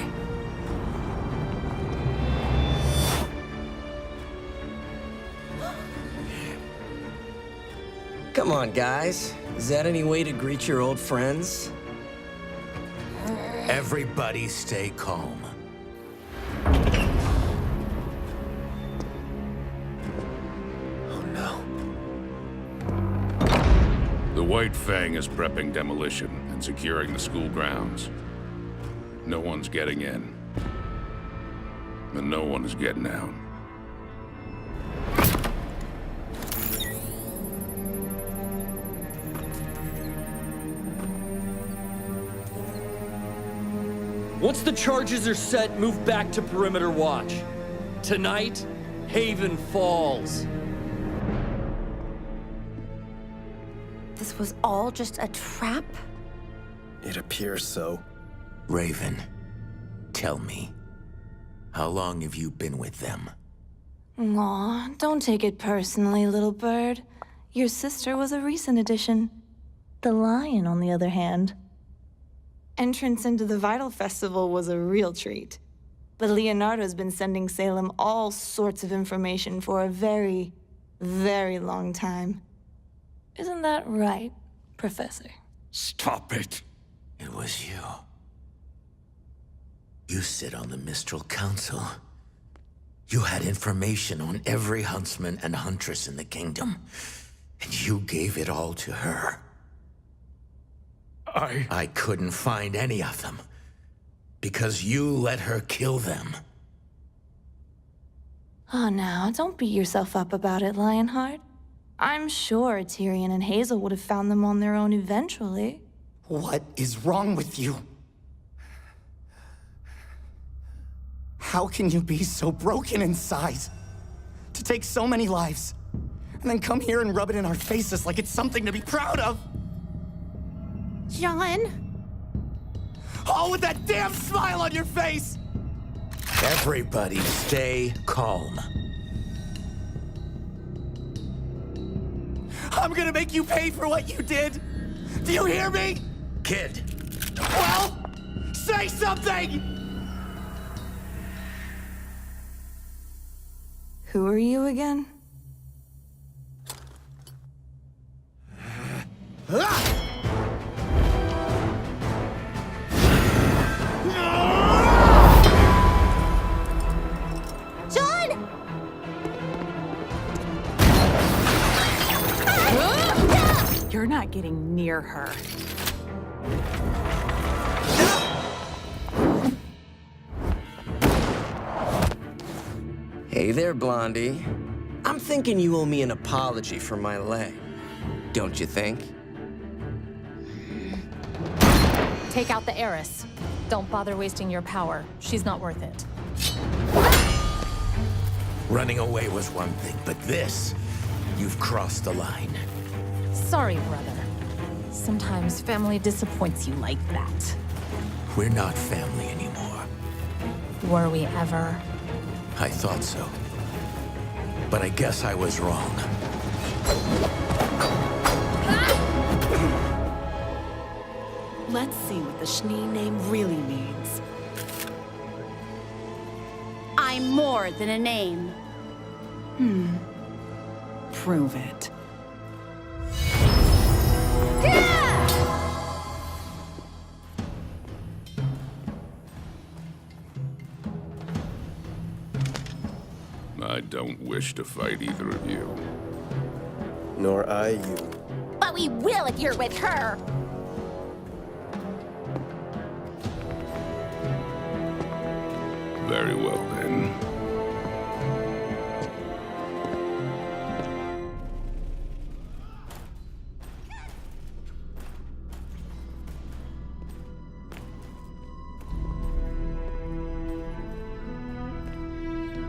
Come on, guys. Is that any way to greet your old friends? Everybody stay calm. Oh no. The White Fang is prepping demolition and securing the school grounds. No one's getting in. And no one is getting out. Once the charges are set, move back to perimeter watch. Tonight, Haven falls. This was all just a trap? It appears so. Raven, tell me, how long have you been with them? Aw, don't take it personally, little bird. Your sister was a recent addition. The lion, on the other hand. Entrance into the Vital Festival was a real treat. But Leonardo's been sending Salem all sorts of information for a very, very long time. Isn't that right, Professor? Stop it. It was you. You sit on the Mistral Council. You had information on every huntsman and huntress in the kingdom, and you gave it all to her. I couldn't find any of them, because you let her kill them. Oh, now, don't beat yourself up about it, Lionheart. I'm sure Tyrion and Hazel would have found them on their own eventually. What is wrong with you? How can you be so broken inside? To take so many lives, and then come here and rub it in our faces like it's something to be proud of? John? Oh, with that damn smile on your face! Everybody stay calm. I'm gonna make you pay for what you did! Do you hear me? Kid. Well, say something! Who are you again? John! You're not getting near her. Hey there, Blondie. I'm thinking you owe me an apology for my leg. Don't you think? Take out the heiress. Don't bother wasting your power. She's not worth it. Running away was one thing, but this, you've crossed the line. Sorry, brother. Sometimes family disappoints you like that. We're not family anymore. Were we ever? I thought so. But I guess I was wrong. Let's see what the Schnee name really means. I'm more than a name. Prove it. I don't wish to fight either of you. Nor I you. But we will if you're with her! Very well, then.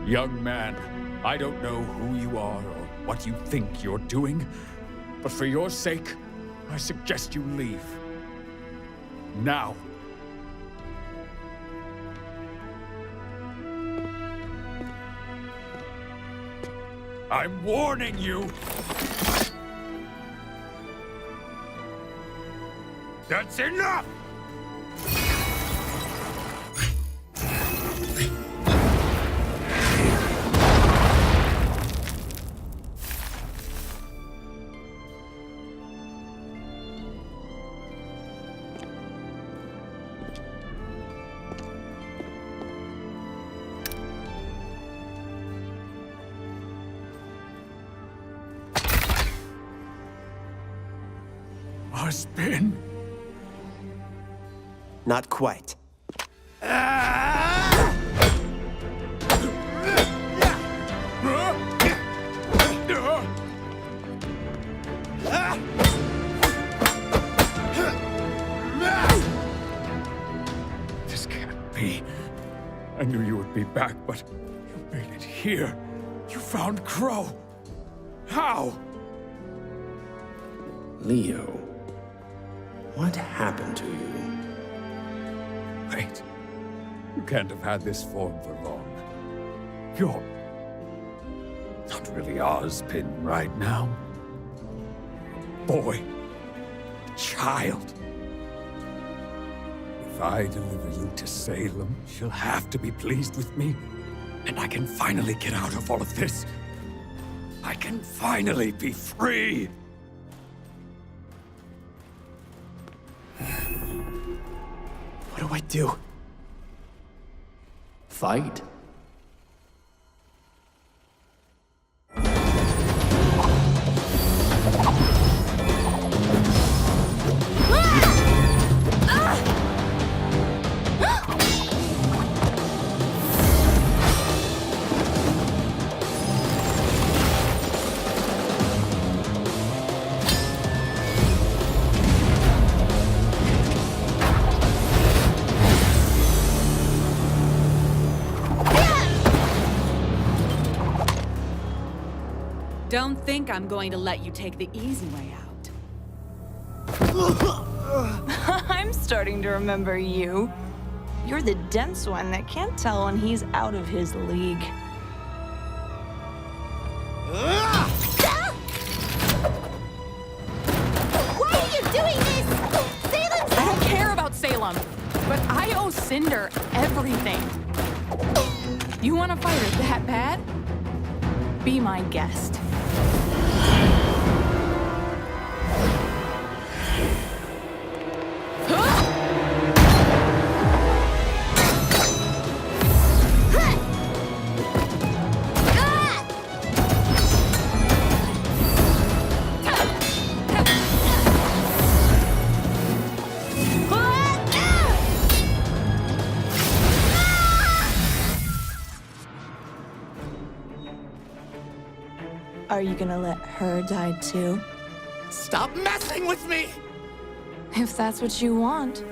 Young man, I don't know who you are or what you think you're doing, but for your sake, I suggest you leave. Now. I'm warning you! That's enough! Spin? Not quite. This can't be. I knew you would be back, but you made it here. You found Crow. How? Leo, what happened to you? Wait. You can't have had this form for long. You're not really Ozpin right now. Boy. Child. If I deliver you to Salem, she'll have to be pleased with me. And I can finally get out of all of this. I can finally be free. What do I do? Fight? Don't think I'm going to let you take the easy way out. I'm starting to remember you. You're the dense one that can't tell when he's out of his league. You want to fight her that bad? Be my guest. Are you gonna let her die too? Stop messing with me! If that's what you want.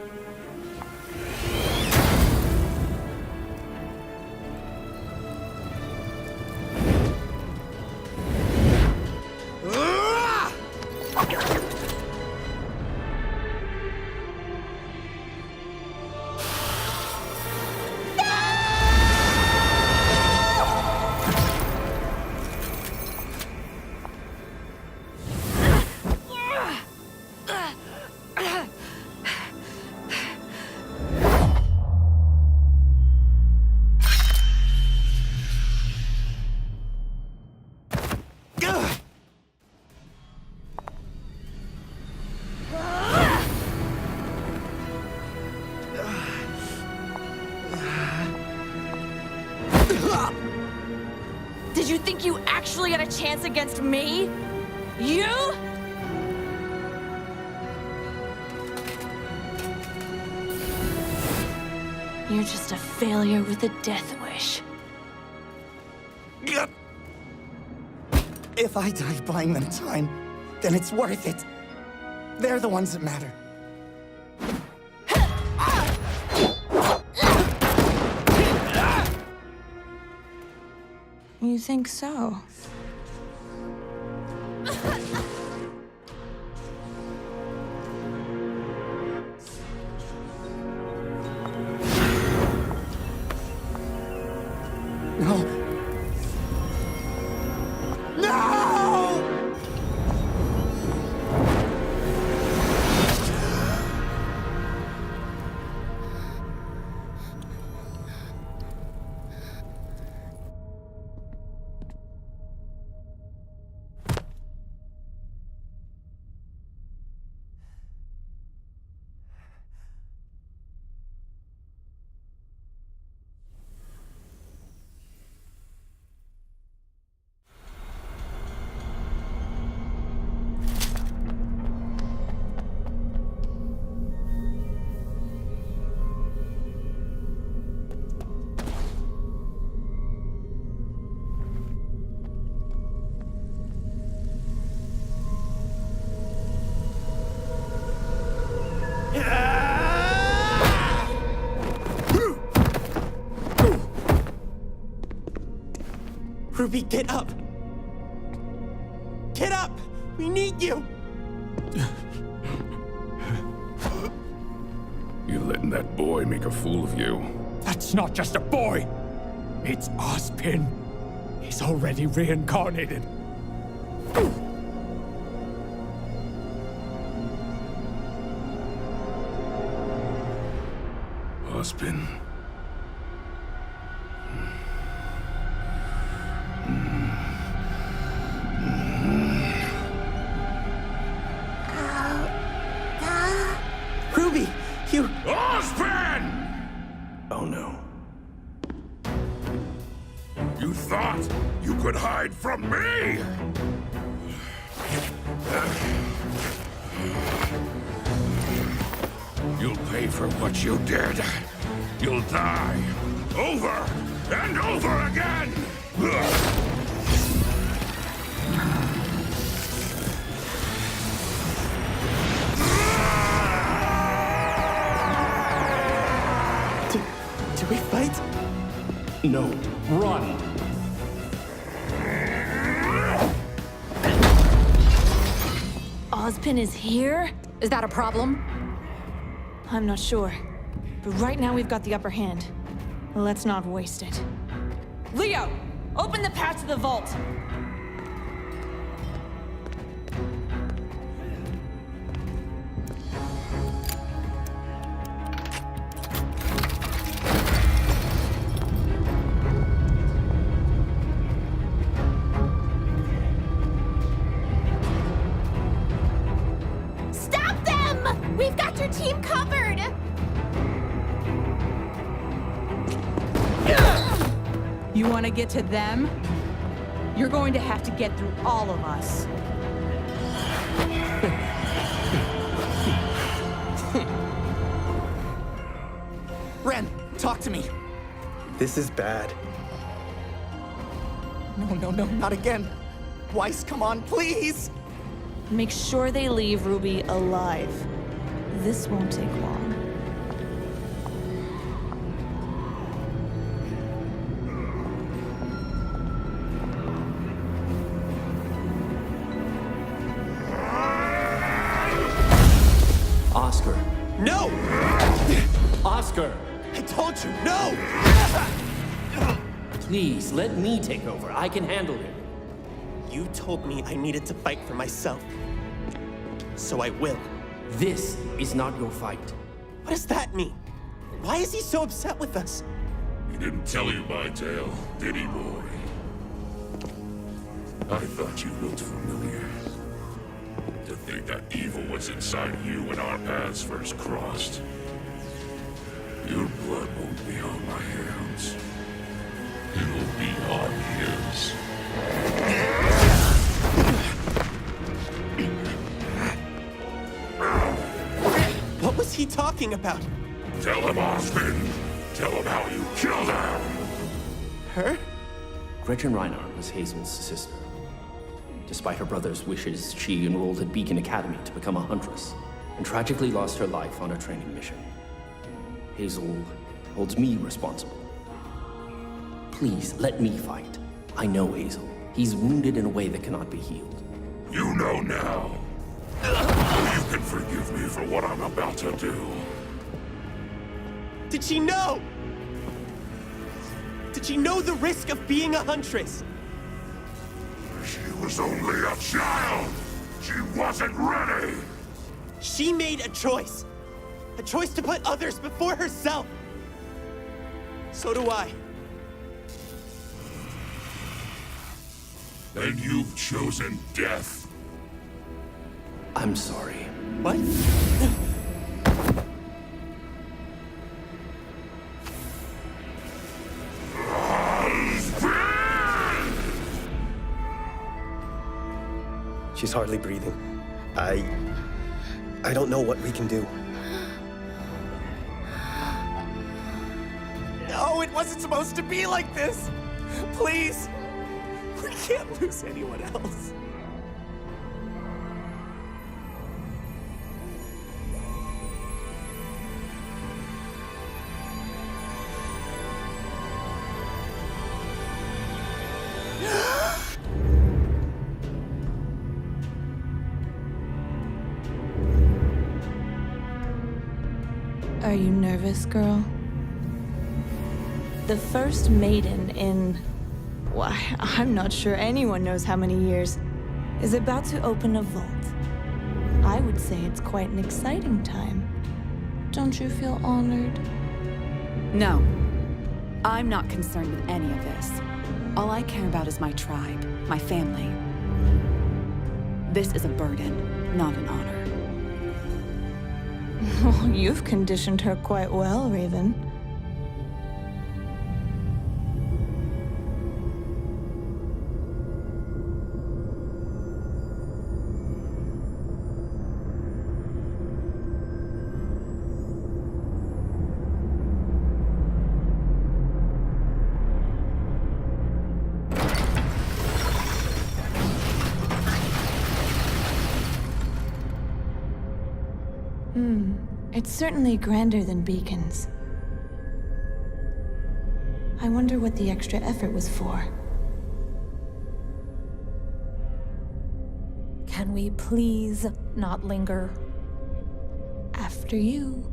Did you think you actually had a chance against me? You? You're just a failure with a death wish. If I die buying them time, then it's worth it. They're the ones that matter. You think so? No. No! Ruby, get up! Get up! We need you! You're letting that boy make a fool of you. That's not just a boy. It's Ozpin. He's already reincarnated. Ozpin. Ruby, you... Ozpin! Oh no. You thought you could hide from me? You'll pay for what you did. You'll die. Over and over again! Do we fight? No. Run! Ozpin is here? Is that a problem? I'm not sure. But right now we've got the upper hand. Let's not waste it. Leo, open the path to the vault. You want to get to them? You're going to have to get through all of us. Ren, talk to me. This is bad. No, not again. Weiss, come on, please! Make sure they leave Ruby alive. This won't take long. Oscar. No! Oscar! I told you, no! Please, let me take over. I can handle him. You told me I needed to fight for myself. So I will. This is not your fight. What does that mean? Why is he so upset with us? He didn't tell you my tale, did he, boy? I thought you looked familiar. To think that evil was inside you when our paths first crossed. Your blood won't be on my hands. It'll be on his. What was he talking about? Tell him, Osmond. Tell him how you killed her. Her? Gretchen Reinhardt was Hazel's sister. Despite her brother's wishes, she enrolled at Beacon Academy to become a huntress, and tragically lost her life on a training mission. Hazel holds me responsible. Please, let me fight. I know Hazel. He's wounded in a way that cannot be healed. You know now. You can forgive me for what I'm about to do. Did she know? Did she know the risk of being a huntress? She was only a child. She wasn't ready. She made a choice. A choice to put others before herself. So do I. And you've chosen death. I'm sorry. What? She's hardly breathing. I don't know what we can do. No, it wasn't supposed to be like this! Please! We can't lose anyone else. Are you nervous, girl? The first maiden in... why, I'm not sure anyone knows how many years, is about to open a vault. I would say it's quite an exciting time. Don't you feel honored? No. I'm not concerned with any of this. All I care about is my tribe, my family. This is a burden, not an honor. Well, you've conditioned her quite well, Raven. It's certainly grander than Beacon's. I wonder what the extra effort was for. Can we please not linger? After you.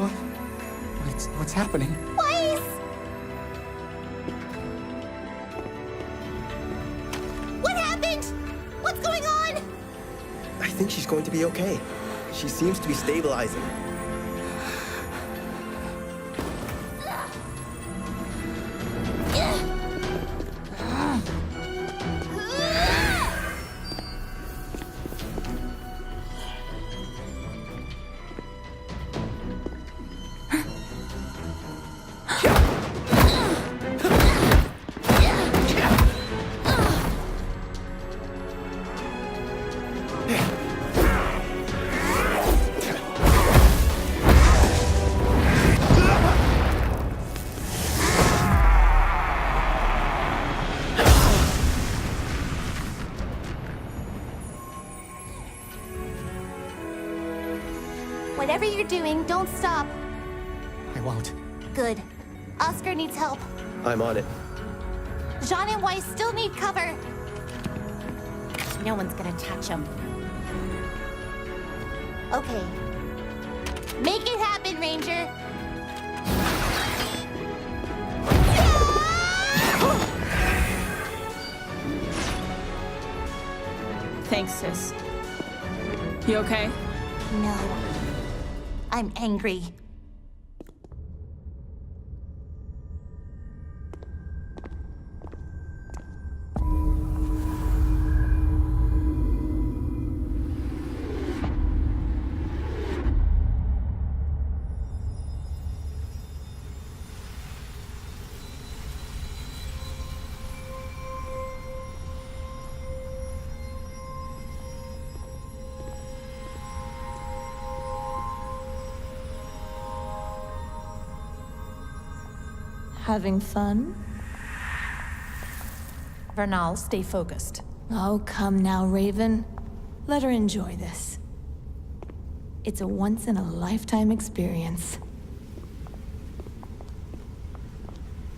What's happening? Weiss! What happened? What's going on? I think she's going to be okay. She seems to be stabilizing. Whatever you're doing, don't stop. I won't. Good. Oscar needs help. I'm on it. Jean and Weiss still need cover. No one's gonna touch him. Okay. Make it happen, Ranger. Thanks, sis. You okay? No. I'm angry. Having fun? Vernal, stay focused. Oh, come now, Raven. Let her enjoy this. It's a once-in-a-lifetime experience.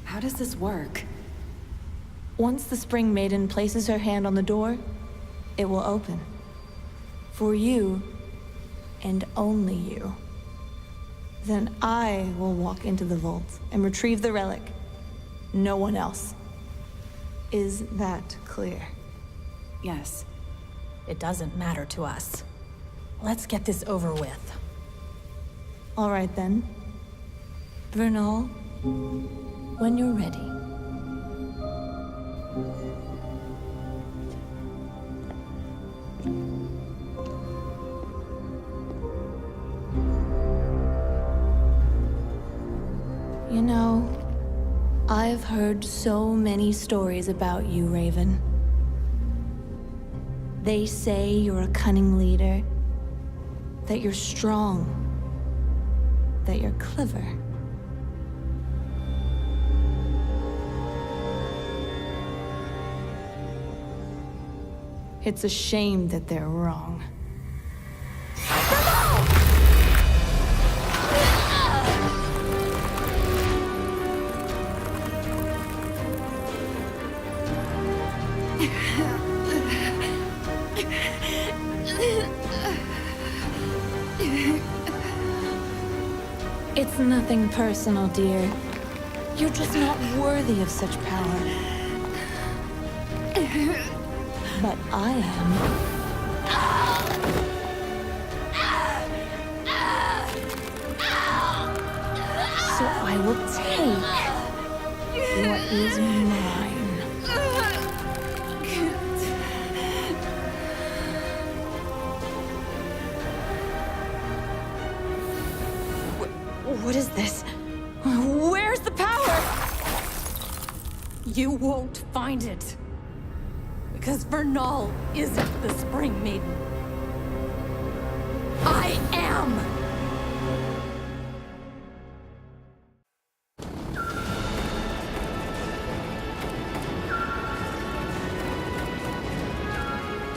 How does this work? Once the Spring Maiden places her hand on the door, it will open. For you, and only you. Then I will walk into the vault and retrieve the relic. No one else. Is that clear? Yes. It doesn't matter to us. Let's get this over with. All right then. Vernal, when you're ready. You know, I've heard so many stories about you, Raven. They say you're a cunning leader, that you're strong, that you're clever. It's a shame that they're wrong. It's nothing personal, dear. You're just not worthy of such power. But I am. So I will take what is mine. What is this? Where's the power? You won't find it. Because Vernal isn't the Spring Maiden. I am!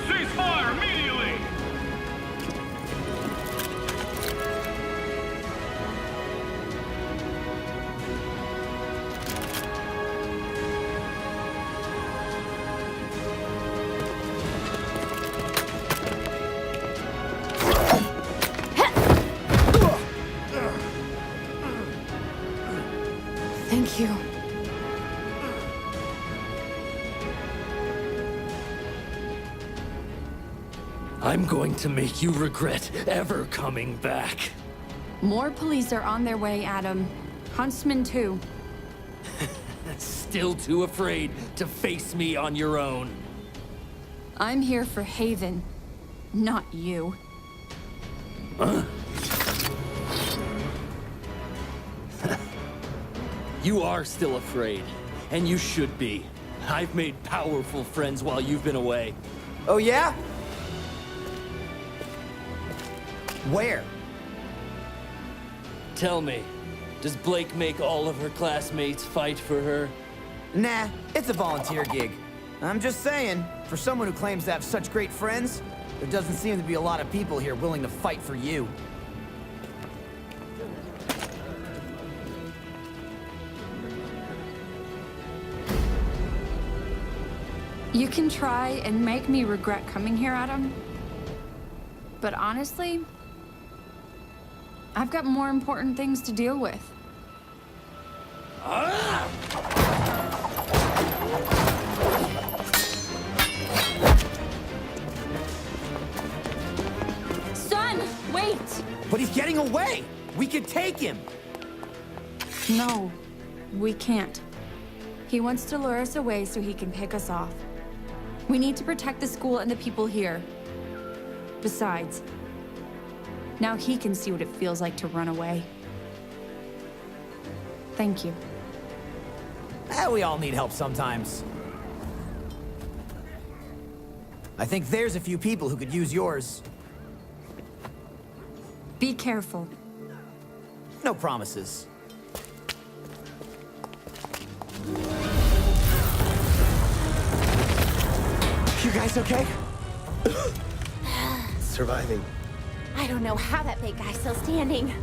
Ceasefire immediately! Thank you. I'm going to make you regret ever coming back. More police are on their way, Adam. Huntsmen, too. Still too afraid to face me on your own. I'm here for Haven, not you. Huh? You are still afraid, and you should be. I've made powerful friends while you've been away. Oh, yeah? Where? Tell me, does Blake make all of her classmates fight for her? Nah, it's a volunteer gig. I'm just saying, for someone who claims to have such great friends, there doesn't seem to be a lot of people here willing to fight for you. You can try and make me regret coming here, Adam. But honestly, I've got more important things to deal with. Son, wait! But he's getting away! We could take him! No, we can't. He wants to lure us away so he can pick us off. We need to protect the school and the people here. Besides, now he can see what it feels like to run away. Thank you. We all need help sometimes. I think there's a few people who could use yours. Be careful. No promises. You guys okay? Surviving. I don't know how that big guy's still standing.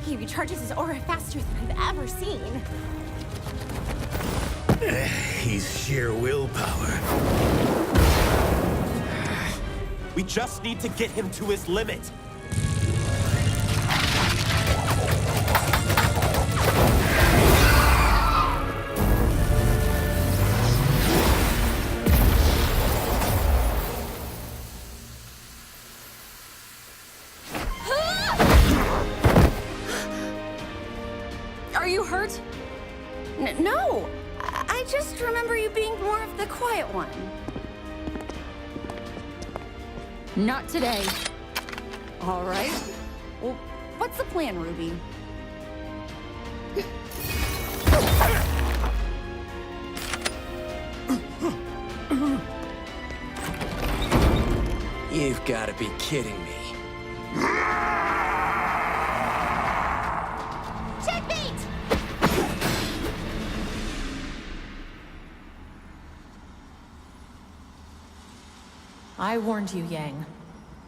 He recharges his aura faster than I've ever seen. He's sheer willpower. We just need to get him to his limit. Are you hurt? No! I just remember you being more of the quiet one. Not today. All right. Well, what's the plan, Ruby? You've got to be kidding me. Checkmate! I warned you, Yang.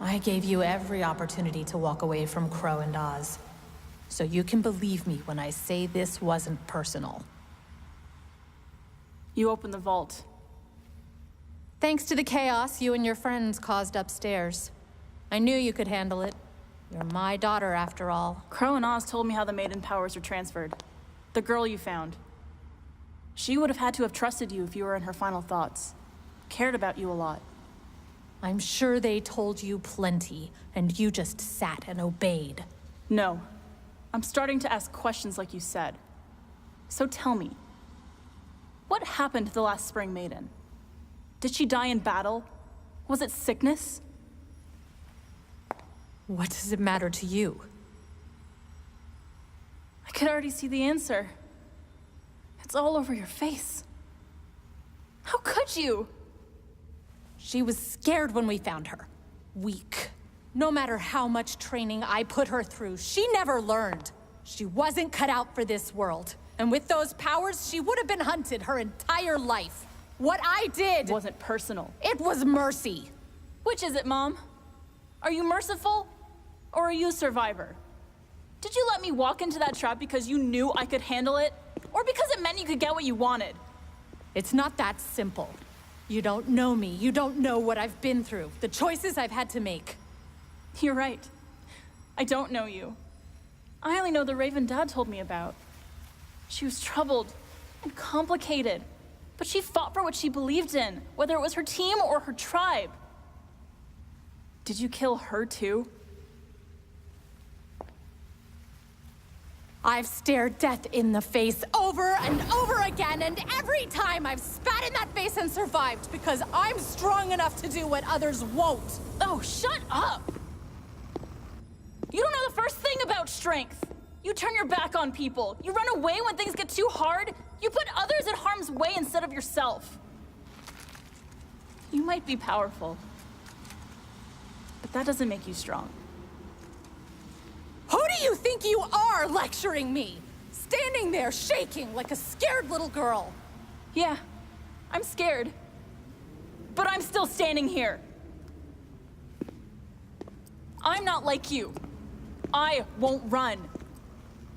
I gave you every opportunity to walk away from Crow and Oz. So you can believe me when I say this wasn't personal. You opened the vault. Thanks to the chaos you and your friends caused upstairs. I knew you could handle it. You're my daughter, after all. Crow and Oz told me how the Maiden powers were transferred. The girl you found. She would have had to have trusted you if you were in her final thoughts. Cared about you a lot. I'm sure they told you plenty, and you just sat and obeyed. No. I'm starting to ask questions like you said. So tell me, what happened to the last Spring Maiden? Did she die in battle? Was it sickness? What does it matter to you? I could already see the answer. It's all over your face. How could you? She was scared when we found her. Weak. No matter how much training I put her through, she never learned. She wasn't cut out for this world. And with those powers, she would have been hunted her entire life. What I did wasn't personal. It was mercy. Which is it, Mom? Are you merciful? Or are you a survivor? Did you let me walk into that trap because you knew I could handle it? Or because it meant you could get what you wanted? It's not that simple. You don't know me. You don't know what I've been through. The choices I've had to make. You're right. I don't know you. I only know the Raven Dad told me about. She was troubled and complicated, but she fought for what she believed in, whether it was her team or her tribe. Did you kill her too? I've stared death in the face over and over again, and every time I've spat in that face and survived because I'm strong enough to do what others won't. Oh, shut up! You don't know the first thing about strength. You turn your back on people. You run away when things get too hard. You put others in harm's way instead of yourself. You might be powerful, but that doesn't make you strong. Who do you think you are lecturing me? Standing there shaking like a scared little girl. Yeah, I'm scared, but I'm still standing here. I'm not like you. I won't run,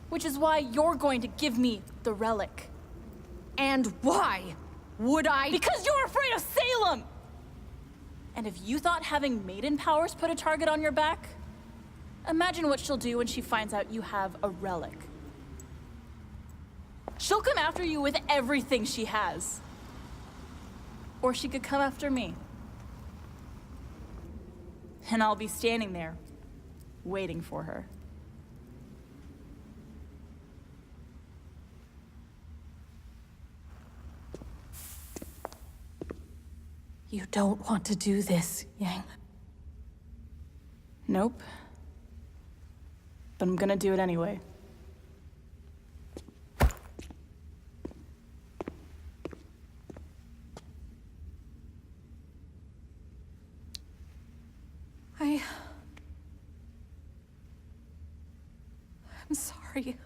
which is why you're going to give me the relic. And why would I? Because you're afraid of Salem! And if you thought having maiden powers put a target on your back, imagine what she'll do when she finds out you have a relic. She'll come after you with everything she has. Or she could come after me. And I'll be standing there, waiting for her. You don't want to do this, Yang. Nope. But I'm gonna do it anyway. I'm sorry.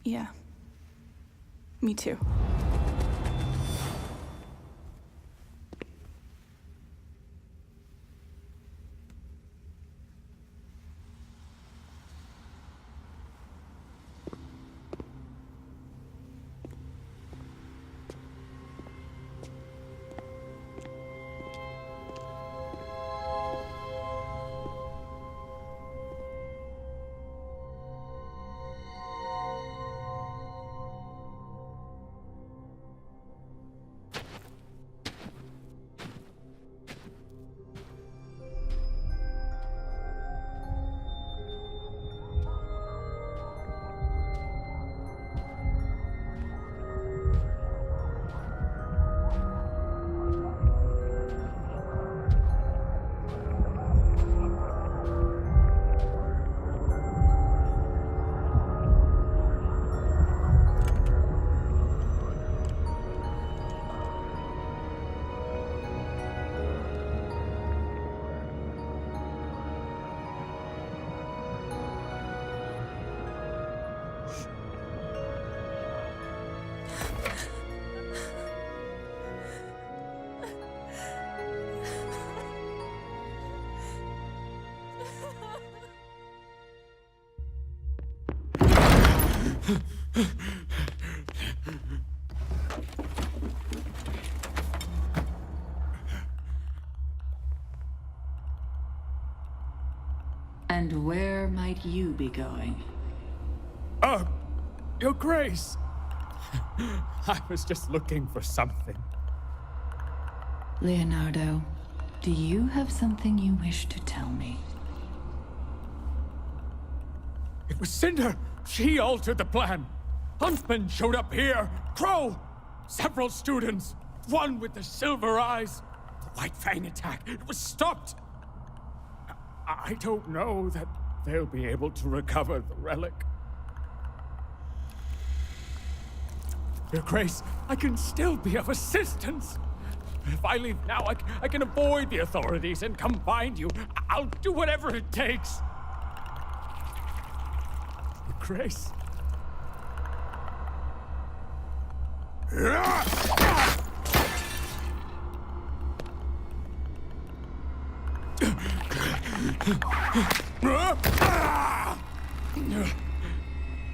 Yeah. Me too. And where might you be going? Your Grace! I was just looking for something. Leonardo, do you have something you wish to tell me? It was Cinder! She altered the plan! Huntsman showed up here! Crow! Several students! One with the silver eyes! The White Fang attack! It was stopped! I don't know that they'll be able to recover the relic. Your Grace, I can still be of assistance! If I leave now, I can avoid the authorities and come find you. I'll do whatever it takes. Your Grace.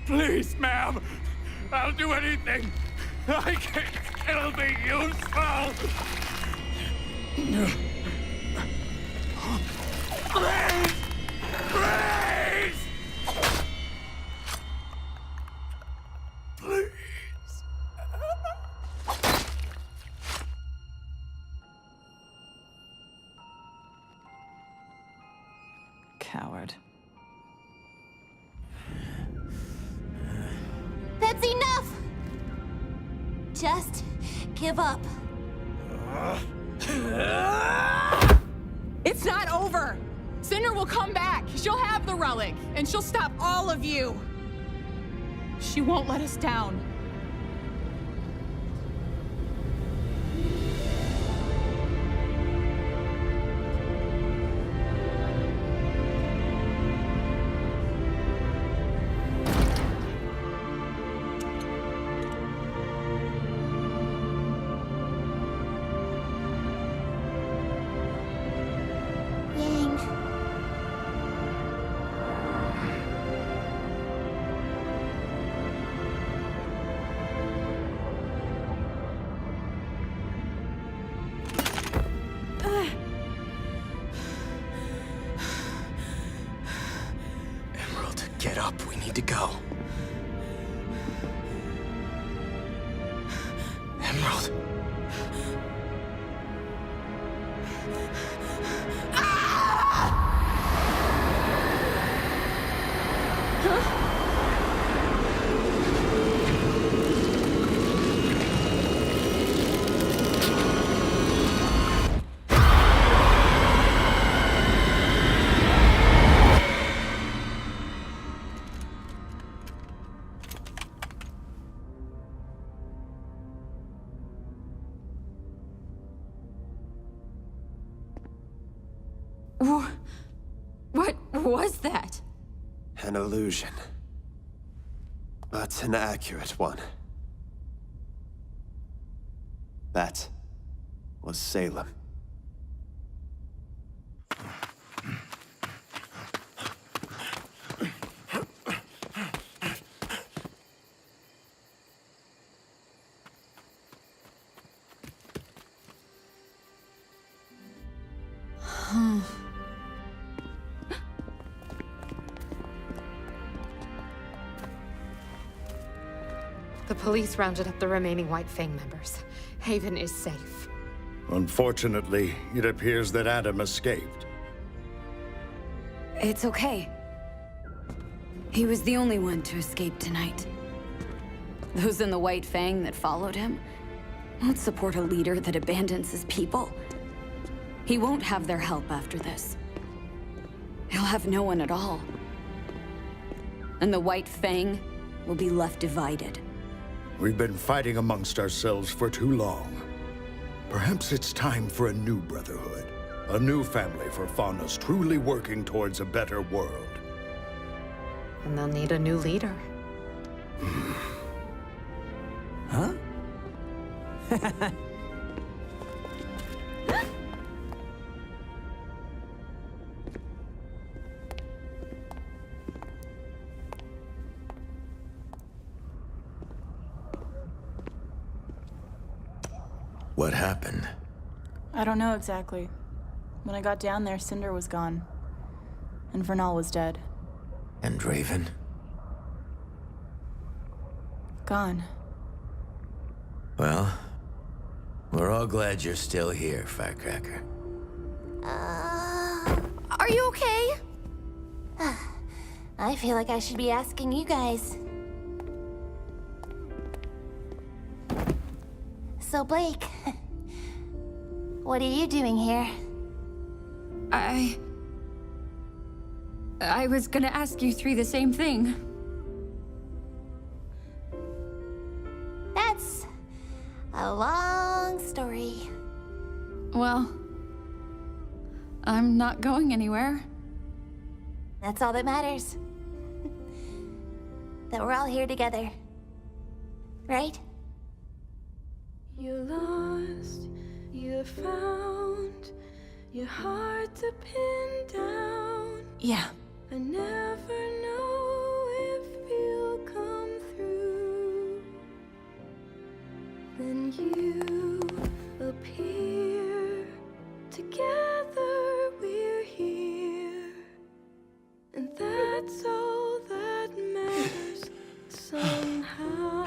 Please, ma'am. I'll do anything. I can, it'll be useful. Please! Please! just give up. It's not over! Cinder will come back. She'll have the relic, and she'll stop all of you. She won't let us down. Get up, we need to go. Emerald. What was that? An illusion. But an accurate one. That was Salem. The police rounded up the remaining White Fang members. Haven is safe. Unfortunately, it appears that Adam escaped. It's okay. He was the only one to escape tonight. Those in the White Fang that followed him won't support a leader that abandons his people. He won't have their help after this. He'll have no one at all. And the White Fang will be left divided. We've been fighting amongst ourselves for too long. Perhaps it's time for a new brotherhood. A new family for Faunus, truly working towards a better world. And they'll need a new leader. Huh? What happened? I don't know exactly. When I got down there, Cinder was gone. And Vernal was dead. And Raven? Gone. Well, we're all glad you're still here, Firecracker. Are you okay? I feel like I should be asking you guys. So, Blake, what are you doing here? I was gonna ask you three the same thing. That's a long story. Well, I'm not going anywhere. That's all that matters. That we're all here together. Right? You're lost, you're found, you're hard to pin down. Yeah. I never know if you'll come through. Then you appear, together we're here. And that's all that matters somehow.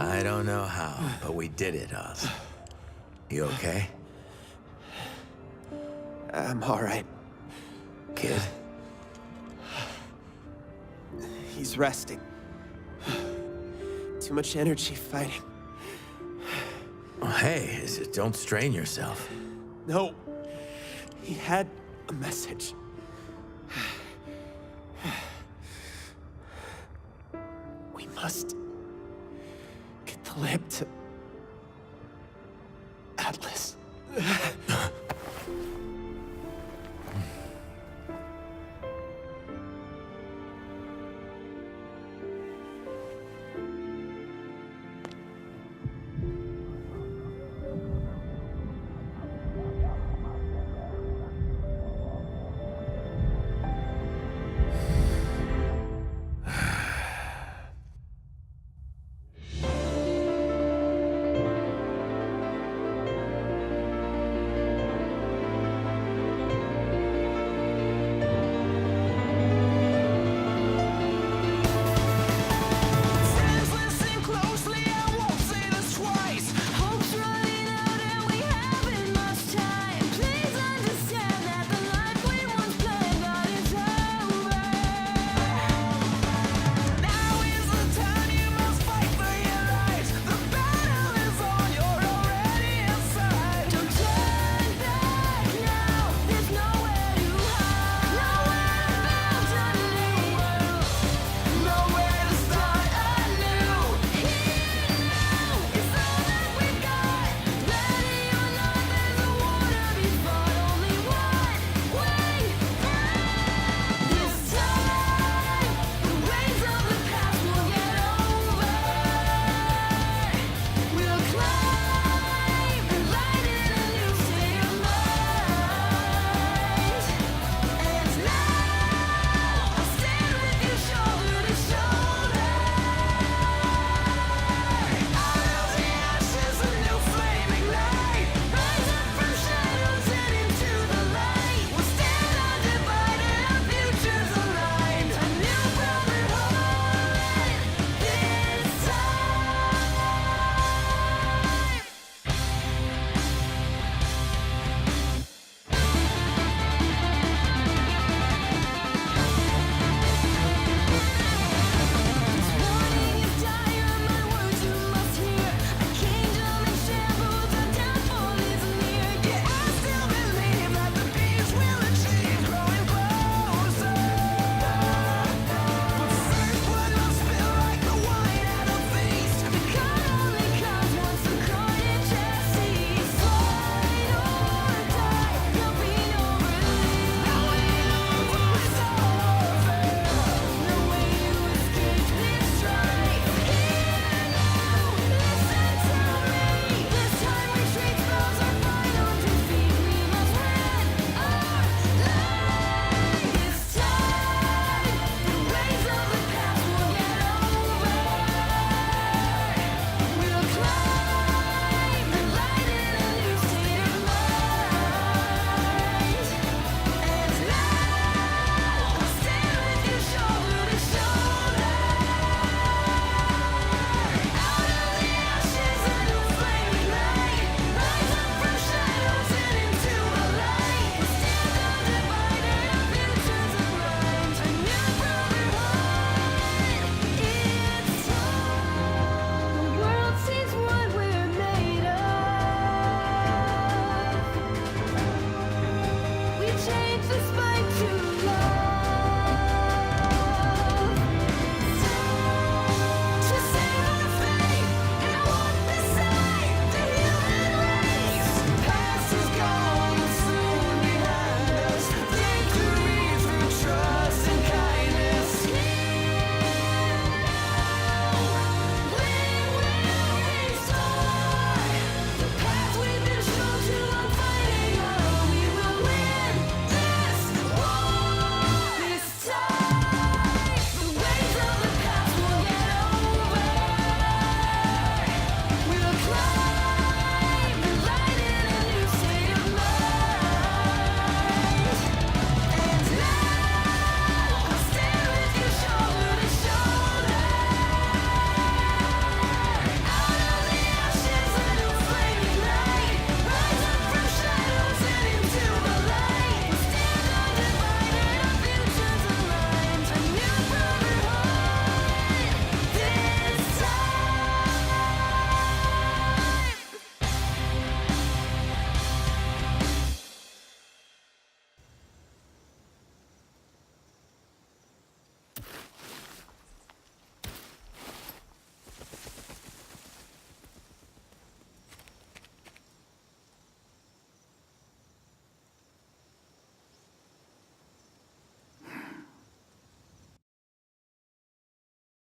I don't know how, but we did it, Oz. You okay? I'm all right. Kid? He's resting. Too much energy fighting. Oh, hey, don't strain yourself. No. He had a message. We must get the lab to